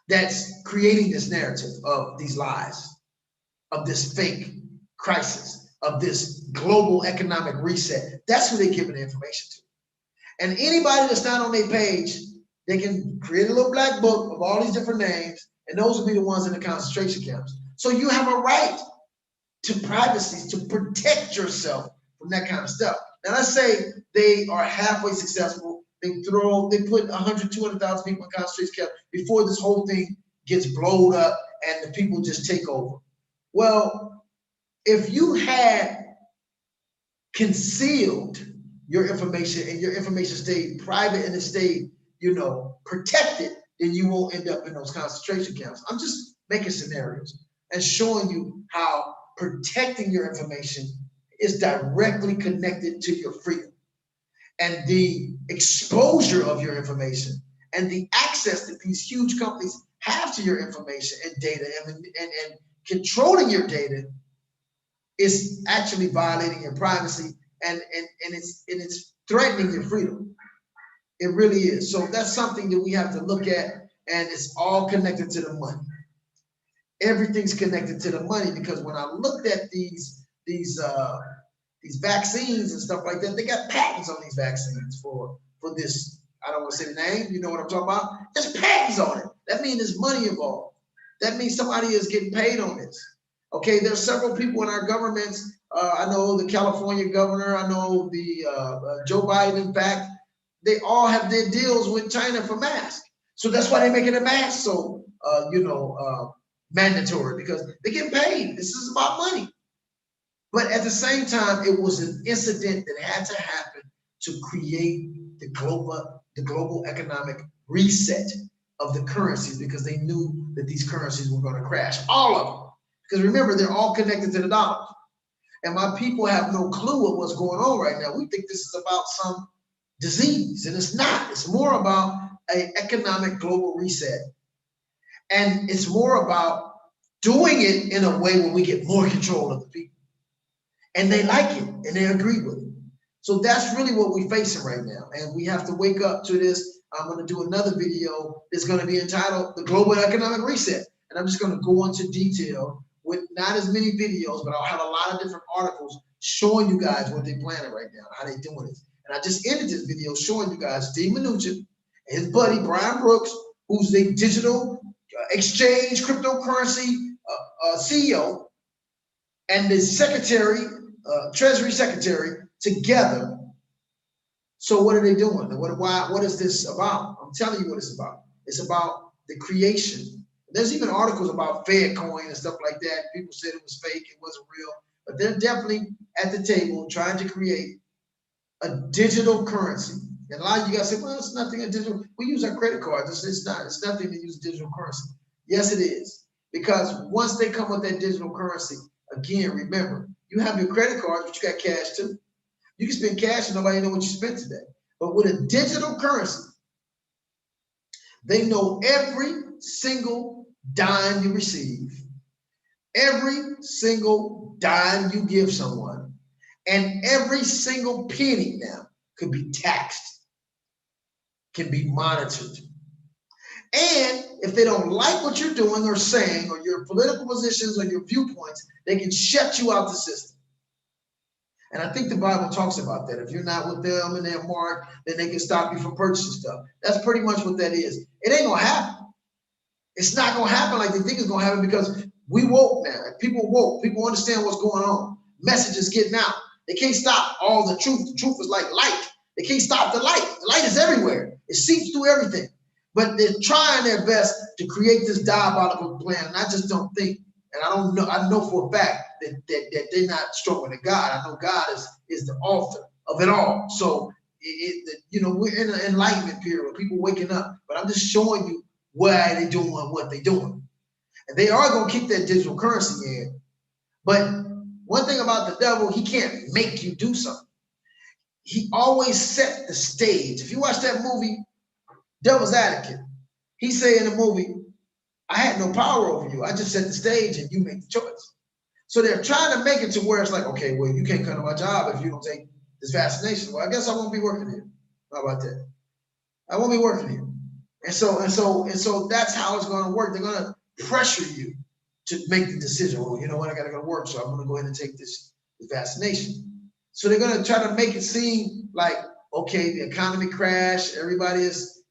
that's creating this narrative of these lies, of this fake crisis, of this global economic reset. That's who they're giving the information to. And anybody that's not on their page, they can create a little black book of all these different names, and those will be the ones in the concentration camps. So you have a right to privacy, to protect yourself from that kind of stuff. Now let's say they are halfway successful. They put 100, 200,000 people in concentration camp before this whole thing gets blown up and the people just take over. Well, if you had concealed your information and your information stayed private and it stayed, protected, then you won't end up in those concentration camps. I'm just making scenarios and showing you how protecting your information is directly connected to your freedom. And the exposure of your information and the access that these huge companies have to your information and data and controlling your data is actually violating your privacy and it's threatening your freedom. It really is. So that's something that we have to look at, and it's all connected to the money. Everything's connected to the money, because when I looked at these vaccines and stuff like that, they got patents on these vaccines for this. I don't want to say the name. You know what I'm talking about? There's patents on it. That means there's money involved. That means somebody is getting paid on this. Okay, there's several people in our governments. I know the California governor. I know the Joe Biden. In fact, they all have their deals with China for masks. So that's why they're making the masks so mandatory because they get paid. This is about money. But at the same time, it was an incident that had to happen to create the global economic reset of the currencies, because they knew that these currencies were going to crash, all of them. Because remember, they're all connected to the dollar. And my people have no clue of what's going on right now. We think this is about some disease, and it's not. It's more about an economic global reset. And it's more about doing it in a way where we get more control of the people. And they like it, and they agree with it. So that's really what we're facing right now. And we have to wake up to this. I'm going to do another video that's going to be entitled The Global Economic Reset. And I'm just going to go into detail with not as many videos, but I'll have a lot of different articles showing you guys what they're planning right now, how they're doing it. And I just ended this video showing you guys Steve Mnuchin and his buddy Brian Brooks, who's the digital exchange cryptocurrency CEO, and the secretary, Treasury Secretary, together. So what are they doing? What is this about? I'm telling you what it's about. It's about the creation. There's even articles about Fed coin and stuff like that. People said it was fake, it wasn't real, but they're definitely at the table trying to create a digital currency. And a lot of you guys say, well, it's nothing a digital. We use our credit cards. It's not. It's nothing to use digital currency. Yes, it is. Because once they come with that digital currency, again, remember, you have your credit cards, but you got cash too. You can spend cash and nobody know what you spent today. But with a digital currency, they know every single dime you receive, every single dime you give someone, and every single penny now could be taxed, can be monitored. And if they don't like what you're doing or saying, or your political positions or your viewpoints, they can shut you out the system. And I think the Bible talks about that. If you're not with them and they're marked, then they can stop you from purchasing stuff. That's pretty much what that is. It ain't gonna happen. It's not gonna happen like they think it's gonna happen, because we woke now. People woke. People understand what's going on. Messages getting out. They can't stop all the truth. The truth is like light. They can't stop the light. The light is everywhere. It seeps through everything. But they're trying their best to create this diabolical plan. And I just don't think, and I know for a fact that they're not stronger than God. I know God is the author of it all. So, we're in an enlightenment period of people waking up. But I'm just showing you why they're doing what they're doing. And they are going to kick that digital currency in. But one thing about the devil, he can't make you do something. He always set the stage. If you watch that movie, Devil's Advocate, he say in the movie, I had no power over you. I just set the stage and you make the choice. So they're trying to make it to where it's like, okay, well, you can't come to my job if you don't take this vaccination. Well, I guess I won't be working here. How about that? I won't be working here. And so that's how it's going to work. They're going to pressure you to make the decision. Well, you know what? I got to go to work, so I'm going to go ahead and take this vaccination. So they're going to try to make it seem like, okay, the economy crashed. Everybody is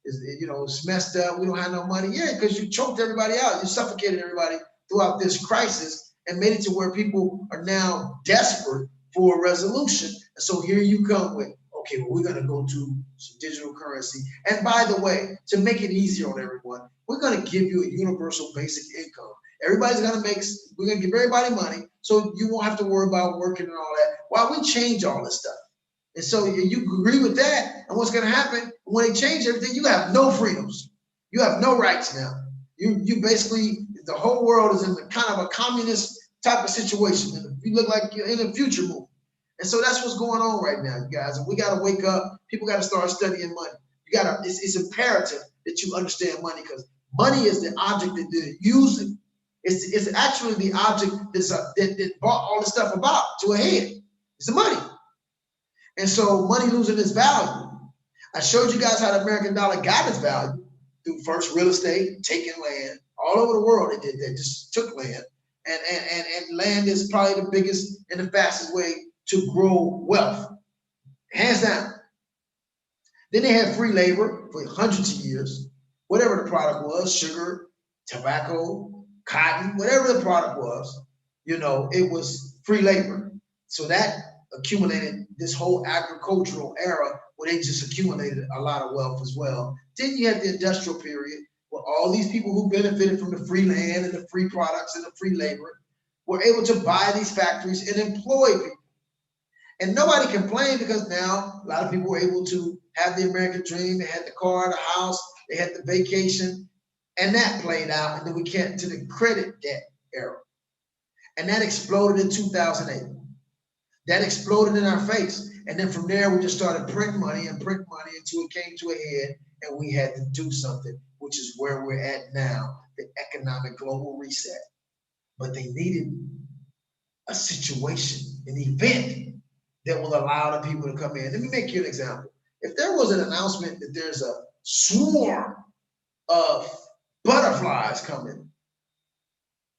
messed up. We don't have no money. Yeah, because you choked everybody out. You suffocated everybody throughout this crisis and made it to where people are now desperate for a resolution. And so here you come with, okay, well, we're going to go to some digital currency. And by the way, to make it easier on everyone, we're going to give you a universal basic income. We're going to give everybody money, so you won't have to worry about working and all that while we change all this stuff. And so you agree with that, and what's going to happen when they change everything? You have no freedoms. You have no rights now. You basically, the whole world is in kind of a communist type of situation. And you look like you're in a future movie. And so that's what's going on right now, you guys. And we got to wake up. People got to start studying money. It's imperative that you understand money, because money is the object that they're using. It's actually the object that brought all this stuff about to a head. It's the money. And so money losing its value. I showed you guys how the American dollar got its value through first real estate, taking land. All over the world they did that, just took land. And land is probably the biggest and the fastest way to grow wealth, hands down. Then they had free labor for hundreds of years. Whatever the product was, sugar, tobacco, cotton, whatever the product was, it was free labor. So that accumulated this whole agricultural era where they just accumulated a lot of wealth as well. Then you had the industrial period where all these people who benefited from the free land and the free products and the free labor were able to buy these factories and employ people. And nobody complained because now a lot of people were able to have the American dream. They had the car, the house, they had the vacation, and that played out. And then we came to the credit debt era. And that exploded in 2008. That exploded in our face. And then from there, we just started printing money until it came to a head and we had to do something, which is where we're at now, the economic global reset. But they needed a situation, an event that will allow the people to come in. Let me make you an example. If there was an announcement that there's a swarm of butterflies coming,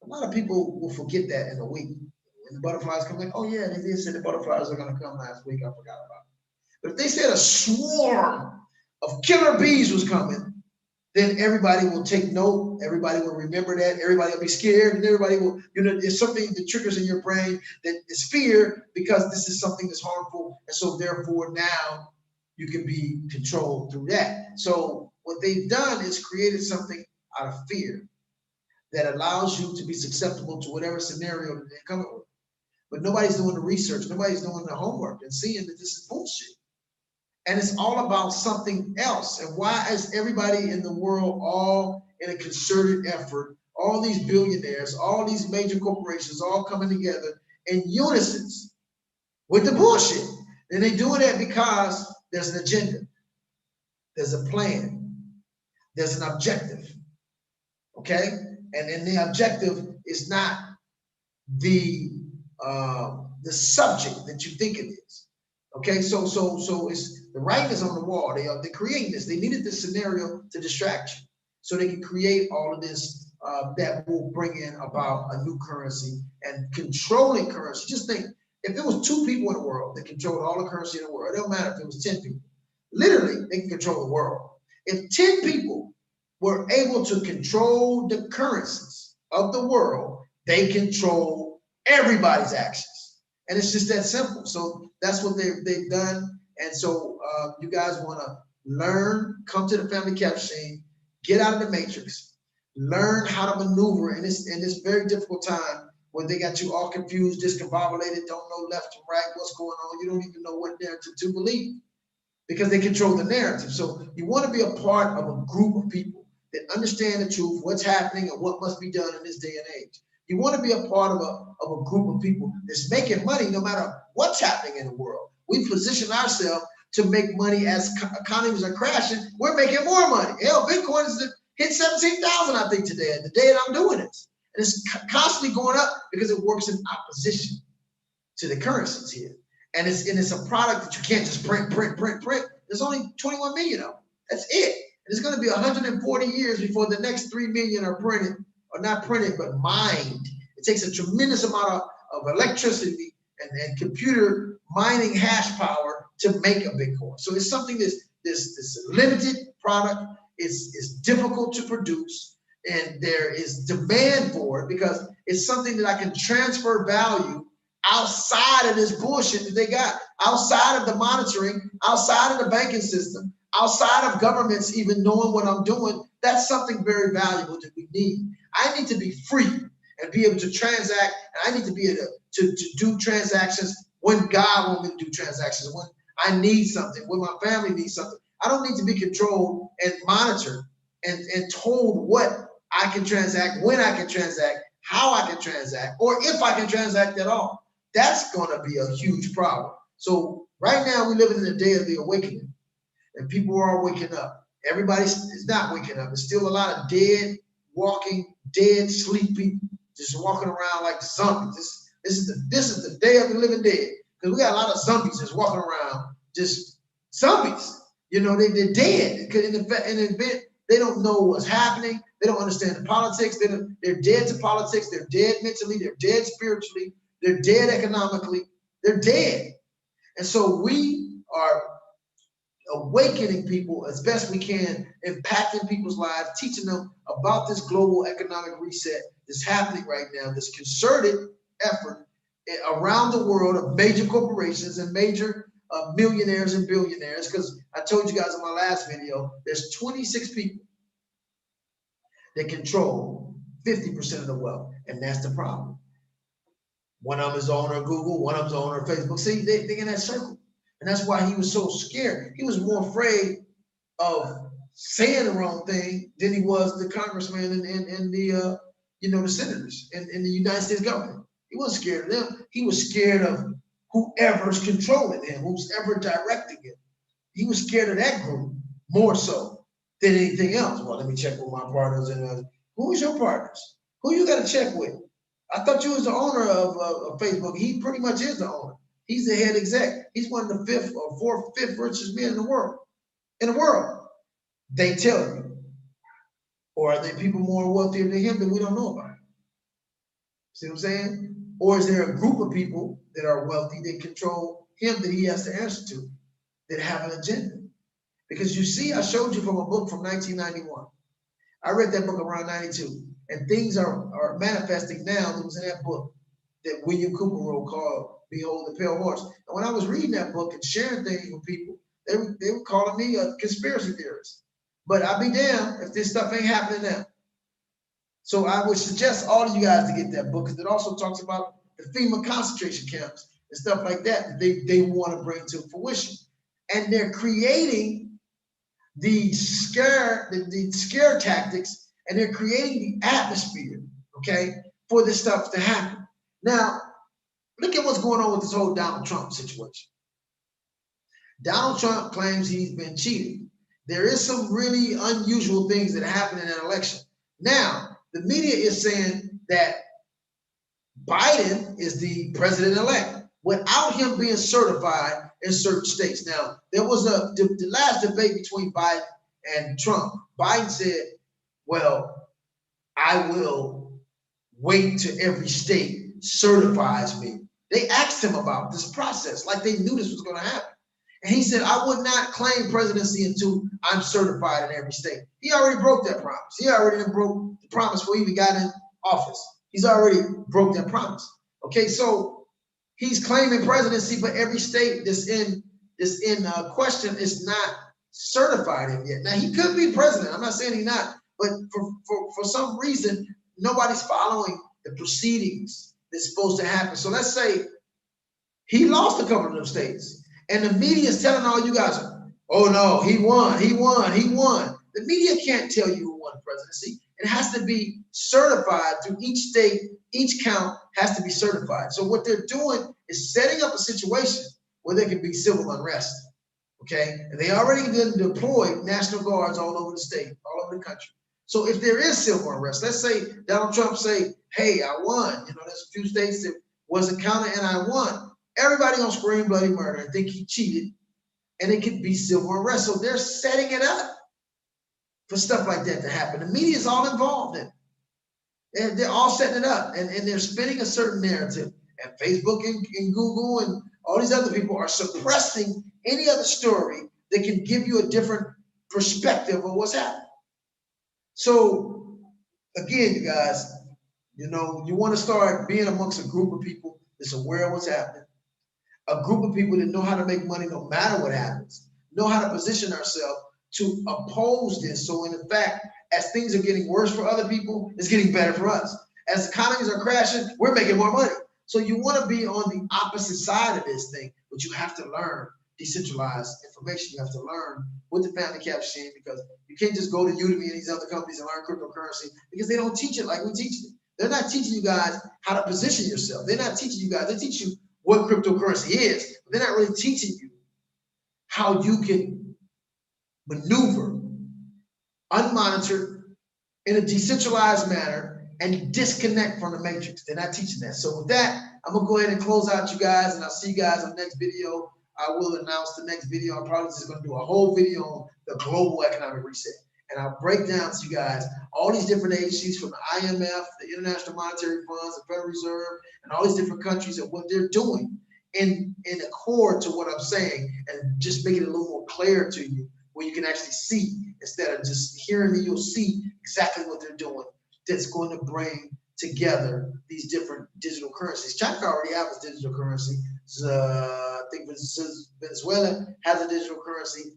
a lot of people will forget that in a week. When the butterflies come, like, oh yeah, they did say the butterflies are gonna come last week, I forgot about it. But if they said a swarm of killer bees was coming, then everybody will take note, everybody will remember that, everybody will be scared, and everybody will, there's something that triggers in your brain that is fear because this is something that's harmful, and so therefore now you can be controlled through that. So what they've done is created something out of fear that allows you to be susceptible to whatever scenario that they're coming with. But nobody's doing the research, nobody's doing the homework and seeing that this is bullshit. And it's all about something else. And why is everybody in the world all in a concerted effort, all these billionaires, all these major corporations all coming together in unison with the bullshit? And they're doing that because there's an agenda, there's a plan, there's an objective, okay? And the objective is not the subject that you think it is. Okay, so it's the writing is on the wall. They're creating this. They needed this scenario to distract you, so they can create all of this that will bring in about a new currency and controlling currency. Just think, if there was 2 people in the world that controlled all the currency in the world, it don't matter if it was 10 people. Literally, they can control the world. If 10 people were able to control the currencies of the world, they control everybody's actions. And it's just that simple. So that's what they've done. And so you guys want to learn, come to the family capture scene, get out of the matrix, learn how to maneuver in this very difficult time when they got you all confused, discombobulated, don't know left and right, what's going on. You don't even know what narrative to believe because they control the narrative. So you want to be a part of a group of people that understand the truth, what's happening and what must be done in this day and age. You want to be a part of a group of people that's making money no matter what's happening in the world. We position ourselves to make money as economies are crashing. We're making more money. Hell, Bitcoin is hit 17,000, I think, today, the day that I'm doing this. And it's constantly going up because it works in opposition to the currencies here. And it's a product that you can't just print. There's only 21 million of them. That's it. And it's going to be 140 years before the next 3 million are printed. Or not printed, but mined. It takes a tremendous amount of electricity and computer mining hash power to make a Bitcoin. So it's something that's a limited product. It's difficult to produce, and there is demand for it because it's something that I can transfer value outside of this bullshit that they got, outside of the monitoring, outside of the banking system, outside of governments even knowing what I'm doing. That's something very valuable that we need. I need to be free and be able to transact, and I need to be able to do transactions when God wants me to do transactions, when I need something, when my family needs something. I don't need to be controlled and monitored and told what I can transact, when I can transact, how I can transact, or if I can transact at all. That's going to be a huge problem. So right now we're living in the day of the awakening, and people are waking up. Everybody is not waking up. There's still a lot of dead, walking, dead, sleepy, just walking around like zombies. This is the day of the living dead, because we got a lot of zombies just walking around, just zombies. They're dead. Because in the event, they don't know what's happening. They don't understand the politics. They're dead to politics. They're dead mentally. They're dead spiritually. They're dead economically. They're dead. And so we are awakening people as best we can, impacting people's lives, teaching them about this global economic reset that's happening right now, this concerted effort around the world of major corporations and major millionaires and billionaires. Because I told you guys in my last video, there's 26 people that control 50% of the wealth. And that's the problem. One of them is the owner of Google, one of them is the owner of Facebook. See, they're in that circle. And that's why he was so scared. He was more afraid of saying the wrong thing than he was the congressman and the the senators in the United States government. He wasn't scared of them. He was scared of whoever's controlling him, who's ever directing him. He was scared of that group more so than anything else. Well, let me check with my partners. And who's your partners? Who you got to check with? I thought you was the owner of Facebook. He pretty much is the owner. He's the head exec. He's one of the fifth richest men in the world. They tell you. Or are there people more wealthier than him that we don't know about? See what I'm saying? Or is there a group of people that are wealthy that control him that he has to answer to, that have an agenda? Because you see, I showed you from a book from 1991. I read that book around 92, and things are manifesting now that was in that book that William Cooper wrote called Behold the Pale Horse. And when I was reading that book and sharing things with people, they were calling me a conspiracy theorist. But I'll be damned if this stuff ain't happening now. So I would suggest all of you guys to get that book, because it also talks about the FEMA concentration camps and stuff like that they want to bring to fruition. And they're creating the scare tactics, and they're creating the atmosphere, okay, for this stuff to happen. Now, look at what's going on with this whole Donald Trump situation. Donald Trump claims he's been cheated. There is some really unusual things that happen in that election. Now, the media is saying that Biden is the president-elect without him being certified in certain states. Now, there was the last debate between Biden and Trump. Biden said, well, I will wait till every state certifies me. They asked him about this process, like they knew this was going to happen. And he said, I would not claim presidency until I'm certified in every state. He already broke that promise. He already broke the promise before he even got in office. He's already broke that promise. Okay, so he's claiming presidency, but every state that's in question is not certified him yet. Now, he could be president. I'm not saying he's not, but for some reason, nobody's following the proceedings that's supposed to happen. So let's say he lost a couple of those states. And the media is telling all you guys, oh no, he won. The media can't tell you who won the presidency. It has to be certified through each state. Each count has to be certified. So what they're doing is setting up a situation where there can be civil unrest. Okay, and they already deployed National Guards all over the state, all over the country. So if there is civil unrest, let's say Donald Trump say, hey, I won. There's a few states that wasn't counted and I won. Everybody gonna scream bloody murder and think he cheated, and it could be civil unrest. So they're setting it up for stuff like that to happen. The media is all involved in it. They're all setting it up, and they're spinning a certain narrative. And Facebook and Google and all these other people are suppressing any other story that can give you a different perspective of what's happening. So again, you guys, you want to start being amongst a group of people that's aware of what's happening. A group of people that know how to make money no matter what happens, know how to position ourselves to oppose this. So in fact, as things are getting worse for other people, it's getting better for us. As economies are crashing, we're making more money. So you want to be on the opposite side of this thing, but you have to learn decentralized information. You have to learn what the family cap machine, because you can't just go to Udemy and these other companies and learn cryptocurrency, because they don't teach it like we teach it. They're not teaching you guys how to position yourself. They're not teaching you guys. They teach you what cryptocurrency is, but they're not really teaching you how you can maneuver unmonitored in a decentralized manner and disconnect from the matrix. They're not teaching that. So with that, I'm gonna go ahead and close out you guys, and I'll see you guys on the next video. I will announce the next video. I'm probably just gonna do a whole video on the global economic reset. And I'll break down to you guys all these different agencies, from the IMF, the International Monetary Funds, the Federal Reserve, and all these different countries, and what they're doing in accord to what I'm saying, and just make it a little more clear to you, where you can actually see, instead of just hearing me, you'll see exactly what they're doing. That's going to bring together these different digital currencies. China already has a digital currency. I think Venezuela has a digital currency.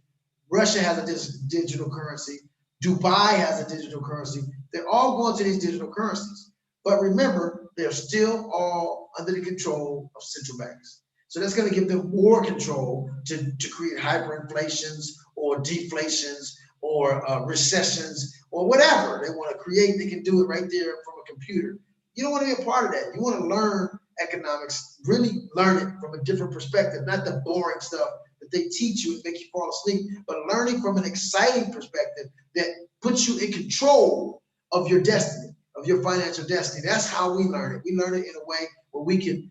Russia has a digital currency. Dubai has a digital currency. They're all going to these digital currencies. But remember, they're still all under the control of central banks. So that's going to give them more control to create hyperinflations or deflations or recessions or whatever they want to create. They can do it right there from a computer. You don't want to be a part of that. You want to learn economics, really learn it from a different perspective, not the boring stuff that they teach you and make you fall asleep, but learning from an exciting perspective that puts you in control of your destiny, of your financial destiny. That's how we learn it. We learn it in a way where we can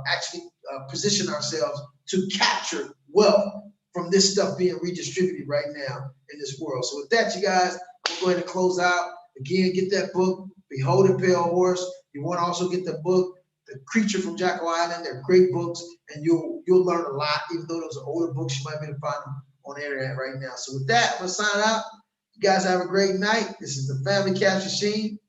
actually position ourselves to capture wealth from this stuff being redistributed right now in this world. So with that, you guys, I'm going to close out. Again, get that book, Behold a Pale Horse. You want to also get the book, The Creature from Jekyll Island. They're great books, and you'll learn a lot. Even though those are older books, you might be able to find them on the internet right now. So with that, I'm going to sign out. You guys have a great night. This is the Family Cash Machine.